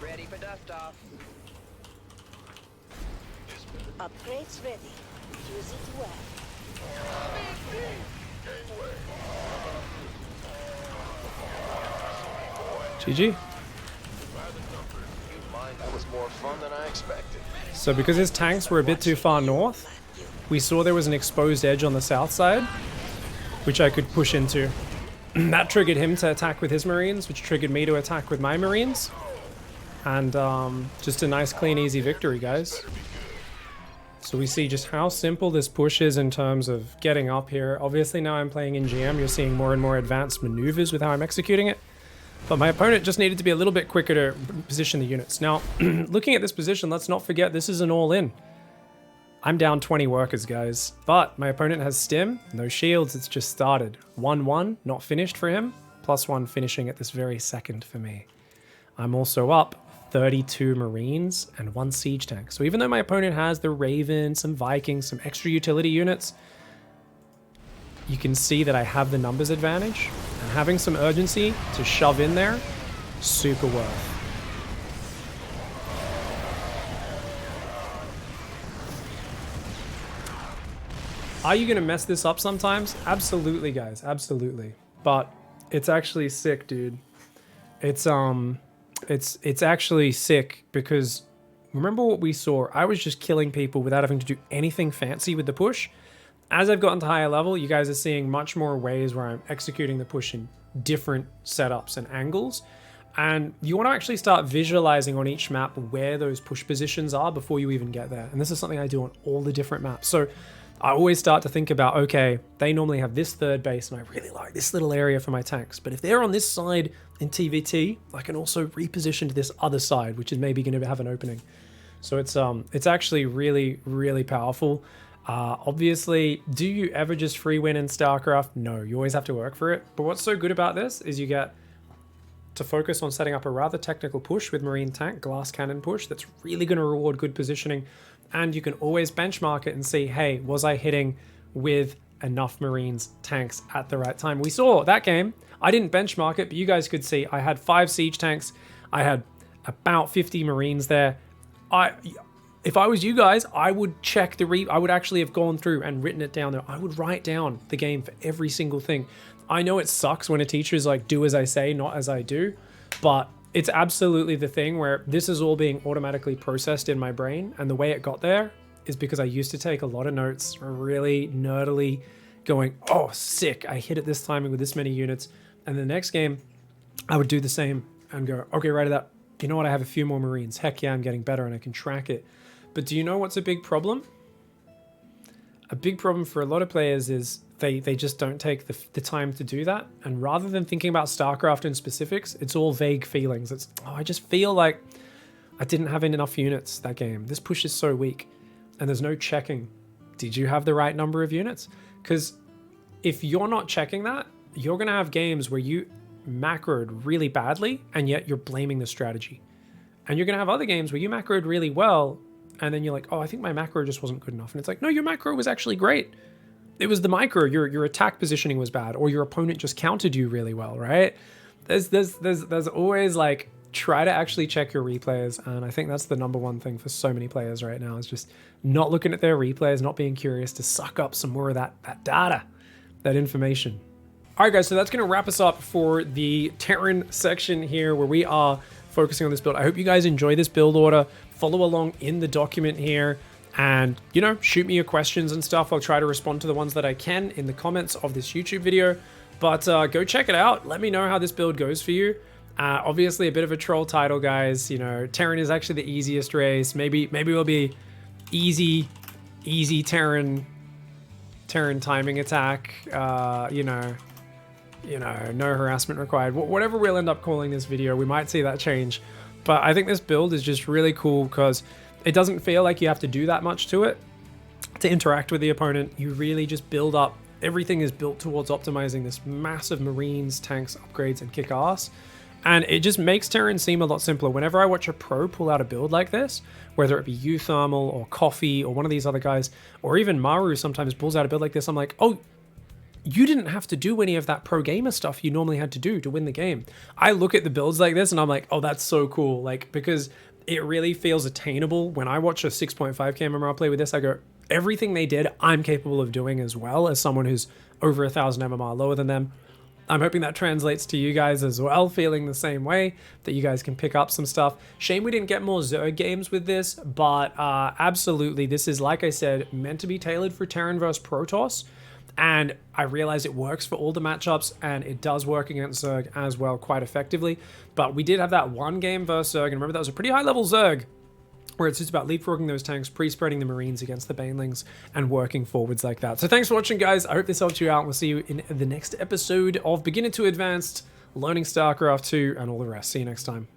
ready for dust off. This bit. Upgrades ready. Use it well. GG. That was more fun than I expected. So because his tanks were a bit too far north, we saw there was an exposed edge on the south side, which I could push into. That triggered him to attack with his Marines, which triggered me to attack with my Marines. And just a nice, clean, easy victory, guys. So we see just how simple this push is in terms of getting up here. Obviously now I'm playing in GM, you're seeing more and more advanced maneuvers with how I'm executing it. But my opponent just needed to be a little bit quicker to position the units. Now, looking at this position, let's not forget this is an all-in. I'm down 20 workers, guys. But my opponent has stim, no shields, it's just started. 1-1, not finished for him. +1 finishing at this very second for me. I'm also up 32 Marines and 1 siege tank. So even though my opponent has the Raven, some Vikings, some extra utility units, you can see that I have the numbers advantage, and having some urgency to shove in there, super worth. Are you gonna mess this up sometimes? Absolutely, guys, absolutely. But it's actually sick, dude. It's actually sick because remember what we saw? I was just killing people without having to do anything fancy with the push. As I've gotten to higher level, you guys are seeing much more ways where I'm executing the push in different setups and angles. And you want to actually start visualizing on each map where those push positions are before you even get there. And this is something I do on all the different maps. So I always start to think about, okay, they normally have this third base and I really like this little area for my tanks. But if they're on this side in TVT, I can also reposition to this other side, which is maybe going to have an opening. So it's actually really, really powerful. Obviously, do you ever just free win in StarCraft? No, you always have to work for it. But what's so good about this is you get to focus on setting up a rather technical push with Marine Tank, glass cannon push that's really going to reward good positioning. And you can always benchmark it and see, hey, was I hitting with enough Marines tanks at the right time? We saw that game. I didn't benchmark it, but you guys could see I had 5 siege tanks. I had about 50 Marines there. If I was you guys, I would check I would actually have gone through and written it down there. I would write down the game for every single thing. I know it sucks when a teacher is like, do as I say, not as I do, but it's absolutely the thing where this is all being automatically processed in my brain. And the way it got there is because I used to take a lot of notes, really nerdily going, oh, sick, I hit it this timing with this many units. And the next game, I would do the same and go, okay, right at that, you know what, I have a few more Marines. Heck yeah, I'm getting better and I can track it. But do you know what's a big problem? A big problem for a lot of players is they just don't take the time to do that. And rather than thinking about StarCraft in specifics, it's all vague feelings. It's, oh, I just feel like I didn't have enough units that game. This push is so weak. And there's no checking. Did you have the right number of units? Because if you're not checking that, you're going to have games where you macroed really badly and yet you're blaming the strategy. And you're going to have other games where you macroed really well and then you're like, oh, I think my macro just wasn't good enough. And it's like, no, your macro was actually great. It was the micro. Your attack positioning was bad, or your opponent just countered you really well, right? There's always like, try to actually check your replays. And I think that's the #1 thing for so many players right now is just not looking at their replays, not being curious to suck up some more of that data, that information. All right, guys, so that's going to wrap us up for the Terran section here where we are focusing on this build. I hope you guys enjoy this build order. Follow along in the document here and, you know, shoot me your questions and stuff. I'll try to respond to the ones that I can in the comments of this YouTube video. But go check it out. Let me know how this build goes for you. Obviously, a bit of a troll title, guys. You know, Terran is actually the easiest race. Maybe we'll be easy Terran timing attack. You know, no harassment required. Whatever we'll end up calling this video, we might see that change. But I think this build is just really cool because It doesn't feel like you have to do that much to it to interact with the opponent. You really just build up. Everything is built towards optimizing this massive Marines, tanks, upgrades, and kick ass. And it just makes Terran seem a lot simpler. Whenever I watch a pro pull out a build like this, whether it be Thermal or Coffee or one of these other guys, or even Maru sometimes pulls out a build like this, I'm like, oh, you didn't have to do any of that pro gamer stuff you normally had to do to win the game. I look at the builds like this and I'm like, oh, that's so cool. Like, because it really feels attainable. When I watch a 6.5k MMR play with this, I go, everything they did, I'm capable of doing as well as someone who's over 1,000 MMR lower than them. I'm hoping that translates to you guys as well, feeling the same way, that you guys can pick up some stuff. Shame we didn't get more Zerg games with this, but absolutely, this is, like I said, meant to be tailored for Terran versus Protoss, and I realize it works for all the matchups, and it does work against Zerg as well quite effectively, but we did have that one game versus Zerg, and remember that was a pretty high-level Zerg, where it's just about leapfrogging those tanks, pre-spreading the Marines against the Banelings, and working forwards like that. So thanks for watching, guys. I hope this helped you out. We'll see you in the next episode of Beginner to Advanced, Learning StarCraft 2, and all the rest. See you next time.